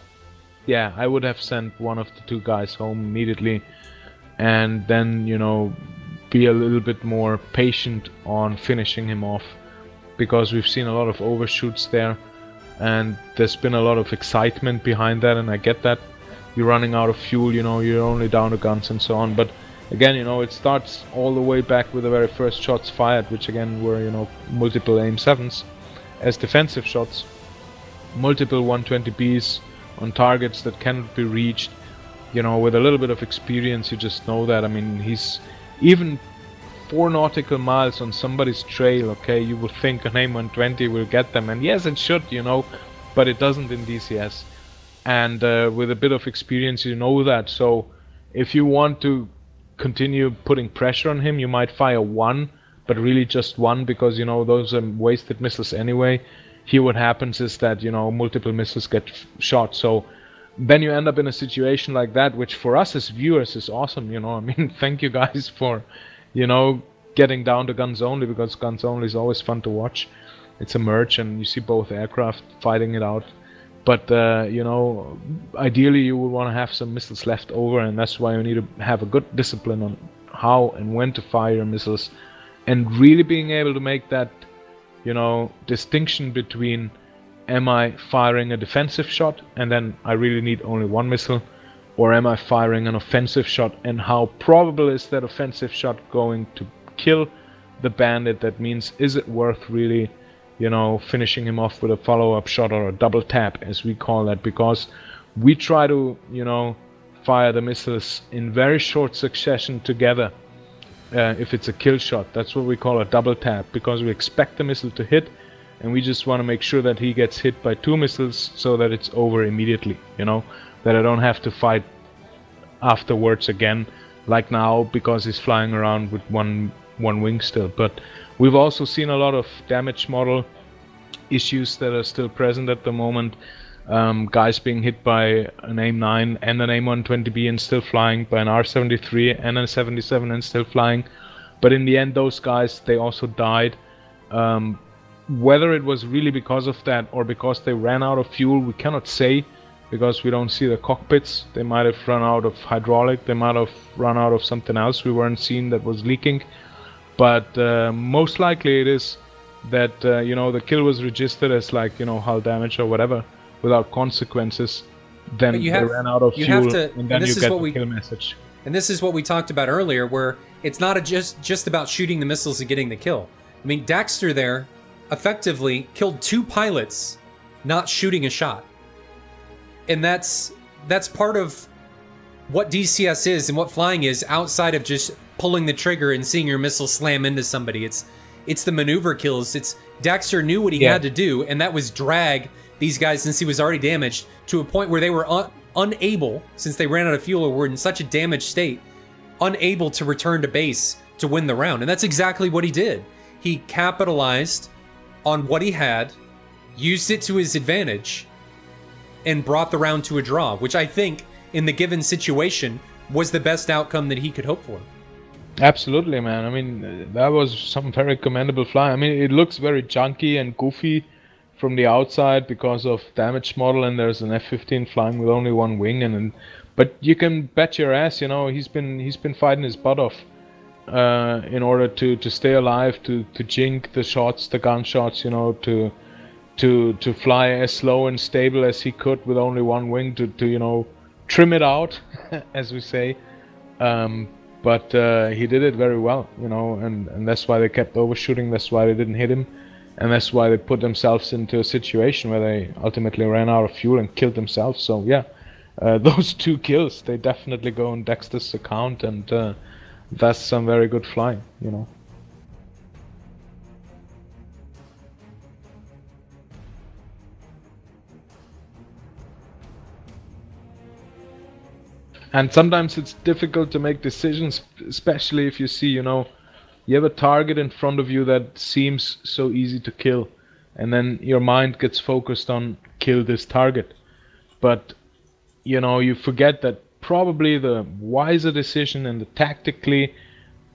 yeah, I would have sent one of the two guys home immediately, and then, you know, be a little bit more patient on finishing him off, because we've seen a lot of overshoots there, and there's been a lot of excitement behind that, and I get that. You're running out of fuel, you know, you're only down to guns and so on, but again, you know, it starts all the way back with the very first shots fired, which again were, you know, multiple aim 7s as defensive shots, multiple 120Bs on targets that cannot be reached. You know, with a little bit of experience, you just know that. I mean, he's even 4 nautical miles on somebody's trail, okay, you would think an aim 120 will get them, and yes, it should, you know, but it doesn't in DCS. And with a bit of experience, you know that. So if you want to continue putting pressure on him, you might fire one, but really just one, because, you know, those are wasted missiles anyway. Here what happens is that, you know, multiple missiles get shot, so then you end up in a situation like that, which for us as viewers is awesome, you know. I mean, thank you guys for, you know, getting down to guns only, because guns only is always fun to watch. It's a merge and you see both aircraft fighting it out. But, you know, ideally you would want to have some missiles left over, and that's why you need to have a good discipline on how and when to fire your missiles, and really being able to make that, you know, distinction between, am I firing a defensive shot and then I really need only one missile, or am I firing an offensive shot, and how probable is that offensive shot going to kill the bandit? That means, is it worth really, you know, finishing him off with a follow-up shot or a double tap, as we call that, because we try to, you know, fire the missiles in very short succession together. If it's a kill shot, that's what we call a double tap, because we expect the missile to hit, and we just want to make sure that he gets hit by 2 missiles so that it's over immediately, you know, that I don't have to fight afterwards again, like now, because he's flying around with one wing still. But we've also seen a lot of damage model issues that are still present at the moment. Guys being hit by an AIM 9 and an AIM 120B and still flying, by an R73 and a 77 and still flying. But in the end, those guys, they also died. Whether it was really because of that or because they ran out of fuel, we cannot say, because we don't see the cockpits. They might have run out of hydraulic, they might have run out of something else we weren't seeing that was leaking. But most likely it is that, you know, the kill was registered as, like, you know, hull damage or whatever, without consequences. Then they ran out of fuel, and then you get the kill message. And this is what we talked about earlier, where it's not just about shooting the missiles and getting the kill. I mean, Daxter there effectively killed 2 pilots not shooting a shot. And that's part of what DCS is and what flying is, outside of just pulling the trigger and seeing your missile slam into somebody. It's the maneuver kills. It's Daxter knew what he had to do, and that was drag these guys, since he was already damaged, to a point where they were unable, since they ran out of fuel or were in such a damaged state, unable to return to base to win the round. And that's exactly what he did. He capitalized on what he had, used it to his advantage, and brought the round to a draw, which I think, in the given situation, was the best outcome that he could hope for. Absolutely, man. I mean, that was some very commendable flying. I mean, it looks very junky and goofy from the outside because of damage model, and there's an F-15 flying with only 1 wing, but you can bet your ass, you know, he's been fighting his butt off in order to stay alive, to jink the shots, the gunshots, you know, to fly as slow and stable as he could with only one wing, to you know, trim it out, as we say. But he did it very well, you know, and that's why they kept overshooting, that's why they didn't hit him, and that's why they put themselves into a situation where they ultimately ran out of fuel and killed themselves. So yeah, those 2 kills, they definitely go on Dexter's account, and that's some very good flying, you know. And sometimes it's difficult to make decisions, especially if you see, you know, you have a target in front of you that seems so easy to kill, and then your mind gets focused on kill this target. But, you know, you forget that probably the wiser decision and the tactically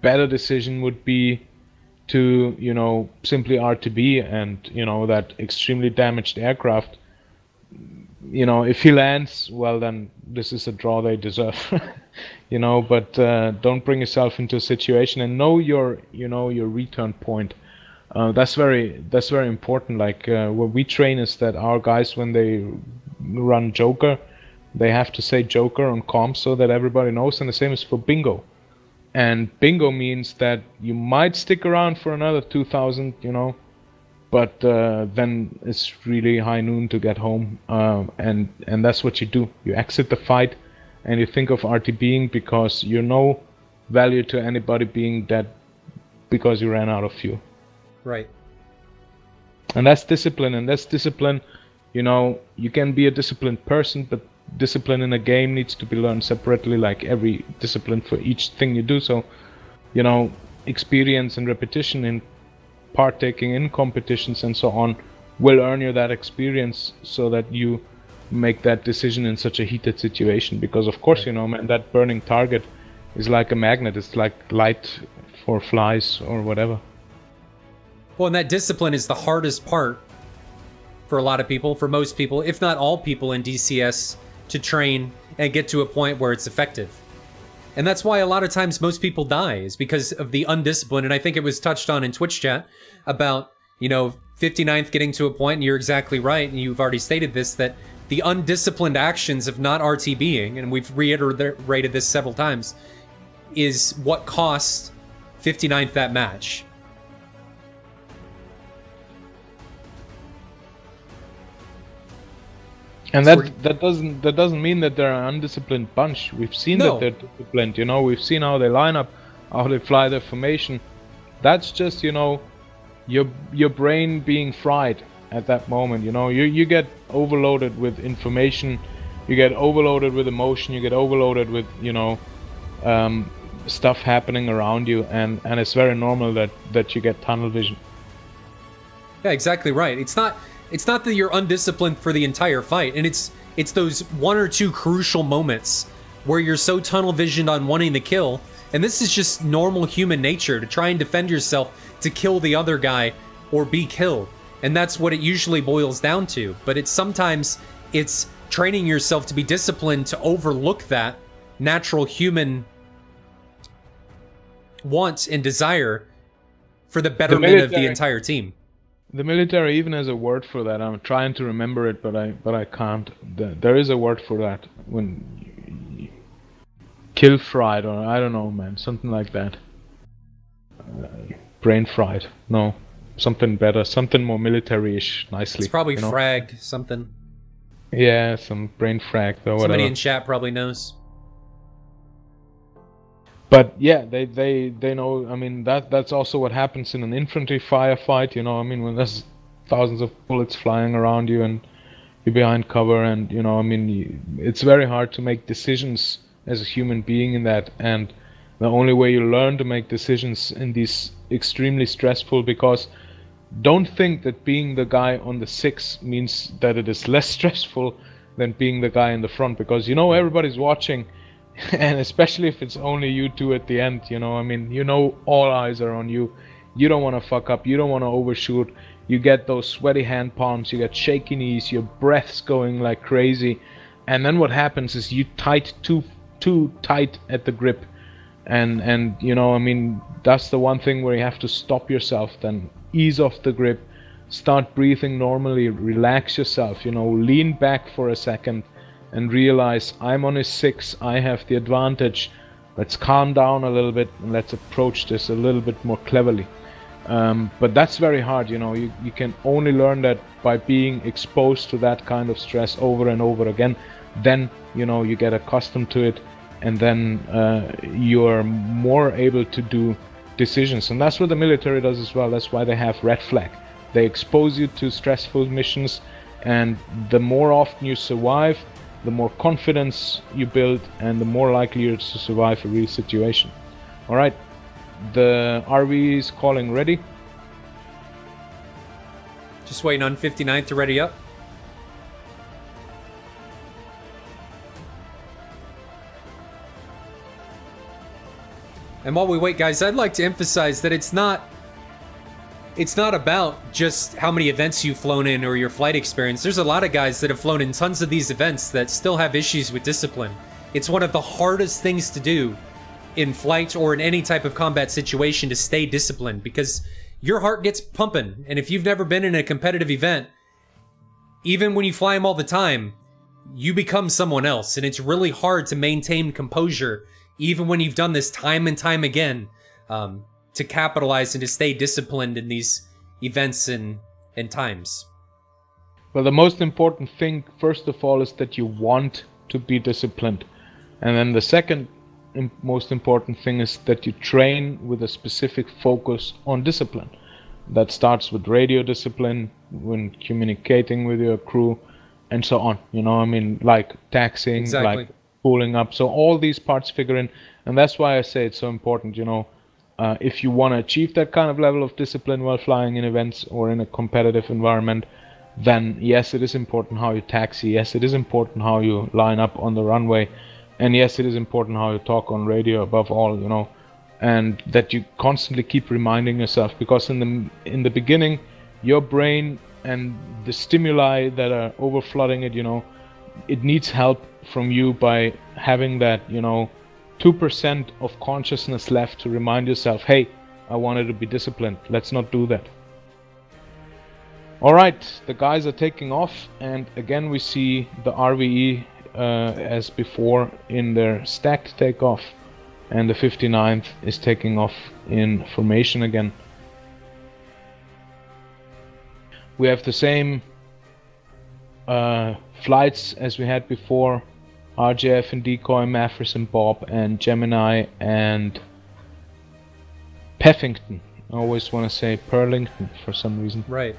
better decision would be to, you know, simply RTB and, you know, that extremely damaged aircraft. You know, if he lands, well, then this is a draw they deserve. You know, but don't bring yourself into a situation, and know your, you know, your return point. That's very important. Like what we train is that our guys, when they run Joker, they have to say Joker on comms so that everybody knows, and the same is for bingo. And bingo means that you might stick around for another 2,000, you know, but then it's really high noon to get home, and that's what you do. You exit the fight, and you think of RTBing because you're no value to anybody being dead because you ran out of fuel. Right. And that's discipline, you know, you can be a disciplined person, but discipline in a game needs to be learned separately, like every discipline for each thing you do. So, you know, experience and repetition in partaking in competitions and so on will earn you that experience, so that you make that decision in such a heated situation. Because of course, you know, man, that burning target is like a magnet. It's like light for flies or whatever. Well, and that discipline is the hardest part for a lot of people, for most people, if not all people in DCS, to train and get to a point where it's effective. And that's why a lot of times most people die, is because of the undisciplined. And I think it was touched on in Twitch chat about, you know, 59th getting to a point, and you're exactly right, and you've already stated this, that the undisciplined actions of not RTBing, and we've reiterated this several times, is what cost 59th that match. And that doesn't mean that they're an undisciplined bunch. We've seen that they're disciplined, you know, we've seen how they line up, how they fly their formation. That's just, you know, your brain being fried at that moment, you know. You get overloaded with information, you get overloaded with emotion, you get overloaded with, you know, stuff happening around you, and it's very normal that you get tunnel vision. Yeah, exactly right. It's not that you're undisciplined for the entire fight, and it's those 1 or 2 crucial moments where you're so tunnel visioned on wanting to kill, and this is just normal human nature, to try and defend yourself, to kill the other guy or be killed. And that's what it usually boils down to. But sometimes it's training yourself to be disciplined to overlook that natural human want and desire for the betterment of the entire team. The military even has a word for that. I'm trying to remember it, but I can't. There is a word for that. When kill fried, or I don't know, man, something like that. Brain fried. No, something better, something more military-ish, nicely. It's probably, you know? Frag something. Yeah, some brain frag or whatever. Somebody in chat probably knows. But yeah, they know. I mean, that's also what happens in an infantry firefight. You know, I mean, when there's thousands of bullets flying around you and you're behind cover, and you know, I mean, it's very hard to make decisions as a human being in that. And the only way you learn to make decisions in these extremely stressful, because don't think that being the guy on the 6 means that it is less stressful than being the guy in the front, because you know everybody's watching. And especially if it's only you two at the end, you know, I mean, you know, all eyes are on you. You don't want to fuck up, you don't want to overshoot. You get those sweaty hand palms, you get shaky knees, your breath's going like crazy. And then what happens is you tight too tight at the grip. and you know, I mean, that's the one thing where you have to stop yourself, then ease off the grip, start breathing normally, relax yourself, you know, lean back for a second and realize I'm on a 6, I have the advantage. Let's calm down a little bit and let's approach this a little bit more cleverly. But that's very hard, you know. You can only learn that by being exposed to that kind of stress over and over again. Then, you know, you get accustomed to it, and then you're more able to do decisions. And that's what the military does as well. That's why they have red flag. They expose you to stressful missions, and the more often you survive, the more confidence you build, and the more likely you're to survive a real situation. Alright, the RvE is calling ready. Just waiting on 59th to ready up. And while we wait, guys, I'd like to emphasize that it's not about just how many events you've flown in or your flight experience. There's a lot of guys that have flown in tons of these events that still have issues with discipline. It's one of the hardest things to do in flight or in any type of combat situation, to stay disciplined, because your heart gets pumping. And if you've never been in a competitive event, even when you fly them all the time, you become someone else. And it's really hard to maintain composure, even when you've done this time and time again, to capitalize and to stay disciplined in these events and times. Well, the most important thing, first of all, is that you want to be disciplined. And then the second most important thing is that you train with a specific focus on discipline. That starts with radio discipline, when communicating with your crew, and so on. You know, I mean, like taxiing, exactly, like pulling up. So all these parts figure in. And that's why I say it's so important, you know. If you want to achieve that kind of level of discipline while flying in events or in a competitive environment, then yes, it is important how you taxi, yes, it is important how you line up on the runway, and yes, it is important how you talk on radio above all, you know, and that you constantly keep reminding yourself, because in the beginning, your brain and the stimuli that are overflooding it, you know, it needs help from you by having that, you know, 2% of consciousness left to remind yourself, hey, I wanted to be disciplined, let's not do that. Alright, the guys are taking off, and again we see the RvE as before in their stacked takeoff, and the 59th is taking off in formation again. We have the same flights as we had before. RJF and Decoy, Mathers and Bob, and Gemini and Peffington. I always want to say Purlington for some reason. Right.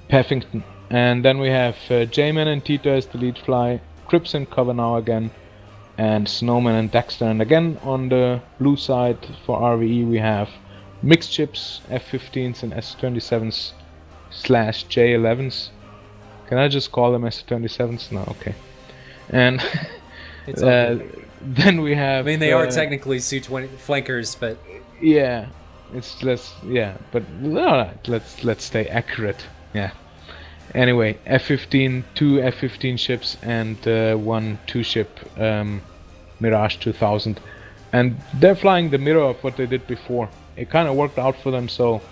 Peffington. And then we have J-Man and Tito as the lead fly, Crips and Cover now again, and Snowman and Dexter. And again on the blue side for RvE we have mixed ships, F-15s and S-27s / J-11s. Can I just call them S-27s? No, okay. And then we have. I mean, they are technically Su-20 flankers, but yeah, it's less. Yeah, but alright, let's stay accurate. Yeah. Anyway, F-15, 2 F-15 ships and 1 2-ship Mirage 2000, and they're flying the mirror of what they did before. It kind of worked out for them, so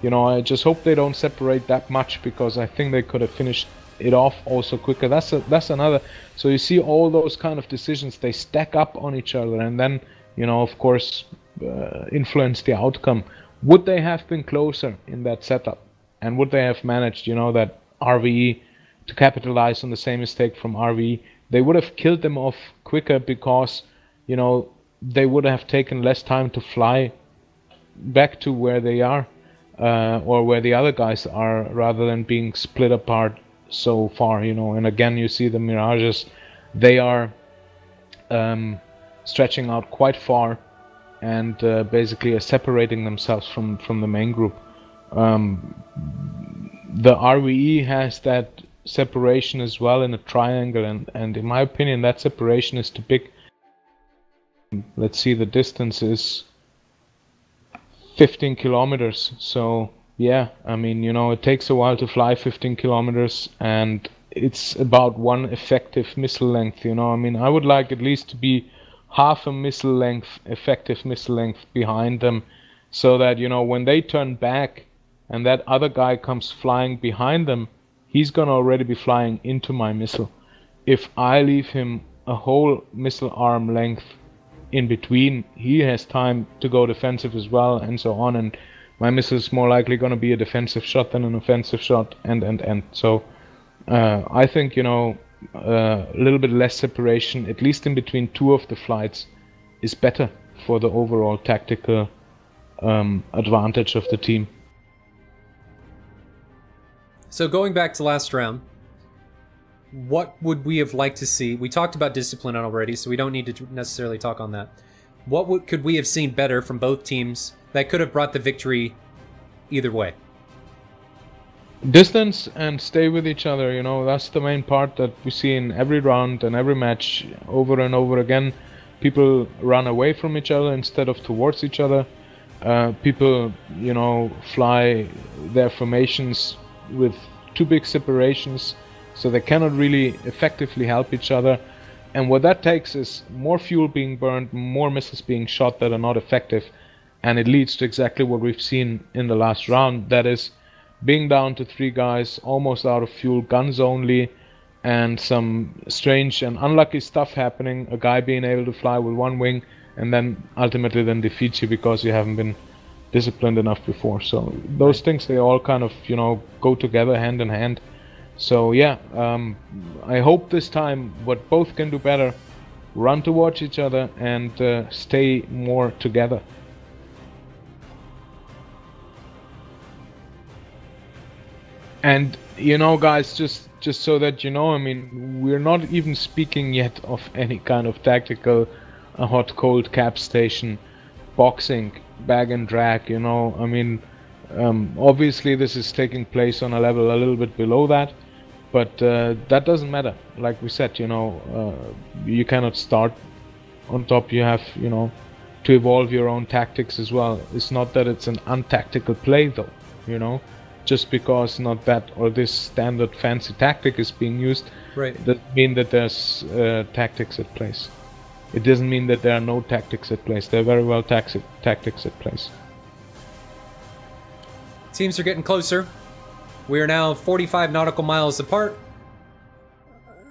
you know, I just hope they don't separate that much, because I think they could have finished it off also quicker. That's another. So you see all those kind of decisions, they stack up on each other, and then, you know, of course, influence the outcome. Would they have been closer in that setup, and would they have managed, you know, that RvE to capitalize on the same mistake from RvE? They would have killed them off quicker, because, you know, they would have taken less time to fly back to where they are, or where the other guys are, rather than being split apart so far, you know. And again, you see the Mirages, they are stretching out quite far, and basically are separating themselves from the main group. The RvE has that separation as well in a triangle, and in my opinion that separation is too big. Let's see, the distance is 15 kilometers, so yeah, I mean, you know, it takes a while to fly 15 kilometers, and it's about 1 effective missile length, you know. I mean, I would like at least to be half a missile length, effective missile length behind them, so that, you know, when they turn back and that other guy comes flying behind them, he's gonna already be flying into my missile. If I leave him a whole missile arm length in between, he has time to go defensive as well, and so on, and my missile is more likely gonna be a defensive shot than an offensive shot, and. So I think, you know, a little bit less separation, at least in between two of the flights, is better for the overall tactical advantage of the team. So going back to last round, what would we have liked to see? We talked about discipline already, so we don't need to necessarily talk on that. What could we have seen better from both teams that could have brought the victory either way? Distance and stay with each other, you know, that's the main part that we see in every round and every match over and over again. People run away from each other instead of towards each other. People, you know, fly their formations with too big separations, so they cannot really effectively help each other. And what that takes is more fuel being burned, more missiles being shot that are not effective, and it leads to exactly what we've seen in the last round, that is being down to 3 guys, almost out of fuel, guns only, and some strange and unlucky stuff happening, a guy being able to fly with 1 wing, and then ultimately then defeats you because you haven't been disciplined enough before. So those things, they all kind of, you know, go together hand in hand. So yeah, I hope this time what both can do better, run towards each other and stay more together. And, you know, guys, just so that you know, I mean, we're not even speaking yet of any kind of tactical hot-cold cap station boxing, bag and drag, you know. I mean, obviously this is taking place on a level a little bit below that, but that doesn't matter. Like we said, you know, you cannot start on top. You have, you know, to evolve your own tactics as well. It's not that it's an untactical play, though, you know. Just because not that or this standard fancy tactic is being used, right, doesn't mean that there's tactics at place. It doesn't mean that there are no tactics at place. There are very well tactics at place. Teams are getting closer. We are now 45 nautical miles apart.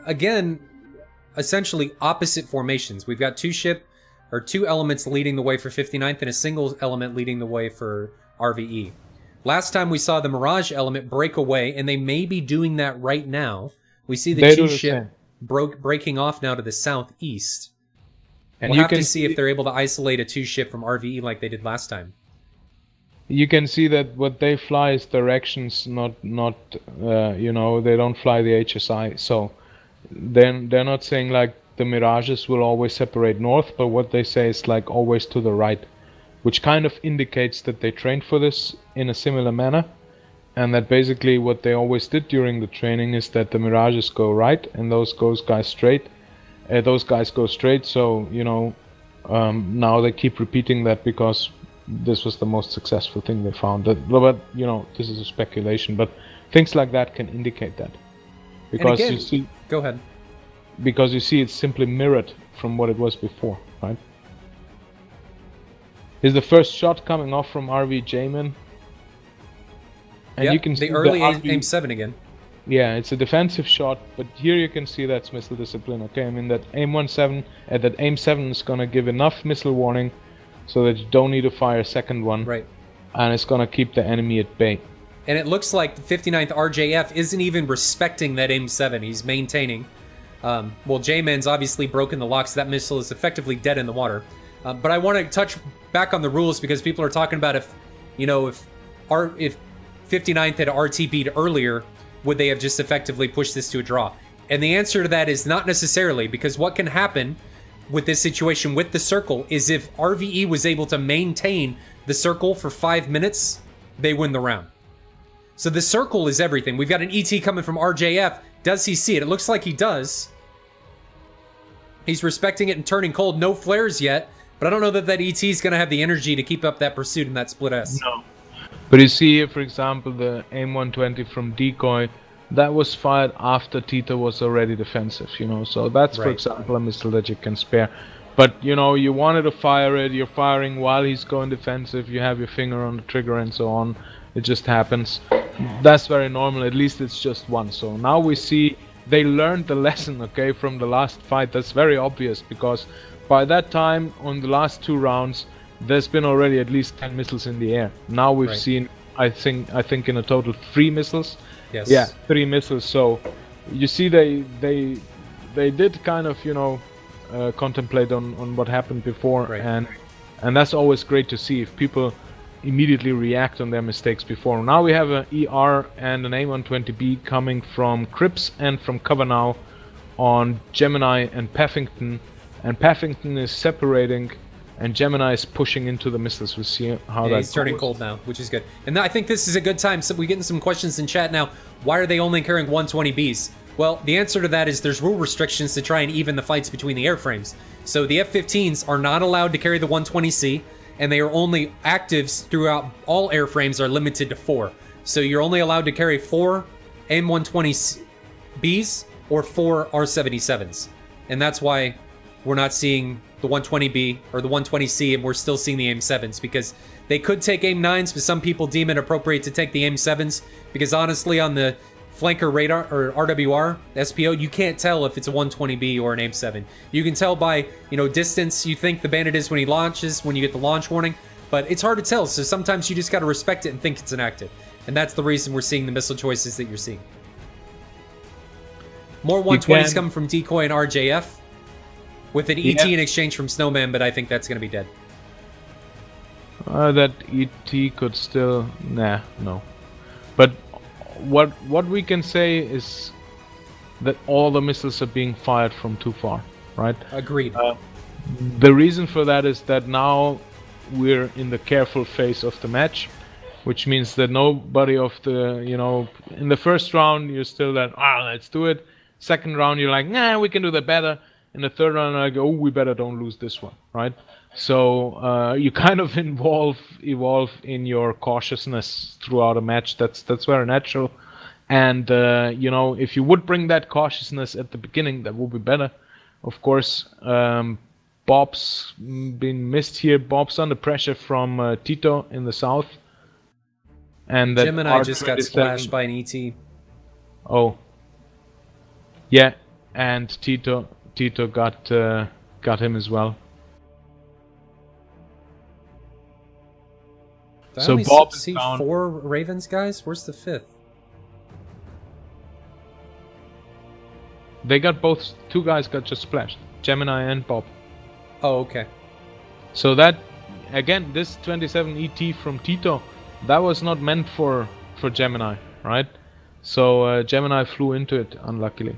Again, essentially opposite formations. We've got two elements leading the way for 59th and a single element leading the way for RvE. Last time we saw the Mirage element break away, and they may be doing that right now. We see the two-ship breaking off now to the southeast. And we'll have to see if they're able to isolate a two-ship from RvE like they did last time. You can see that what they fly is directions, not you know, they don't fly the HSI. So they're not saying like the Mirages will always separate north, but what they say is like always to the right, which kind of indicates that they trained for this in a similar manner, and that basically what they always did during the training is that the Mirages go right and those guys straight. Those guys go straight, so, you know, now they keep repeating that because this was the most successful thing they found. But, you know, this is a speculation, but things like that can indicate that. Because again, you see... Go ahead. Because you see it's simply mirrored from what it was before, right? Is the first shot coming off from RV Jamin. And yep, you can see the early aim 7 again. Yeah, it's a defensive shot, but here you can see that's missile discipline. Okay, I mean that aim 7 is gonna give enough missile warning so that you don't need to fire a second one. Right. And it's gonna keep the enemy at bay. And it looks like the 59th RJF isn't even respecting that aim 7. He's maintaining. Well, J-Man's obviously broken the lock, so that missile is effectively dead in the water. But I want to touch back on the rules because people are talking about if 59th had RTP'd earlier, would they have just effectively pushed this to a draw? And the answer to that is not necessarily, because what can happen with this situation with the circle is if RvE was able to maintain the circle for 5 minutes, they win the round. So the circle is everything. We've got an ET coming from RJF. Does he see it? It looks like he does. He's respecting it and turning cold. No flares yet, but I don't know that that ET is going to have the energy to keep up that pursuit in that split S. No. But you see here, for example, the AIM 120 from Decoy, that was fired after Tita was already defensive, you know. So that's, for example, a missile that you can spare. But you know, you wanted to fire it, you're firing while he's going defensive, you have your finger on the trigger and so on. It just happens. That's very normal, at least it's just one. So now we see they learned the lesson, okay, from the last fight. That's very obvious, because by that time, on the last 2 rounds, there's been already at least 10 missiles in the air. Now we've seen, I think in a total 3 missiles. Yes. Yeah, 3 missiles. So you see they did kind of, you know, contemplate on what happened before, and that's always great to see if people immediately react on their mistakes before. Now we have an ER and an A120B coming from Cripps and from Cover Now on Gemini and Paffington, and Paffington is separating and Gemini is pushing into the missiles. We see how he's turning cold now, which is good. And I think this is a good time. So we're getting some questions in chat now. Why are they only carrying 120Bs? Well, the answer to that is there's rule restrictions to try and even the fights between the airframes. So the F-15s are not allowed to carry the 120C, and they are only actives throughout all airframes are limited to 4. So you're only allowed to carry 4 M120Bs or 4 R-77s. And that's why we're not seeing the 120B or the 120C, and we're still seeing the AIM-7s, because they could take AIM-9s, but some people deem it appropriate to take the AIM-7s, because honestly, on the flanker radar or RWR SPO, you can't tell if it's a 120B or an AIM-7. You can tell by, you know, distance you think the bandit is when he launches, when you get the launch warning, but it's hard to tell. So sometimes you just got to respect it and think it's an active, and that's the reason we're seeing the missile choices that you're seeing. More 120s coming from Decoy and RJF with an ET in exchange from Snowman, but I think that's going to be dead. That ET could still, no. But what we can say is that all the missiles are being fired from too far, right? Agreed. The reason for that is that now we're in the careful phase of the match, which means that nobody of the, you know, in the first round you're still that, let's do it. Second round you're like, nah, we can do that better. In the third round I go, we better don't lose this one, right? So you kind of evolve in your cautiousness throughout a match. That's very natural, and you know, if you would bring that cautiousness at the beginning, that would be better. Of course, Bob's been missed here. Bob's under pressure from Tito in the south, and that Gemini just got splashed by an ET. Oh, yeah, and Tito got him as well. So Bob see 4 Ravens guys. Where's the 5th? They got both. 2 guys got just splashed. Gemini and Bob. Oh, okay. So that, again, this 27 ET from Tito, that was not meant for Gemini, right? So Gemini flew into it, unluckily.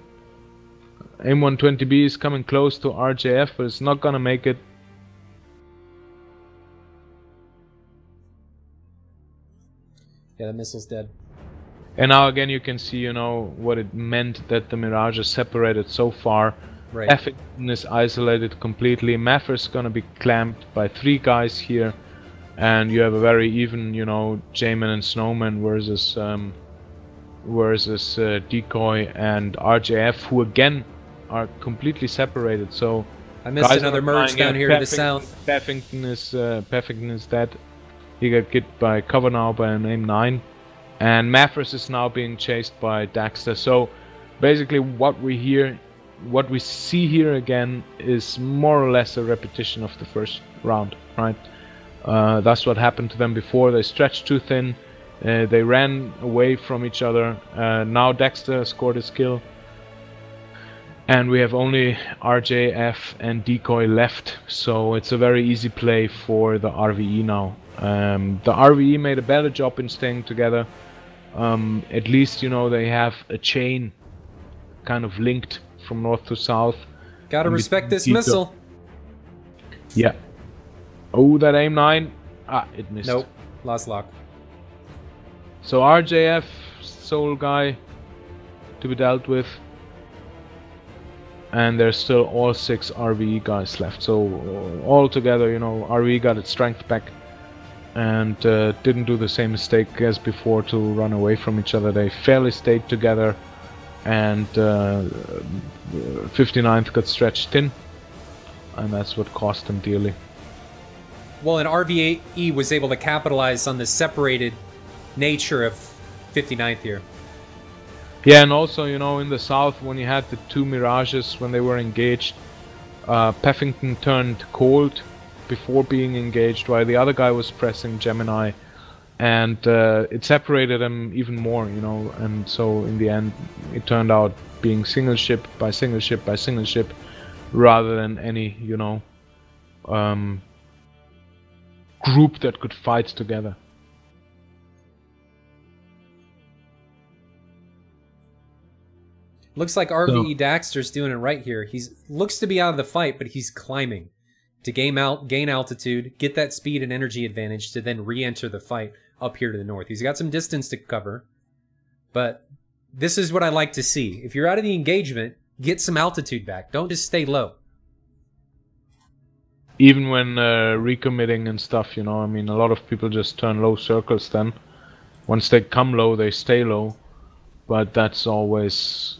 M120B is coming close to RJF, but it's not gonna make it. Yeah, the missile's dead. And now again you can see, you know, what it meant that the Mirage is separated so far. Right. Effington is isolated completely. Maffer's gonna be clamped by 3 guys here, and you have a very even, you know, Jamin and Snowman versus Decoy and RJF, who again are completely separated. So I missed another merge down here to the south. Paffington is dead. He got hit by Cover Now by an AIM-9, and Maffers is now being chased by Daxter. So basically what we see here again is more or less a repetition of the first round, right? That's what happened to them before. They stretched too thin, they ran away from each other. Now Daxter scored his kill, and we have only RJF and Decoy left, so it's a very easy play for the RvE now. The RvE made a better job in staying together. At least, you know, they have a chain kind of linked from north to south. Gotta respect this missile. Yeah. Oh, that AIM-9. It missed. Nope. Lost lock. So RJF, sole guy to be dealt with. And there's still all 6 RvE guys left. So all together, you know, RvE got its strength back, and didn't do the same mistake as before to run away from each other. They fairly stayed together, and 59th got stretched thin. and that's what cost them dearly. Well, and RvE was able to capitalize on the separated nature of 59th here. Yeah, and also, you know, in the south, when you had the two Mirages, when they were engaged, Peffington turned cold before being engaged, while the other guy was pressing Gemini, and it separated them even more, you know, and so in the end, it turned out being single ship by single ship by single ship, rather than any, you know, group that could fight together. Looks like RvE Daxter's doing it right here. He's looks to be out of the fight, but he's climbing to gain altitude, get that speed and energy advantage to then re-enter the fight up here to the north. He's got some distance to cover, but this is what I like to see. If you're out of the engagement, get some altitude back. Don't just stay low. Even when recommitting and stuff, you know, I mean, a lot of people just turn low circles then. Once they come low, they stay low, but that's always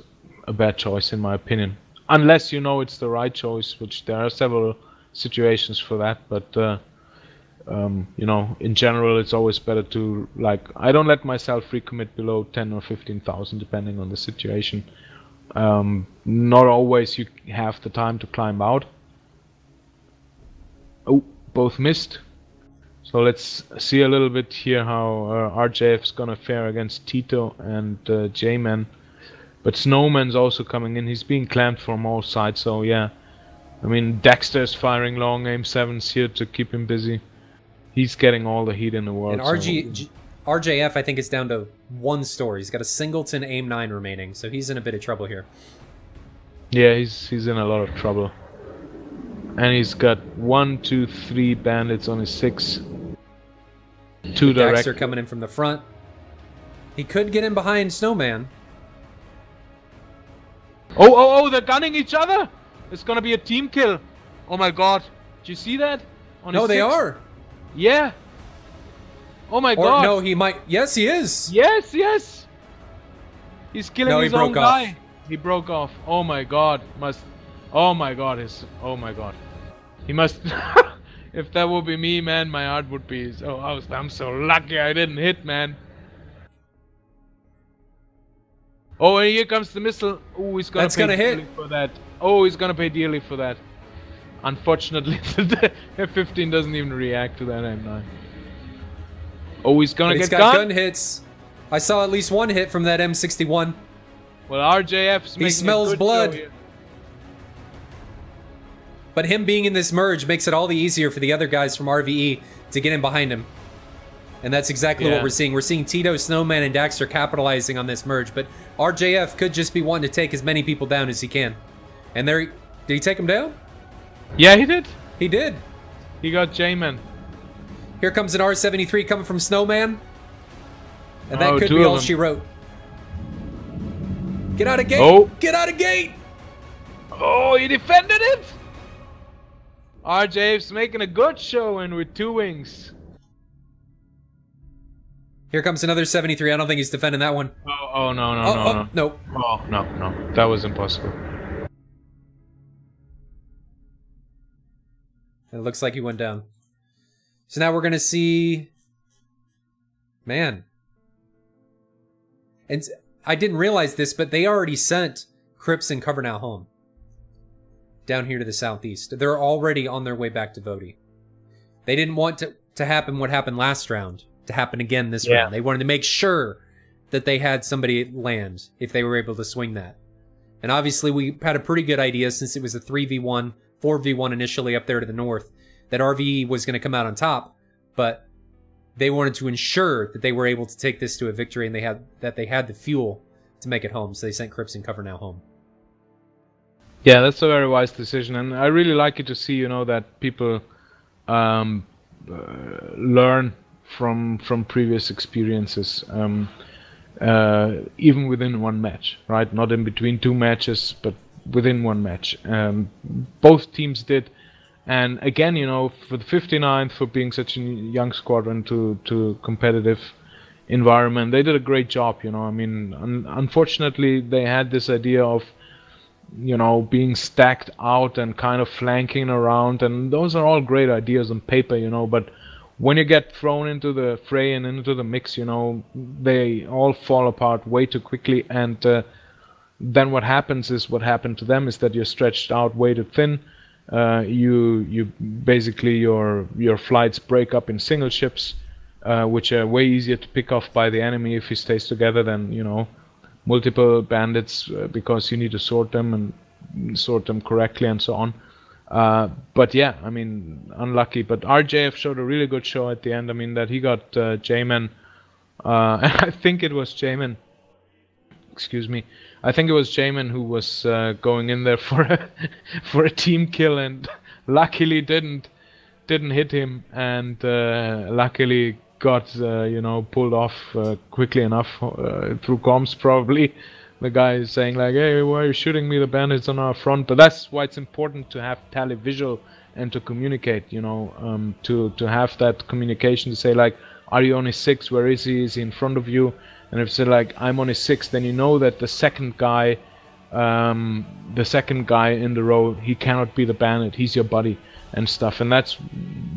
a bad choice in my opinion, unless you know it's the right choice, which there are several situations for that, but you know, in general it's always better to, like, I don't let myself recommit below 10 or 15,000 depending on the situation. Not always you have the time to climb out. Oh, both missed. So let's see a little bit here how RJF's gonna fare against Tito and J-Man. But Snowman's also coming in. He's being clamped from all sides, so yeah. I mean, Dexter's firing long aim 7s here to keep him busy. He's getting all the heat in the world. And RJF, I think, is down to 1 store. He's got a singleton aim 9 remaining, so he's in a bit of trouble here. Yeah, he's in a lot of trouble. And he's got 1, 2, 3 bandits on his 6. 2 direct. Dexter coming in from the front. He could get in behind Snowman. Oh, they're gunning each other! It's gonna be a team kill. Oh my god. Did you see that? No, they are. Yeah. Oh my Or god. no, he might. Yes, he is. Yes, yes. He's killing his own broke guy. off. He broke off. Oh my god. Oh my god. Oh my god. He must. If that would be me, man, my heart would be. I'm so lucky I didn't hit, man. Oh, and here comes the missile. Oh, he's gonna pay dearly for that. Oh, he's gonna pay dearly for that. Unfortunately, the F-15 doesn't even react to that M9. Oh, he's gonna get gun hits. I saw at least 1 hit from that M61. Well, RJF's making he smells a good blood. show here. But him being in this merge makes it all the easier for the other guys from RvE to get in behind him. And that's exactly what we're seeing. We're seeing Tito, Snowman, and Daxter capitalizing on this merge, but RJF could just be wanting to take as many people down as he can. And there, did he take him down? Yeah, he did. He did. He got J-Man. Here comes an R-73 coming from Snowman. And that could be all she wrote. Get out of gate! Oh. Get out of gate! Oh, he defended it! RJF's making a good showing with 2 wings. Here comes another 73. I don't think he's defending that one. Oh, no. Nope. Oh, no. That was impossible. It looks like he went down. So now we're going to see... Man. And I didn't realize this, but they already sent Crips and Cover Now home. Down here to the southeast. They're already on their way back to Vodi. They didn't want to happen what happened last round to happen again this round. They wanted to make sure that they had somebody land if they were able to swing that. And obviously we had a pretty good idea, since it was a 3v1, 4v1 initially up there to the north, that RvE was going to come out on top, but they wanted to ensure that they were able to take this to a victory, and they had the fuel to make it home, so they sent Crips and Cover Now home. Yeah, that's a very wise decision, and I really like it to see, you know, that people learn from previous experiences, even within 1 match, right? Not in between 2 matches, but within 1 match. Both teams did, and again, you know, for the 59th, for being such a young squadron to competitive environment, they did a great job, you know. I mean, unfortunately, they had this idea of you know, being stacked out and kind of flanking around, and those are all great ideas on paper, you know, but when you get thrown into the fray and into the mix, you know, they all fall apart way too quickly, and then what happens is, what happened to them is that you're stretched out way too thin. You basically, your flights break up in single ships, which are way easier to pick off by the enemy if he stays together than, you know, multiple bandits, because you need to sort them and sort them correctly and so on. But yeah, I mean, unlucky. But RJF showed a really good show at the end. I mean, that he got J-Man, I think it was J-Man, excuse me, I think it was J-Man who was going in there for a team kill, and luckily didn't hit him, and luckily got you know, pulled off quickly enough through comms probably. The guy is saying like, hey, why are you shooting me? The bandits on our front. But that's why it's important to have televisual and to communicate, you know, to have that communication, to say like, are you on his 6? Where is he? Is he in front of you? And if it's like, I'm on his 6, then you know that the second guy in the row, he cannot be the bandit. He's your buddy and stuff. And that's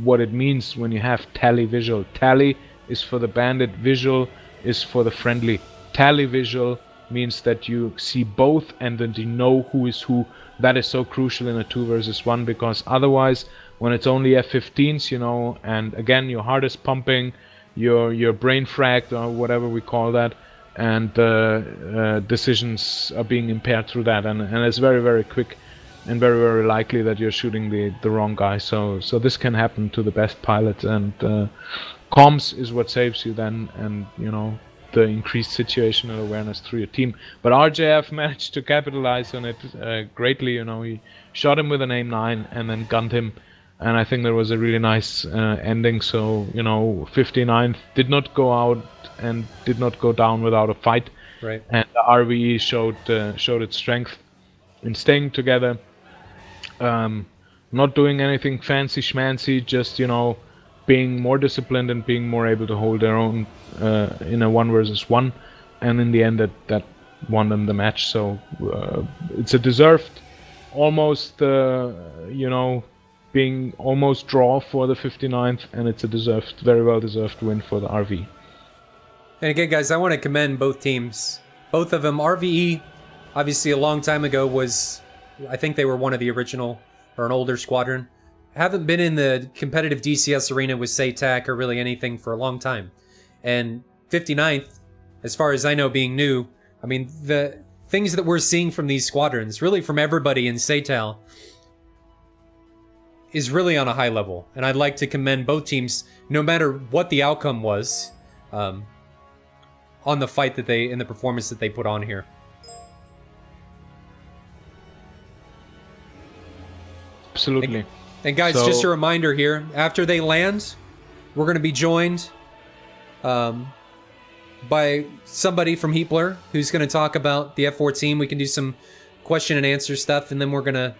what it means when you have televisual. Tally is for the bandit, visual is for the friendly. Televisual means that you see both and then you know who is who. That is so crucial in a 2 versus 1, because otherwise, when it's only F-15s, you know, and again your heart is pumping, your brain fragged or whatever we call that, and decisions are being impaired through that, and it's very, very quick and very, very likely that you're shooting the wrong guy. So this can happen to the best pilots, and comms is what saves you then, and you know, the increased situational awareness through your team. But RJF managed to capitalize on it greatly. You know, he shot him with an AIM-9 and then gunned him, and I think there was a really nice ending. So, you know, 59th did not go out and did not go down without a fight. Right. And the RvE showed its strength in staying together, not doing anything fancy schmancy, just, you know, being more disciplined and being more able to hold their own in a 1 versus 1, and in the end that won them the match. So it's a deserved, almost you know, being almost draw for the 59th, and it's a deserved, very well deserved win for the RvE. And again, guys, I want to commend both teams, both of them. RvE, obviously a long time ago, was, I think they were one of the original, or an older squadron. Haven't been in the competitive DCS arena with SATAC or really anything for a long time. And 59th, as far as I know, being new, I mean, the things that we're seeing from these squadrons, really from everybody in SATAL, is really on a high level. And I'd like to commend both teams, no matter what the outcome was, on the fight that they, and the performance that they put on here. Absolutely. And guys, just a reminder here, after they land, we're going to be joined by somebody from Heatblur who's going to talk about the F-14. We can do some question and answer stuff, and then we're going to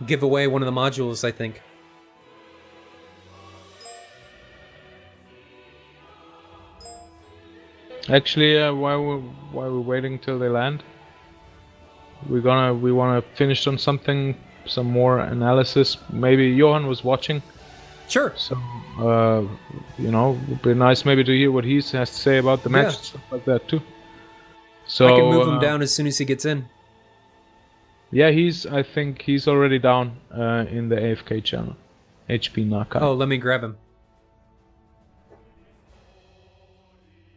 give away one of the modules, I think. Actually, while we're waiting till they land, we want to finish on something, some more analysis. Maybe Johan was watching. Sure. So, you know, it would be nice maybe to hear what he has to say about the match and stuff like that too. So I can move him down as soon as he gets in. Yeah, I think he's already down in the AFK channel. HP Nakai. Oh, let me grab him.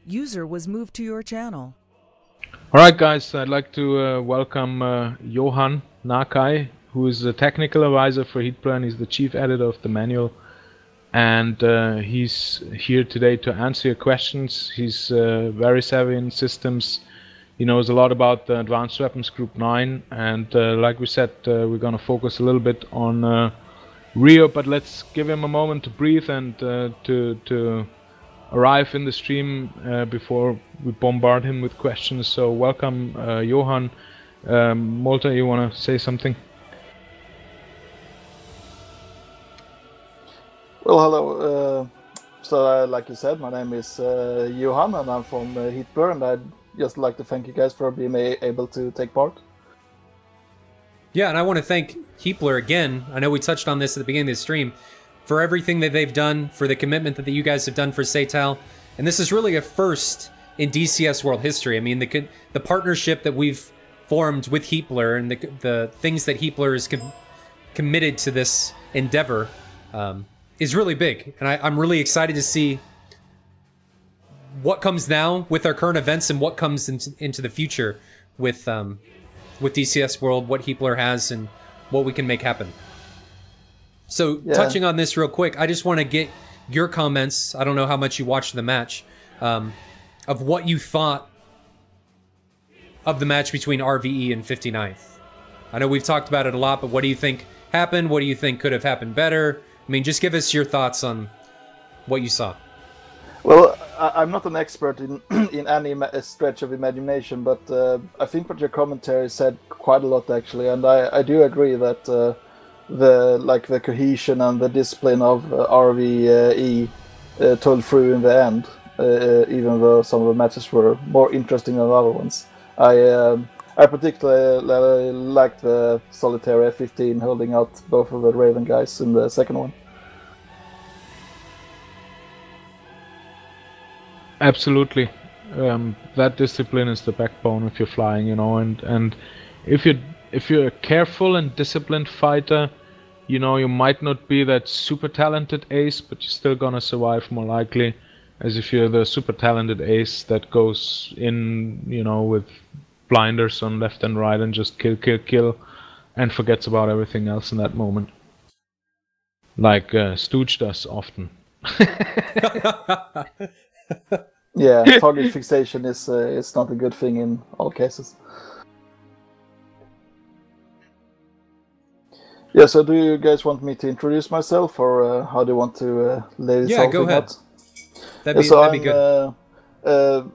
User was moved to your channel. Alright guys, I'd like to welcome Johan Nakai, who is the technical advisor for Heatblur, and he's the chief editor of the manual. And he's here today to answer your questions. He's very savvy in systems. He knows a lot about the Advanced Weapons Group 9, and like we said, we're going to focus a little bit on Rio, but let's give him a moment to breathe and to arrive in the stream before we bombard him with questions. So welcome, Johan. Malta, you want to say something? Well, hello. So like you said, my name is Johan, and I'm from Heatblur, and I'd just like to thank you guys for being able to take part. Yeah, and I want to thank Heatblur again. I know we touched on this at the beginning of the stream, for everything that they've done, for the commitment that you guys have done for SATAL. And this is really a first in DCS world history. I mean, the partnership that we've formed with Heatblur and the things that Heatblur is committed to this endeavor is really big. And I'm really excited to see what comes now with our current events and what comes into the future with DCS World, what Heatblur has, and what we can make happen. So, touching on this real quick, I just want to get your comments. I don't know how much you watched the match, of what you thought of the match between RvE and 59th. I know we've talked about it a lot, but what do you think happened? What do you think could have happened better? I mean, just give us your thoughts on what you saw. Well, I'm not an expert in any stretch of imagination, but I think what your commentary said quite a lot actually, and I do agree that the cohesion and the discipline of RvE told through in the end, even though some of the matches were more interesting than other ones. I particularly liked the solitary F-15 holding out both of the Raven guys in the second one. Absolutely, that discipline is the backbone if you're flying, you know, and if you're a careful and disciplined fighter, you know, you might not be that super talented ace, but you're still gonna survive more likely, as if you're the super talented ace that goes in, you know, with blinders on left and right and just kill, and forgets about everything else in that moment, like Stooge does often. Yeah, target fixation is not a good thing in all cases. Yeah, so do you guys want me to introduce myself, or how do you want to lay this Yeah, go ahead. out? That'd be good.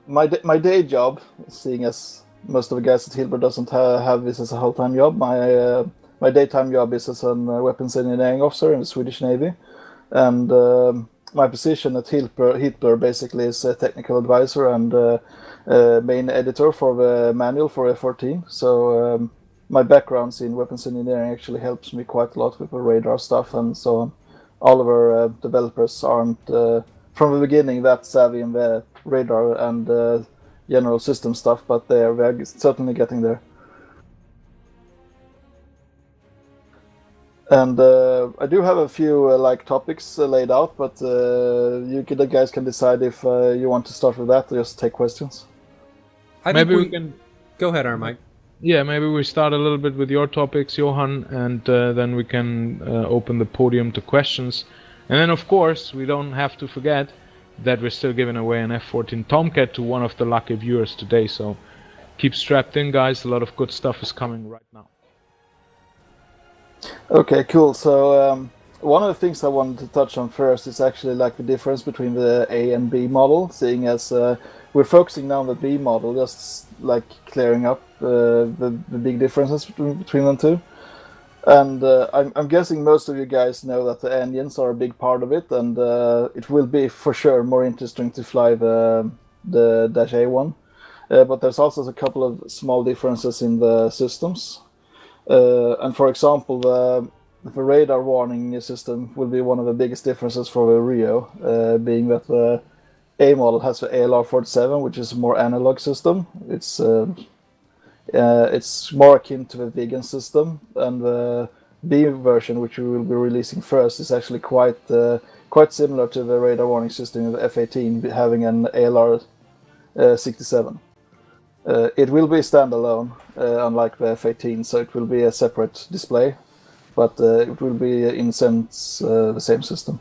My day job, seeing as most of the guys at Heatblur doesn't have this as a whole-time job, my daytime job is as a weapons engineering officer in the Swedish Navy, and my position at Heatblur basically is a technical advisor and main editor for the manual for F-14. So my backgrounds in weapons engineering actually helps me quite a lot with the radar stuff and so on. All of our developers aren't from the beginning that savvy in the radar and general system stuff, but they're certainly getting there. And I do have a few like topics laid out, but you guys can decide if you want to start with that or just take questions. Maybe we can go ahead, Mike. Yeah, maybe we start a little bit with your topics, Johan, and then we can open the podium to questions. And then, of course, we don't have to forget that we're still giving away an F-14 Tomcat to one of the lucky viewers today. So keep strapped in, guys. A lot of good stuff is coming right now. Okay, cool. So one of the things I wanted to touch on first is actually like the difference between the A and B model, seeing as we're focusing now on the B model, just like clearing up the big differences between them two. And I'm guessing most of you guys know that the engines are a big part of it, and it will be for sure more interesting to fly the Dash A one. But there's also a couple of small differences in the systems. And for example, the radar warning system will be one of the biggest differences for the Rio, being that the A model has the ALR-47, which is a more analog system. It's more akin to the Vegan system, and the B version, which we will be releasing first, is actually quite similar to the radar warning system of the F-18, having an ALR-67. It will be standalone, unlike the F-18, so it will be a separate display, but it will be, in a sense, the same system.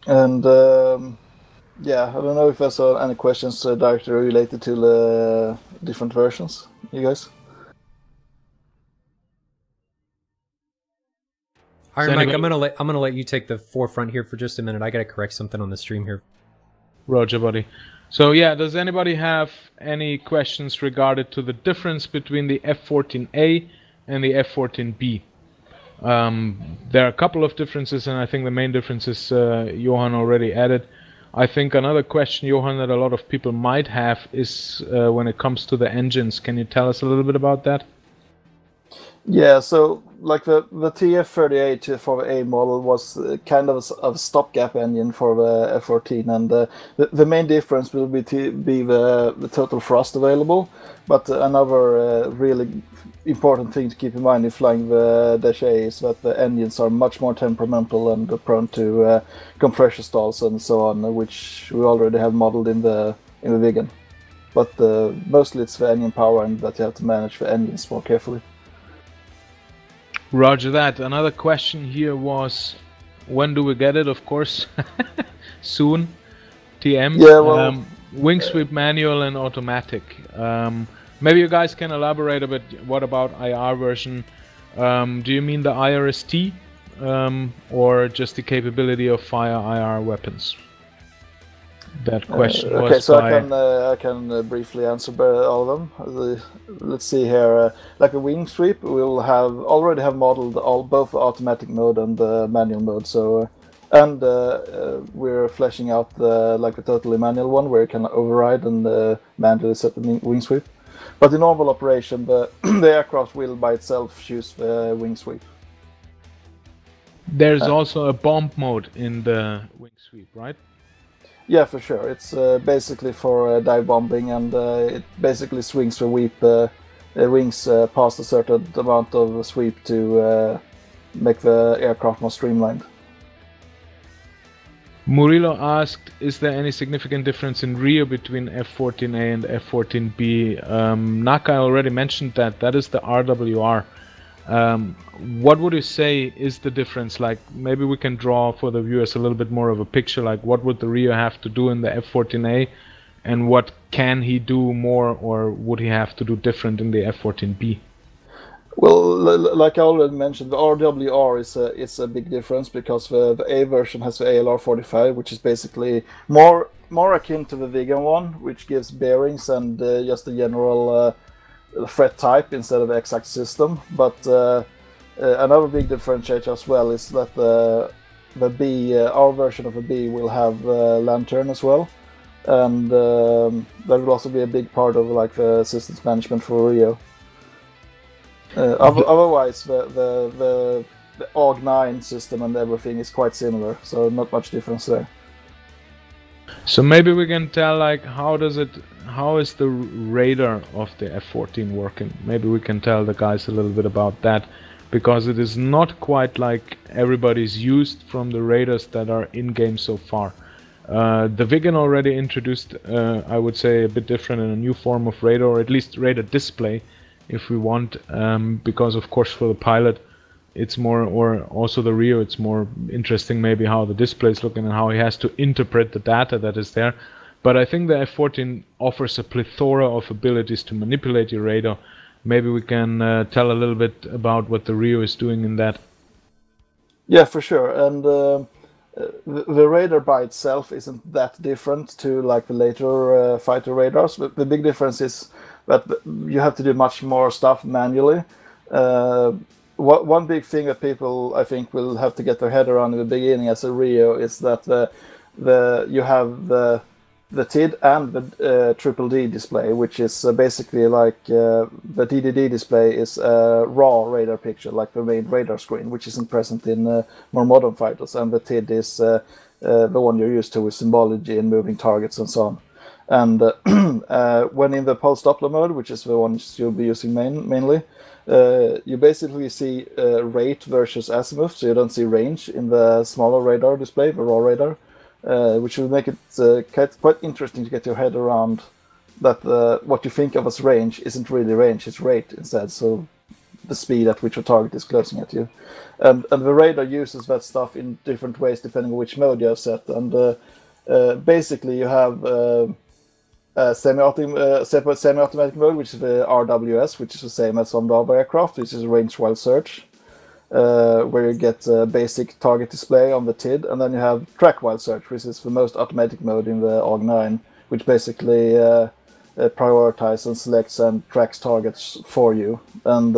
And yeah, I don't know if there's any questions directly related to the different versions, you guys? Iron Mike, I'm gonna let you take the forefront here for just a minute. I gotta correct something on the stream here. Roger, buddy. So yeah, does anybody have any questions regarding to the difference between the F-14A and the F-14B? There are a couple of differences, and I think the main difference is Johan already added. I think another question, Johan, that a lot of people might have is when it comes to the engines. Can you tell us a little bit about that? Yeah, so like the TF38 for the A model was kind of a stopgap engine for the F14, and the main difference will be the total thrust available. But another really important thing to keep in mind if flying the Dash A is that the engines are much more temperamental and prone to compression stalls and so on, which we already have modeled in the Viggen. But mostly it's the engine power and that you have to manage the engines more carefully. Roger that. Another question here was, when do we get it? Of course, soon. TM. Yeah, well, wing sweep manual and automatic. Maybe you guys can elaborate a bit. What about IR version? Do you mean the IRST or just the capability of fire IR weapons? That question was okay, so by... I can briefly answer all of them. Let's see here. Like a wing sweep, we'll already have modeled both the automatic mode and the manual mode. So, and we're fleshing out the totally manual one where you can override and manually set the wing sweep. But in normal operation, the aircraft will by itself choose the wing sweep. There's also a bomb mode in the wing sweep, right? Yeah, for sure. It's basically for dive bombing, and it basically swings the wings past a certain amount of sweep to make the aircraft more streamlined. Murillo asked, is there any significant difference in RvE between F-14A and F-14B? Naka already mentioned that. That is the RWR. What would you say is the difference? Like, maybe we can draw for the viewers a little bit more of a picture, like what would the RvE have to do in the F-14A and what can he do more or would he have to do different in the F-14B? Well, like I already mentioned, the RWR is a big difference because the A version has the ALR-45, which is basically more akin to the Viggen one, which gives bearings and just a general threat type instead of the exact system. But another big differentiator as well is that the B, our version of the B, will have lantern as well, and that will also be a big part of like the systems management for Rio. Otherwise, the AUG-9 system and everything is quite similar, so not much difference there. So maybe we can tell, like, how is the radar of the F-14 working? Maybe we can tell the guys a little bit about that, because it is not quite like everybody's used from the radars that are in game so far. The Viggen already introduced, I would say, a bit different and a new form of radar, or at least radar display, if we want, because of course for the pilot it's more, or also the RvE, it's more interesting maybe how the display is looking and how he has to interpret the data that is there. But I think the F-14 offers a plethora of abilities to manipulate your radar. Maybe we can tell a little bit about what the RvE is doing in that. Yeah, for sure. And the radar by itself isn't that different to like the later fighter radars. But the big difference is that you have to do much more stuff manually. One big thing that people, I think, will have to get their head around in the beginning as a Rio is that you have the TID and the triple D display, which is basically like the DDD display is a raw radar picture, like the main radar screen, which isn't present in more modern fighters, and the TID is the one you're used to with symbology and moving targets and so on. And when in the pulse Doppler mode, which is the one you'll be using mainly, you basically see rate versus azimuth, so you don't see range in the smaller radar display, the raw radar, which will make it quite interesting to get your head around that what you think of as range isn't really range, it's rate instead, so the speed at which your target is closing at you. And the radar uses that stuff in different ways depending on which mode you have set, and basically you have semi-automatic mode, which is the RWS, which is the same as on the other aircraft, which is range while search, where you get a basic target display on the TID, and then you have track while search, which is the most automatic mode in the AUG-9, which basically prioritizes and selects and tracks targets for you. And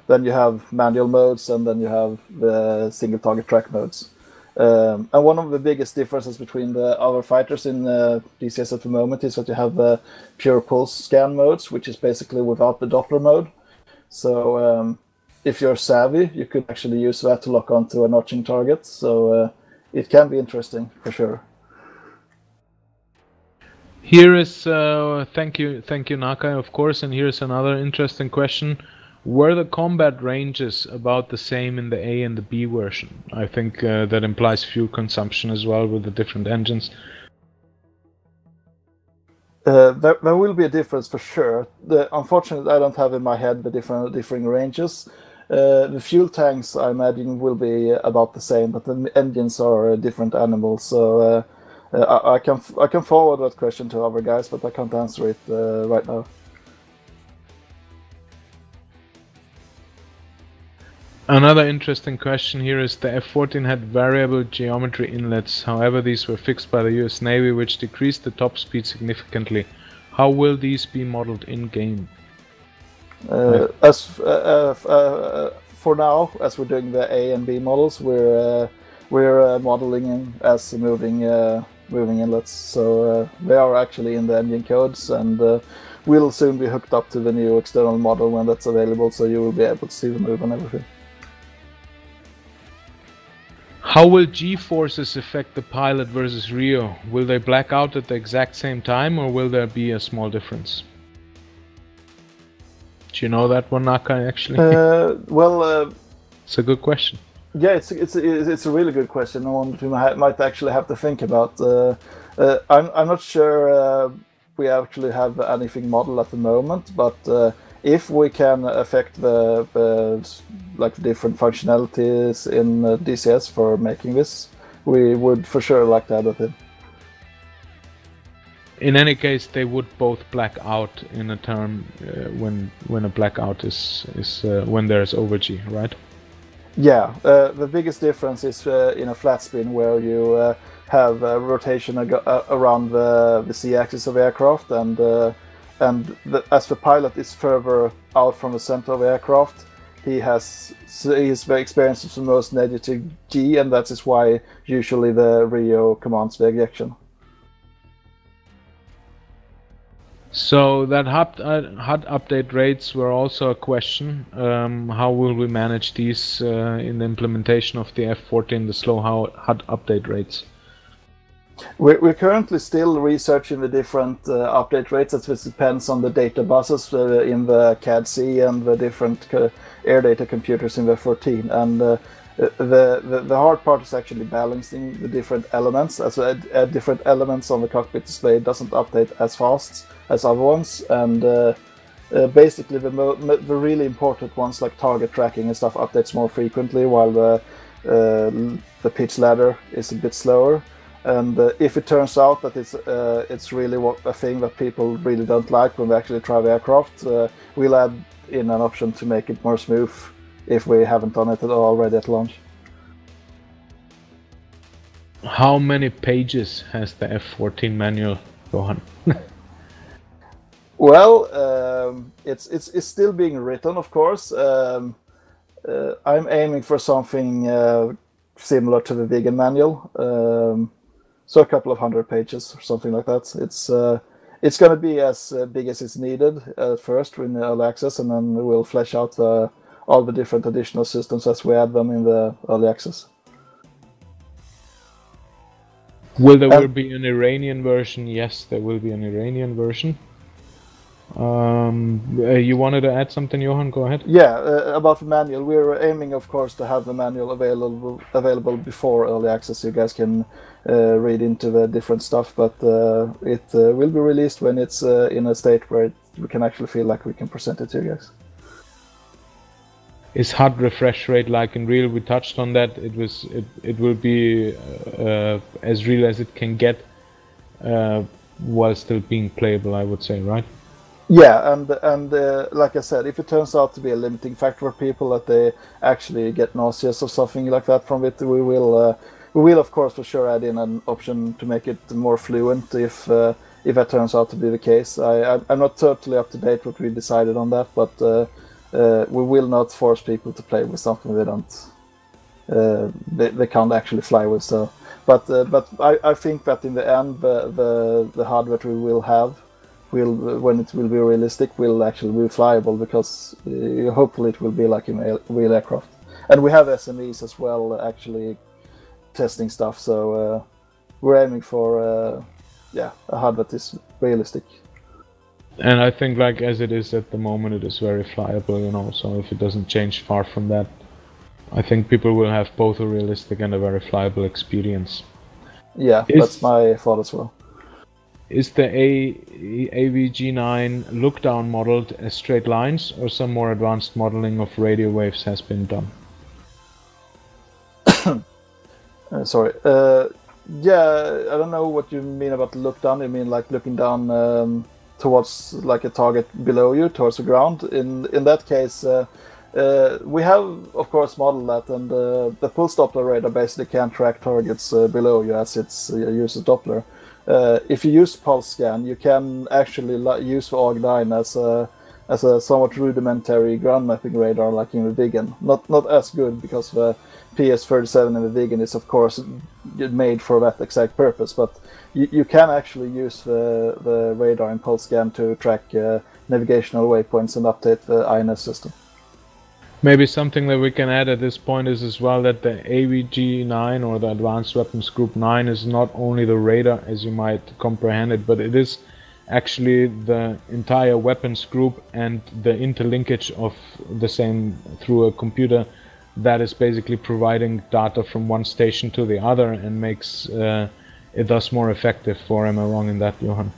then you have manual modes, and then you have the single target track modes. And one of the biggest differences between the other fighters in DCS at the moment is that you have the pure pulse scan modes, which is basically without the Doppler mode. So if you're savvy, you could actually use that to lock onto a notching target. So it can be interesting for sure. Here is thank you Nakai, of course, and here's another interesting question. Were the combat ranges about the same in the A and the B version? I think that implies fuel consumption as well with the different engines. There will be a difference for sure. Unfortunately, I don't have in my head the differing ranges. The fuel tanks, I imagine, will be about the same, but the engines are different animals. So I can forward that question to other guys, but I can't answer it right now. Another interesting question here is the F-14 had variable geometry inlets, however these were fixed by the US Navy, which decreased the top speed significantly. How will these be modeled in-game? For now, as we're doing the A and B models, we're modeling in as moving inlets. So they are actually in the engine codes, and we'll soon be hooked up to the new external model when that's available, so you will be able to see the move and everything. How will G-forces affect the pilot versus Rio? Will they black out at the exact same time, or will there be a small difference? Do you know that one, Nakai, actually? It's a good question. Yeah, it's a really good question. One we might actually have to think about. I'm not sure we actually have anything modeled at the moment, but if we can affect the different functionalities in DCS for making this, we would for sure like to add it in. In any case, they would both black out in a turn when a blackout is when there's over-G, right? Yeah, the biggest difference is in a flat spin where you have rotation around the Z-axis of aircraft, and as the pilot is further out from the center of the aircraft, he's experiences the most negative G, and that is why usually the Rio commands the ejection. So that HUD update rates were also a question. How will we manage these in the implementation of the F-14, the slow HUD update rates? We're currently still researching the different update rates. It depends on the data buses in the CAD-C and the different air data computers in the F-14. And the hard part is actually balancing the different elements. As different elements on the cockpit display doesn't update as fast as other ones, and basically the really important ones like target tracking and stuff updates more frequently, while the pitch ladder is a bit slower. And if it turns out that it's really a thing that people really don't like when they actually try the aircraft, we'll add in an option to make it more smooth if we haven't done it already at launch. How many pages has the F-14 manual, Johan? Well, it's still being written, of course. I'm aiming for something similar to the vegan manual, so a couple of 100 pages or something like that. It's going to be as big as it's needed at first in early access, and then we'll flesh out all the different additional systems as we add them in the early access. Will there be an Iranian version? Yes, there will be an Iranian version. You wanted to add something, Johan? Go ahead. Yeah, about the manual. We're aiming, of course, to have the manual available before early access, so you guys can read into the different stuff. But it will be released when it's in a state where we can actually feel like we can present it to you guys. Is HUD refresh rate like in real? We touched on that. It will be as real as it can get while still being playable, I would say, right? Yeah, and like I said, if it turns out to be a limiting factor for people that they actually get nauseous or something like that from it, we will of course for sure add in an option to make it more fluent if that turns out to be the case. I'm not totally up to date what we decided on that, but we will not force people to play with something they don't they can't actually fly with. So, but I think that in the end the hardware we will have when it will be realistic will actually be flyable, because hopefully it will be like in a real aircraft. And we have SMEs as well actually testing stuff. So we're aiming for a hardware that is realistic. And I think, like as it is at the moment, it is very flyable, you know, so if it doesn't change far from that, I think people will have both a realistic and a very flyable experience. Yeah, that's my thought as well. Is the AVG9 look-down modeled as straight lines, or some more advanced modeling of radio waves has been done? Sorry. Yeah, I don't know what you mean about look down. You mean like looking down towards like a target below you, towards the ground? In that case, we have of course modeled that, and the pulse Doppler radar basically can track targets below you as it uses Doppler. If you use pulse scan, you can actually use the ARG9 as a somewhat rudimentary ground mapping radar, like in the Viggen. Not as good, because the PS37 in the Viggen is of course made for that exact purpose, but you can actually use the radar in pulse scan to track navigational waypoints and update the INS system. Maybe something that we can add at this point is as well that the AVG9, or the Advanced Weapons Group 9, is not only the radar as you might comprehend it, but it is actually the entire weapons group and the interlinkage of the same through a computer that is basically providing data from one station to the other and makes it thus more effective. Or am I wrong in that, Johan?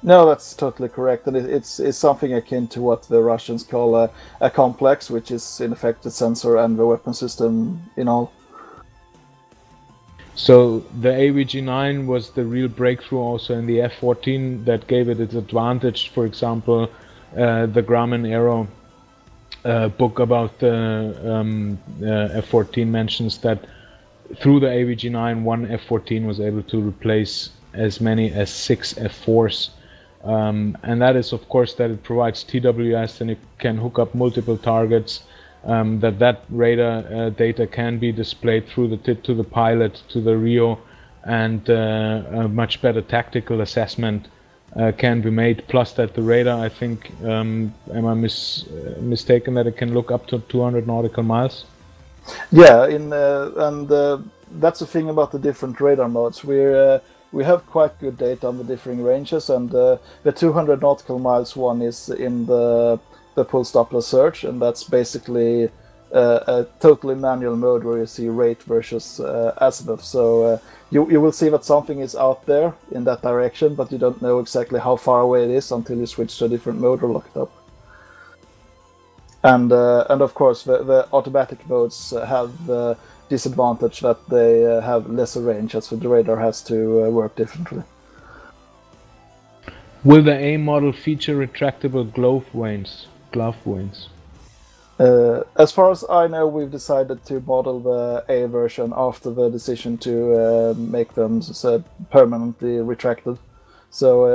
No, that's totally correct, and it's something akin to what the Russians call a complex, which is in effect the sensor and the weapon system in all. So the AVG9 was the real breakthrough also in the F-14 that gave it its advantage. For example, the Grumman Aero book about the F-14 mentions that through the AVG9, one F-14 was able to replace as many as 6 F-4s. And that is of course that it provides TWS, and it can hook up multiple targets, that radar data can be displayed through the TIT to the pilot, to the RIO, and a much better tactical assessment can be made, plus that the radar, I think, am I mistaken that it can look up to 200 nautical miles? Yeah, that's the thing about the different radar modes. We have quite good data on the differing ranges, and the 200 nautical miles one is in the pulse Doppler search, and that's basically a totally manual mode where you see rate versus azimuth. So you will see that something is out there in that direction, but you don't know exactly how far away it is until you switch to a different mode or look it up. And of course the automatic modes have the disadvantage that they have lesser range, as the radar has to work differently. Will the A model feature retractable glove vanes? As far as I know, we've decided to model the A version after the decision to make them permanently retracted. So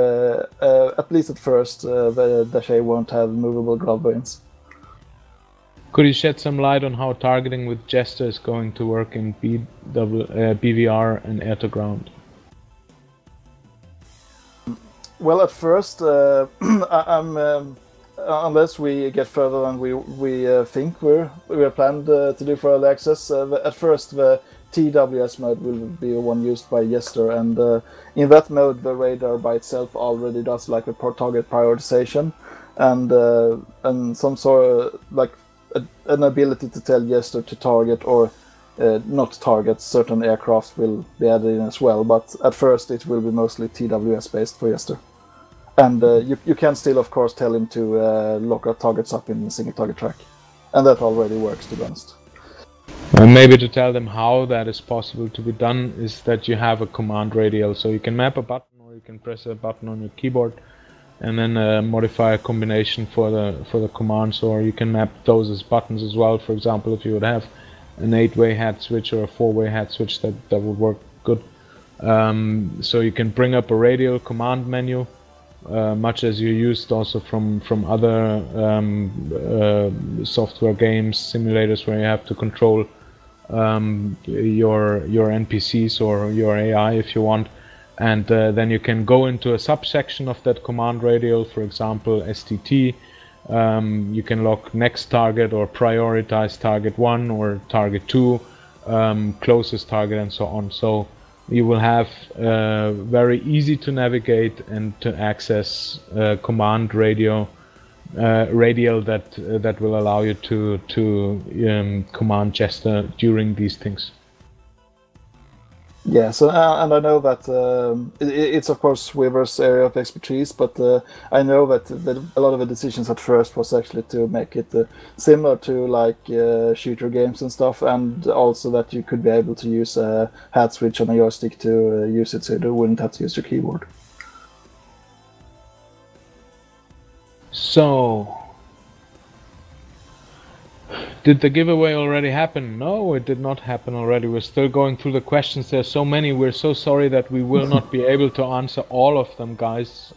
at least at first, the Dash A won't have movable glove vanes. Could you shed some light on how targeting with Jester is going to work in BVR and air-to-ground? Well, at first, unless we get further than we think we're planned to do for early access, at first the TWS mode will be one used by Jester, and in that mode the radar by itself already does like the target prioritization, and some sort of like an ability to tell Jester to target or not target certain aircraft will be added in as well, but at first it will be mostly TWS based for Jester. And you can still of course tell him to lock our targets up in a single target track, and that already works, to be honest. Maybe to tell them how that is possible to be done is that you have a command radial, so you can map a button, or you can press a button on your keyboard and then modify a combination for the commands, or you can map those as buttons as well. For example, if you would have an 8-way hat switch or a 4-way hat switch, that would work good. So you can bring up a radial command menu, much as you used also from other software games, simulators, where you have to control your NPCs or your AI if you want, and then you can go into a subsection of that command radio, for example STT. You can log next target or prioritize target 1 or target 2, closest target, and so on. So you will have very easy to navigate and to access command radio radial that will allow you to command Jester during these things. Yeah, so and I know that it's of course Weaver's area of expertise, but I know that a lot of the decisions at first was actually to make it similar to like shooter games and stuff, and also that you could be able to use a hat switch on a joystick to use it, so you wouldn't have to use your keyboard. So, did the giveaway already happen? No, it did not happen already. We're still going through the questions. There's so many. We're so sorry that we will not be able to answer all of them, guys.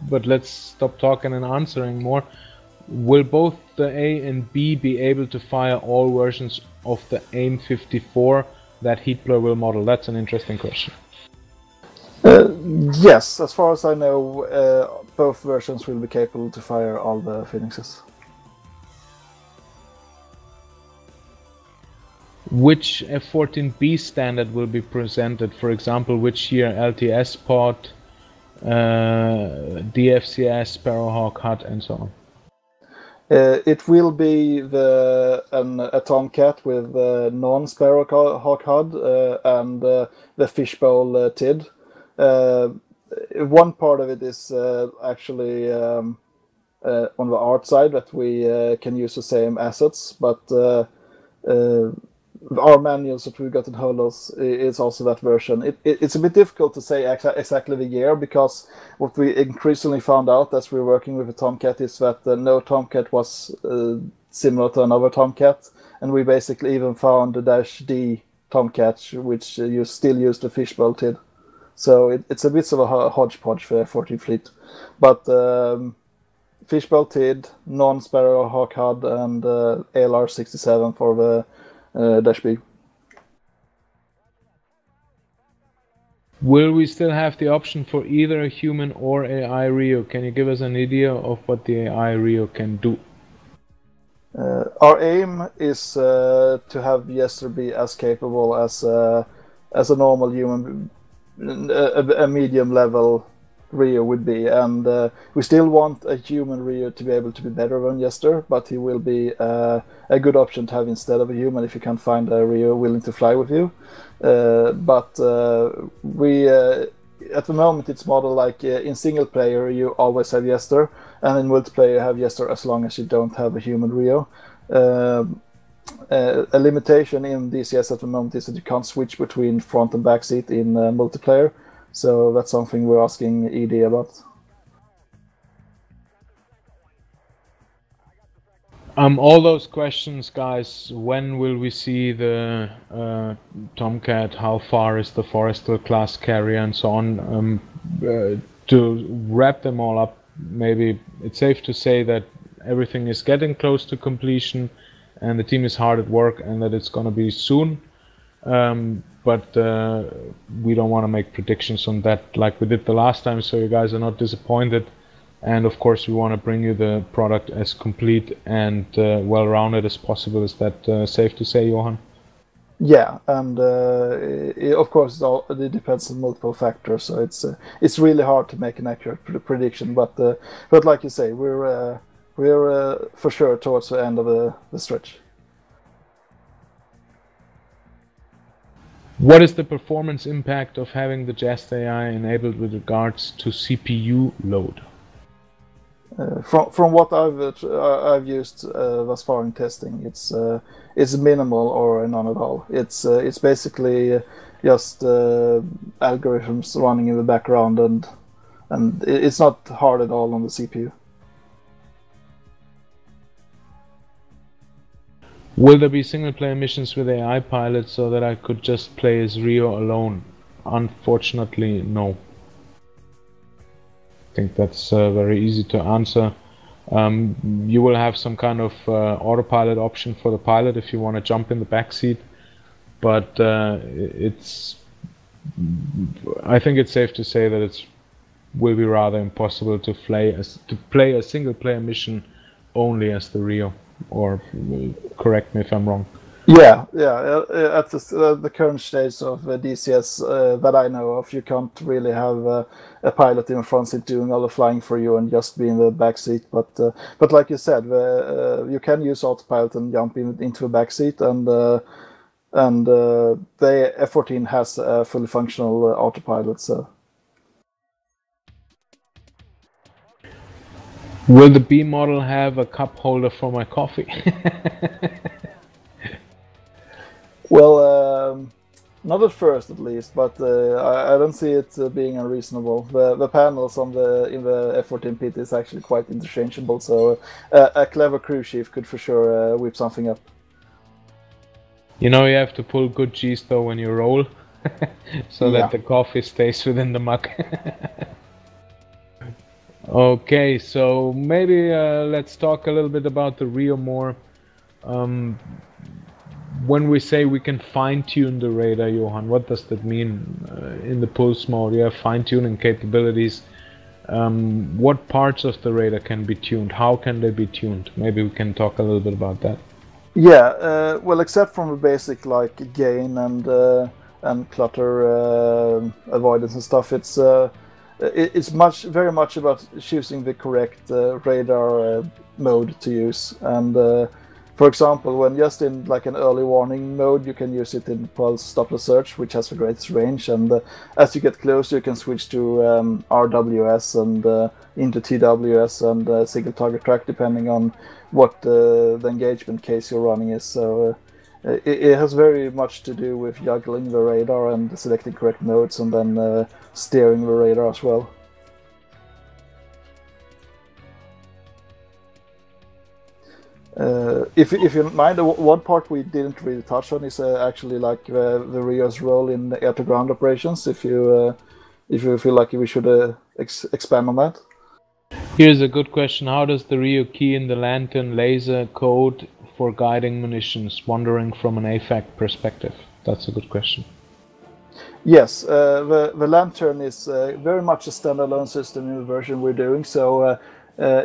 But let's stop talking and answering more. Will both the A and B be able to fire all versions of the AIM-54 that Heatblur will model? That's an interesting question. Yes, as far as I know, both versions will be capable to fire all the Phoenixes. Which F-14B standard will be presented? For example, which year? LTS pod, DFCS, Sparrowhawk, HUD, and so on. It will be a Tomcat with non-Sparrowhawk HUD and the Fishbowl TID. One part of it is actually on the art side, that we can use the same assets, but our manuals that we got in Holos is also that version. It's a bit difficult to say exactly the year, because what we increasingly found out as we were working with the Tomcat is that no Tomcat was similar to another Tomcat, and we basically even found the -D Tomcat which you still use the Fishbowl TID. So it's a bit of a hodgepodge for 14th Fleet, but Fishbowl TID, non-Sparrowhawk HUD, and ALR-67 for the -B. Will we still have the option for either a human or AI Rio? Can you give us an idea of what the AI Rio can do? Our aim is to have Jester be as capable as a normal human, a medium level Rio would be, and we still want a human Rio to be able to be better than Jester, but he will be a good option to have instead of a human if you can't find a Rio willing to fly with you. But we at the moment it's modeled like in single player you always have Jester, and in multiplayer you have Jester as long as you don't have a human Rio. A limitation in DCS at the moment is that you can't switch between front and back seat in multiplayer, so that's something we're asking ED about. All those questions, guys. When will we see the Tomcat? How far is the Forrestal class carrier, and so on? To wrap them all up, maybe it's safe to say that everything is getting close to completion, and the team is hard at work, and that it's going to be soon. But we don't want to make predictions on that like we did the last time, so you guys are not disappointed. And of course we want to bring you the product as complete and well-rounded as possible. Is that safe to say, Johan? Yeah, and of course it depends on multiple factors, so it's really hard to make an accurate prediction. But like you say, we're for sure towards the end of the stretch. What is the performance impact of having the Jest AI enabled with regards to CPU load? From what I've used thus far in testing, it's minimal or none at all. It's basically just algorithms running in the background, and it's not hard at all on the CPU. Will there be single-player missions with AI pilots so that I could just play as Rio alone? Unfortunately, no. I think that's very easy to answer. You will have some kind of autopilot option for the pilot if you want to jump in the back seat, but I think it's safe to say that it will be rather impossible to play a single player mission only as the Rio, or correct me if I'm wrong. Yeah. At the current stage of DCS that I know of, you can't really have a pilot in the front seat doing all the flying for you and just be in the back seat. But like you said, you can use autopilot and jump into the back seat, and the F-14 has a fully functional autopilot. So. Will the B model have a cup holder for my coffee? Well, not at first, at least, but I don't see it being unreasonable. The panels in the F-14 pit is actually quite interchangeable, so a clever crew chief could for sure whip something up. You know, you have to pull good cheese though when you roll, so Yeah. that the coffee stays within the mug. Okay, so maybe let's talk a little bit about the Rio more. When we say we can fine-tune the radar, Johan, what does that mean? In the pulse mode, you have fine-tuning capabilities. What parts of the radar can be tuned? How can they be tuned? Maybe we can talk a little bit about that. Yeah, well, except from the basic like gain and clutter avoidance and stuff, it's very much about choosing the correct radar mode to use. And for example, when just in like an early warning mode, you can use it in pulse stop search, which has the greatest range. And as you get closer, you can switch to RWS and into TWS and single target track, depending on what the engagement case you're running is. So it has very much to do with juggling the radar and selecting correct modes, and then steering the radar as well. If you don't mind, one part we didn't really touch on is actually like the Rio's role in air-to-ground operations. If you feel like we should expand on that. Here's a good question. How does the Rio key in the lantern laser code for guiding munitions, wandering from an AFAC perspective? That's a good question. Yes, the lantern is very much a standalone system in the version we're doing. So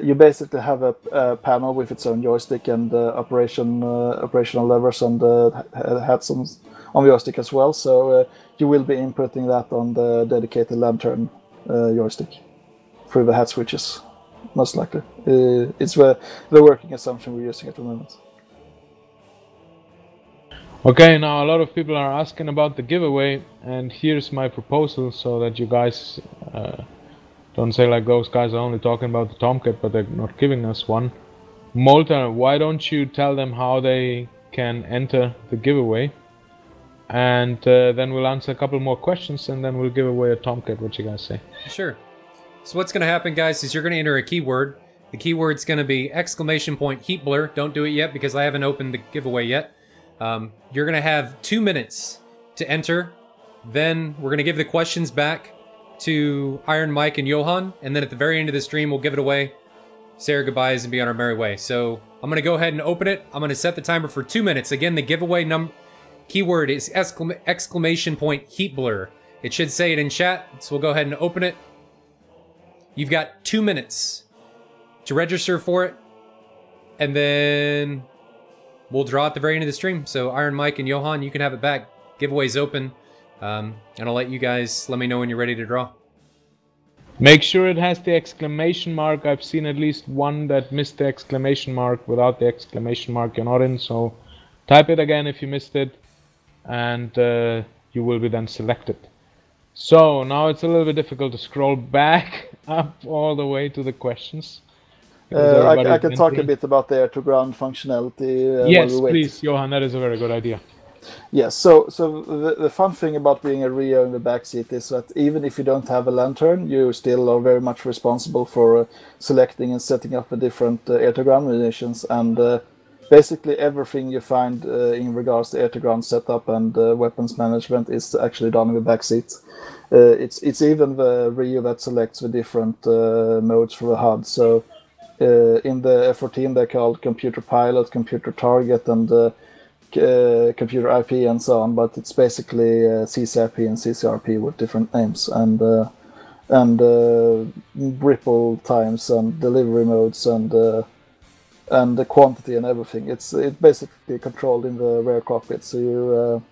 you basically have a panel with its own joystick and operational levers and hats on the joystick as well. So you will be inputting that on the dedicated lantern joystick through the hat switches, most likely. It's the working assumption we're using at the moment. Okay, now a lot of people are asking about the giveaway, and here's my proposal so that you guys don't say like those guys are only talking about the Tomcat but they're not giving us one. Molta, why don't you tell them how they can enter the giveaway, and then we'll answer a couple more questions and then we'll give away a Tomcat. What you guys say? Sure. So what's going to happen, guys, is you're going to enter a keyword. The keyword's going to be !Heatblur. Don't do it yet because I haven't opened the giveaway yet. You're going to have 2 minutes to enter. Then we're going to give the questions back to Iron Mike and Johan. And then at the very end of the stream, we'll give it away, say our goodbyes, and be on our merry way. So I'm going to go ahead and open it. I'm going to set the timer for 2 minutes. Again, the giveaway keyword is !Heatblur. It should say it in chat. So we'll go ahead and open it. You've got 2 minutes to register for it. And then we'll draw at the very end of the stream. So Iron Mike and Johan, you can have it back. Giveaway's open. And I'll let you guys let me know when you're ready to draw. Make sure it has the exclamation mark. I've seen at least one that missed the exclamation mark. Without the exclamation mark, you're not in. So type it again if you missed it, and you will be then selected. So now it's a little bit difficult to scroll back up all the way to the questions. I can talk a bit about the air-to-ground functionality. Yes, please, Johan, that is a very good idea. Yes, so the fun thing about being a Rio in the backseat is that even if you don't have a lantern, you still are very much responsible for selecting and setting up the different air-to-ground munitions, and basically everything you find in regards to air-to-ground setup and weapons management is actually done in the backseat. It's even the Rio that selects the different modes for the HUD. So in the F-14 they're called computer pilot, computer target, and computer IP and so on, but it's basically CCIP and CCRP with different names and ripple times and delivery modes and the quantity and everything. It's basically controlled in the rear cockpit, so you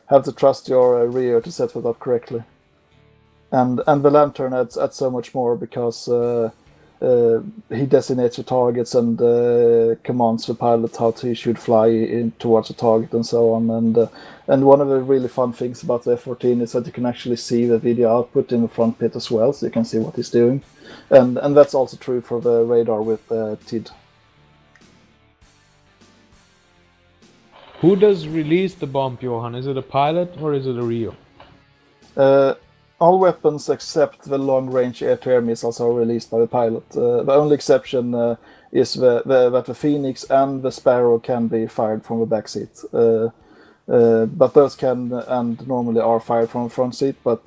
have to trust your RvE to set it up correctly. And the lantern adds so much more because he designates the targets and commands the pilot how he should fly in towards the target and so on. And one of the really fun things about the F-14 is that you can actually see the video output in the front pit as well, so you can see what he's doing. And that's also true for the radar with TID. Who does release the bomb, Johan? Is it a pilot or is it a RIO? All weapons except the long-range air-to-air missiles are released by the pilot. The only exception is that the Phoenix and the Sparrow can be fired from the back seat. But those can and normally are fired from the front seat, but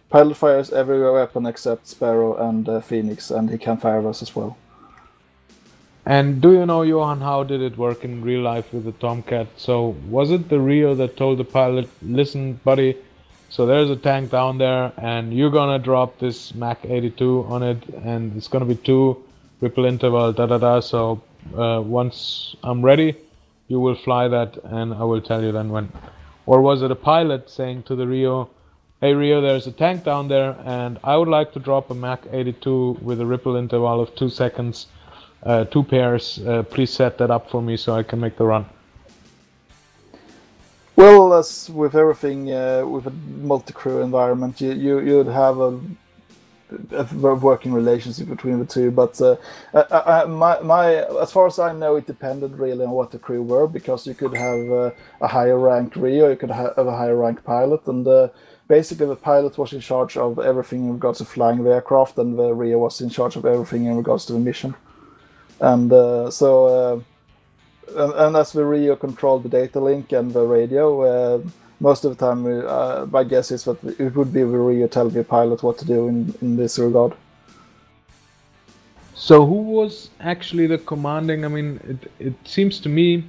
pilot fires every weapon except Sparrow and Phoenix, and he can fire those as well. And do you know, Johan, how did it work in real life with the Tomcat? So was it the RIO that told the pilot, listen, buddy, so there's a tank down there and you're gonna drop this Mach 82 on it and it's gonna be 2 ripple interval, so once I'm ready, you will fly that and I will tell you then when? Or was it a pilot saying to the RIO, hey RIO, there's a tank down there and I would like to drop a Mach 82 with a ripple interval of 2 seconds, 2 pairs, please set that up for me so I can make the run? Well, as with everything, with a multi-crew environment, you'd have a working relationship between the two. But as far as I know, it depended really on what the crew were, because you could have a higher ranked RIO, you could have a higher ranked pilot, and basically the pilot was in charge of everything in regards to flying the aircraft, and the RIO was in charge of everything in regards to the mission. And and as the RIO controlled the data link and the radio, most of the time my guess is that it would be the RIO telling the pilot what to do in this regard. So who was actually the commanding? I mean, it seems to me,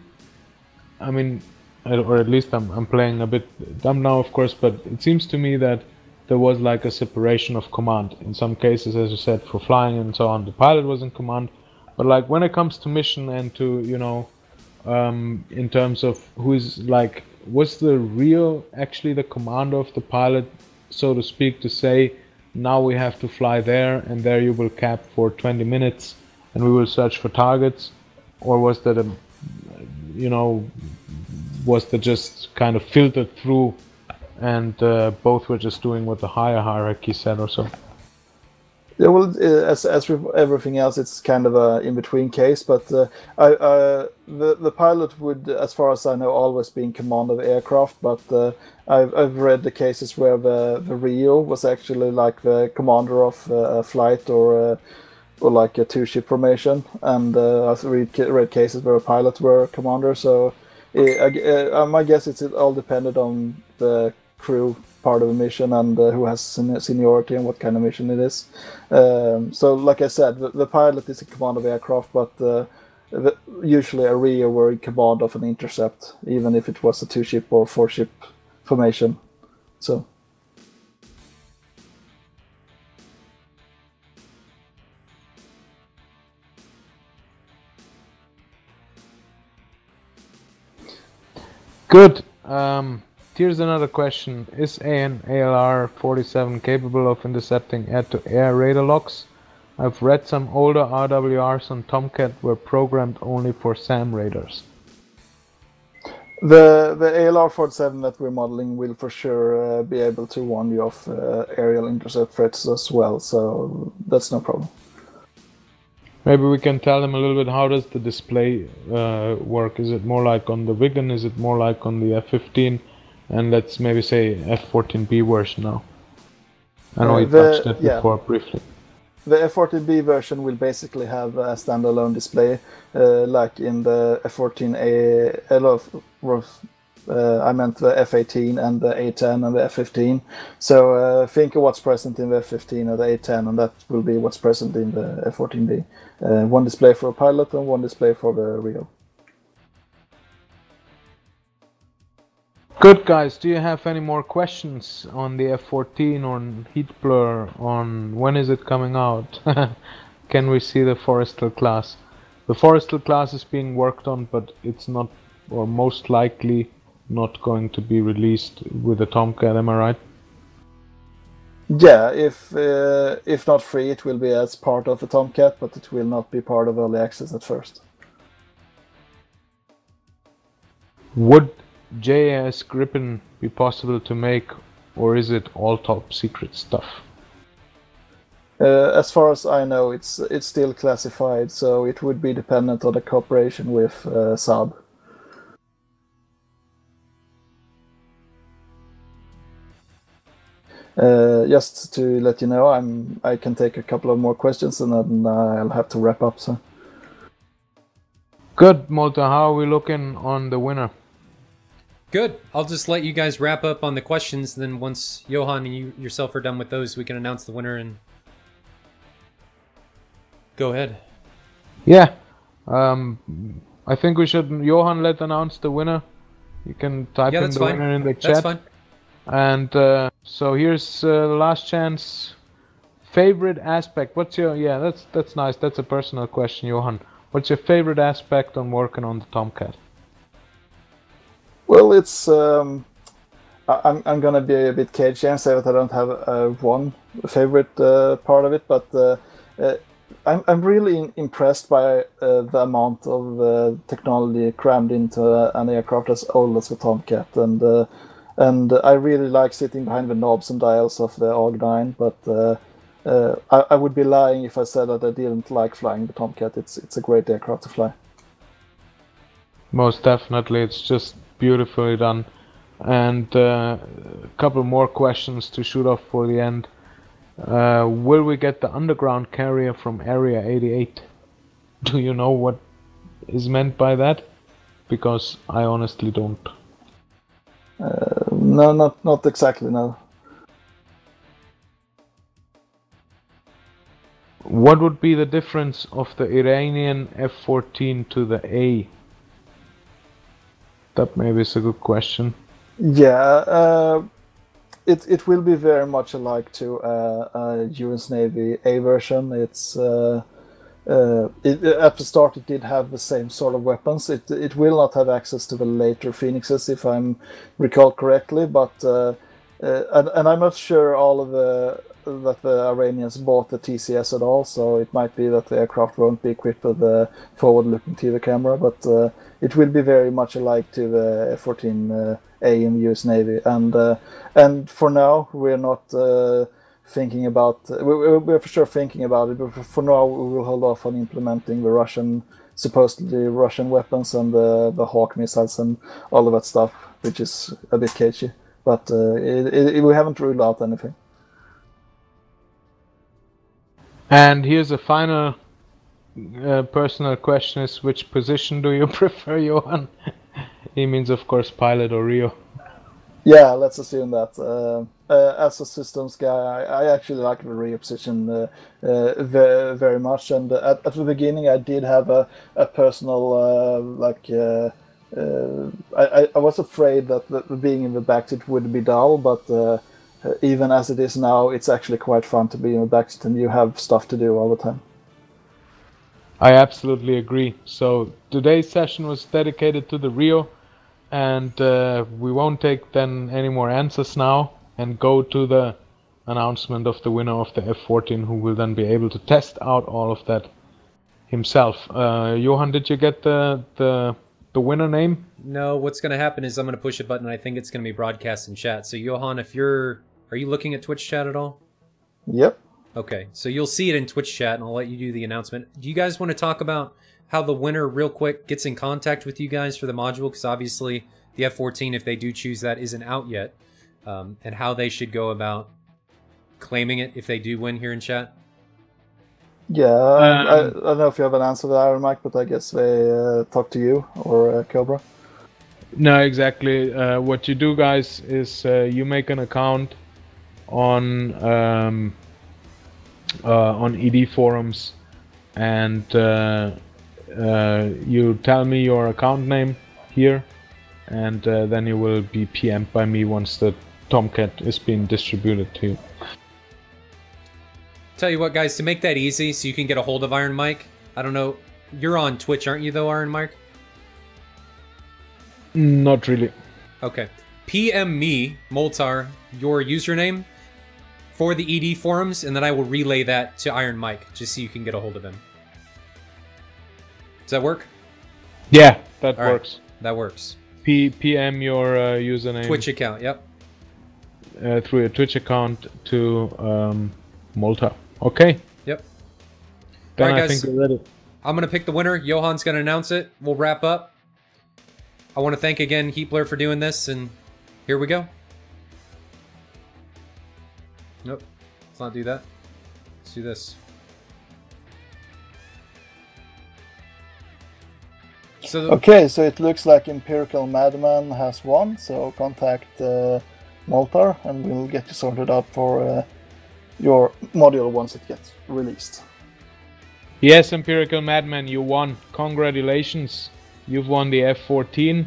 I mean, or at least I'm playing a bit dumb now, of course, but it seems to me that there was like a separation of command. In some cases, as you said, for flying and so on, the pilot was in command. But like when it comes to mission and to, you know, in terms of who is like, was the RIO actually the commander of the pilot, so to speak, to say, now we have to fly there and there you will cap for 20 minutes and we will search for targets? Or was that a, you know, was that just kind of filtered through and both were just doing what the higher hierarchy said or so? Yeah, well, as with everything else, it's kind of a in-between case. But the pilot would, as far as I know, always be in command of the aircraft. But I've read the cases where the RIO was actually like the commander of a flight or like a 2-ship formation, and I've read cases where pilots were commander. So my guess is it all depended on the crew part of the mission and who has seniority and what kind of mission it is. So like I said, the pilot is in command of aircraft, but usually a RIO were in command of an intercept, even if it was a 2-ship or 4-ship formation. So good. Here's another question. Is an ALR-47 capable of intercepting air-to-air radar locks? I've read some older RWRs on Tomcat were programmed only for SAM radars. The ALR-47 that we're modeling will for sure be able to warn you of aerial intercept threats as well, so that's no problem. Maybe we can tell them a little bit, how does the display work? Is it more like on the Viggen? Is it more like on the F-15? And let's maybe say F-14B version now. I know we touched it before briefly. The F-14B version will basically have a standalone display, like in the F-14A. I meant the F-18 and the A-10 and the F-15. So think of what's present in the F-15 and the A-10, and that will be what's present in the F-14B. One display for a pilot and one display for the RIO. Good guys, do you have any more questions on the F-14, on Heatblur, on when is it coming out? Can we see the Forrestal class? The Forrestal class is being worked on, but it's not, or most likely not going to be released with the Tomcat, am I right? Yeah, if not free, it will be as part of the Tomcat, but it will not be part of early access at first. Would JAS Gripen be possible to make, or is it all top secret stuff? As far as I know, it's still classified, so it would be dependent on the cooperation with Saab. Just to let you know, I can take a couple of more questions and then I'll have to wrap up. So. Good, Malta. How are we looking on the winner? Good. I'll just let you guys wrap up on the questions. Then once Johan and you yourself are done with those, we can announce the winner and go ahead. Yeah. I think we should, Johan, let's announce the winner. You can type in the winner in the chat. That's fine. And so here's the last chance. Favorite aspect? What's your? Yeah, that's nice. That's a personal question, Johan. What's your favorite aspect on working on the Tomcat? Well, it's I'm gonna be a bit cagey and say that I don't have one favorite part of it, but I'm really impressed by the amount of technology crammed into an aircraft as old as the Tomcat, and I really like sitting behind the knobs and dials of the ARG9, but I would be lying if I said that I didn't like flying the Tomcat. It's a great aircraft to fly. Most definitely, it's just beautifully done. And a couple more questions to shoot off for the end. Will we get the underground carrier from Area 88? Do you know what is meant by that? Because I honestly don't. No, not exactly, no. What would be the difference of the Iranian F-14 to the A? That maybe is a good question. Yeah, it will be very much alike to US Navy A version. It's at the start it did have the same sort of weapons. It will not have access to the later Phoenixes, if I'm recall correctly, but and I'm not sure all of that the Iranians bought the DCS at all, so it might be that the aircraft won't be equipped with the forward-looking TV camera, but it will be very much alike to the F-14A in the US Navy, and for now we're not thinking about. We're for sure thinking about it, but for now we will hold off on implementing the supposedly Russian weapons and the Hawk missiles and all of that stuff, which is a bit cagey. But we haven't ruled out anything. And here's a final personal question: is which position do you prefer, Johan? He means, of course, pilot or Rio. Yeah, let's assume that. As a systems guy, I actually like the Rio position very, very much. And at the beginning, I did have a personal I was afraid that being in the backseat would be dull, but even as it is now, it's actually quite fun to be in the backseat and you have stuff to do all the time. I absolutely agree. So today's session was dedicated to the Rio, and we won't take then any more answers now and go to the announcement of the winner of the F-14, who will then be able to test out all of that himself. Johan, did you get the winner name? No, what's going to happen is I'm going to push a button and I think it's going to be broadcast in chat. So Johan, are you looking at Twitch chat at all? Yep. Okay, so you'll see it in Twitch chat and I'll let you do the announcement. Do you guys want to talk about how the winner real quick gets in contact with you guys for the module? Because obviously the F-14, if they do choose that, isn't out yet. And how they should go about claiming it if they do win here in chat? Yeah, I don't know if you have an answer to that, Iron Mike, but I guess they talk to you or Cobra. No, exactly. What you do, guys, is you make an account on ED forums, and you tell me your account name here, and then you will be PM'd by me once the Tomcat is being distributed to you. Tell you what, guys, to make that easy so you can get a hold of Iron Mike, I don't know, you're on Twitch, aren't you, though, Iron Mike? Not really. Okay. PM me, Moltar, your username for the ED forums, and then I will relay that to Iron Mike, just so you can get a hold of him. Does that work? Yeah, that All right, works. that works. PM your username. Twitch account, yep. Through your Twitch account to Malta. Okay. Yep. Then All right, I guys. think we're ready. I'm going to pick the winner. Johan's going to announce it. We'll wrap up. I want to thank again Heatblur for doing this, and here we go. Nope. Let's not do that. Let's do this. So Okay, so it looks like Empirical Madman has won, so contact Moltar and we'll get you sorted out for your module once it gets released. Yes, Empirical Madman, you won. Congratulations. You've won the F-14.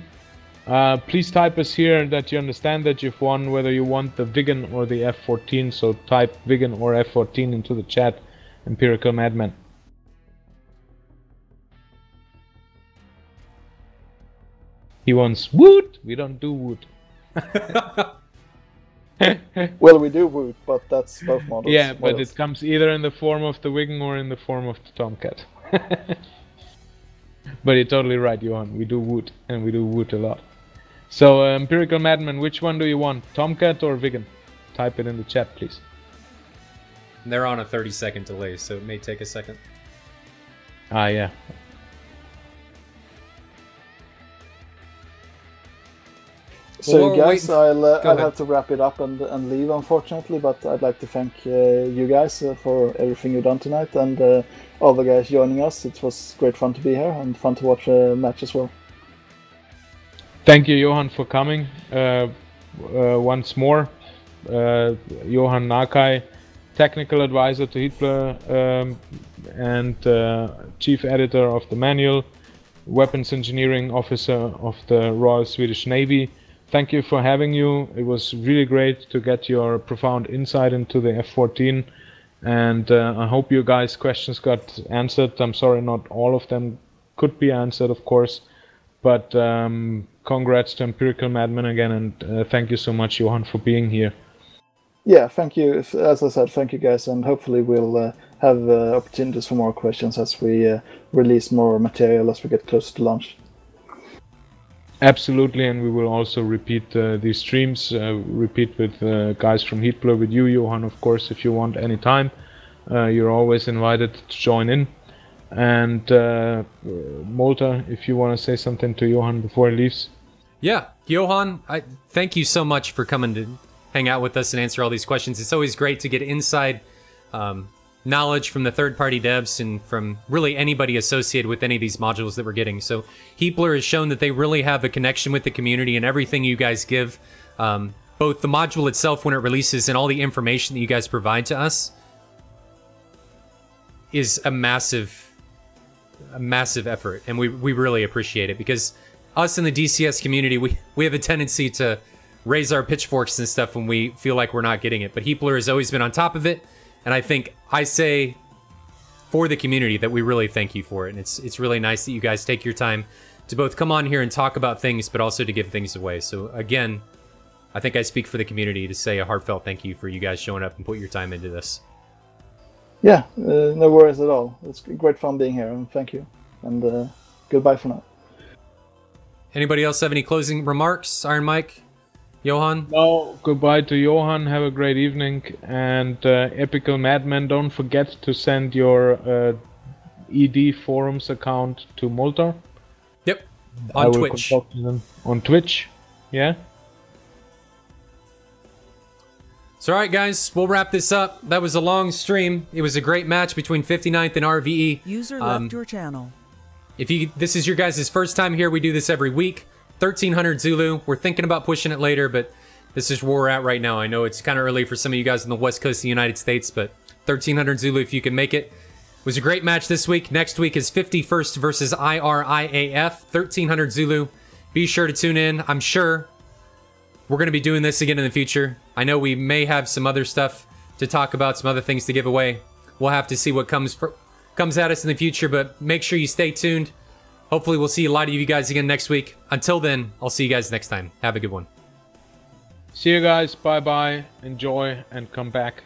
Please type us here that you understand that you've won, whether you want the Vigan or the F-14. So type Vigan or F-14 into the chat, Empirical Madman. He wants woot. We don't do woot. Well, we do Woot, but that's both models. Yeah, but it comes either in the form of the Vigan or in the form of the Tomcat. But you're totally right, Johan. We do woot, and we do woot a lot. So, Empirical Madman, which one do you want? Tomcat or Vigan? Type it in the chat, please. they're on a 30-second delay, so it may take a second. Ah, yeah. So Well, guys, wait. I'll ahead. have to wrap it up and leave, unfortunately, but I'd like to thank you guys for everything you've done tonight, and all the guys joining us. It was great fun to be here and fun to watch a match as well. Thank you, Johan, for coming. Once more, Johan Nakai, technical advisor to Heatblur and chief editor of the manual, weapons engineering officer of the Royal Swedish Navy. Thank you for having you. It was really great to get your profound insight into the F-14, and I hope you guys' questions got answered. I'm sorry not all of them could be answered, of course, but congrats to Empirical Madman again, and thank you so much, Johan, for being here. Yeah, thank you. As I said, thank you guys, and hopefully we'll have opportunities for more questions as we release more material as we get closer to launch. Absolutely, and we will also repeat these streams, repeat with guys from Heatblur, with you, Johan, of course, if you want any time. You're always invited to join in. And Molta, if you want to say something to Johan before he leaves. Yeah, Johan, I thank you so much for coming to hang out with us and answer all these questions. It's always great to get inside knowledge from the third-party devs and from really anybody associated with any of these modules that we're getting. So Heatblur has shown that they really have a connection with the community, and everything you guys give, both the module itself when it releases and all the information that you guys provide to us, is a massive effort, and we really appreciate it, because us in the DCS community, we have a tendency to raise our pitchforks and stuff when we feel like we're not getting it. But Heatblur has always been on top of it, and I think I say for the community that we really thank you for it. And it's really nice that you guys take your time to both come on here and talk about things, but also to give things away. So again, I think I speak for the community to say a heartfelt thank you for you guys showing up and put your time into this. Yeah, no worries at all. It's great fun being here, and thank you. And goodbye for now. Anybody else have any closing remarks? Iron Mike? Johan? No, goodbye to Johan. Have a great evening. And Epical Madman, don't forget to send your ED forums account to Moltar. Yep. I On will Twitch. talk to them on Twitch. Yeah. So alright guys, we'll wrap this up. That was a long stream. It was a great match between 59th and RvE. User left your channel. If this is your guys' first time here, we do this every week. 1300 Zulu. We're thinking about pushing it later, but this is where we're at right now. I know it's kind of early for some of you guys on the west coast of the United States, but 1300 Zulu if you can make it. It was a great match this week. Next week is 51st versus IRIAF. 1300 Zulu. Be sure to tune in. I'm sure we're going to be doing this again in the future. I know we may have some other stuff to talk about, some other things to give away. We'll have to see what comes at us in the future, but make sure you stay tuned. Hopefully we'll see a lot of you guys again next week. Until then, I'll see you guys next time. Have a good one. See you guys. Bye-bye. Enjoy and come back.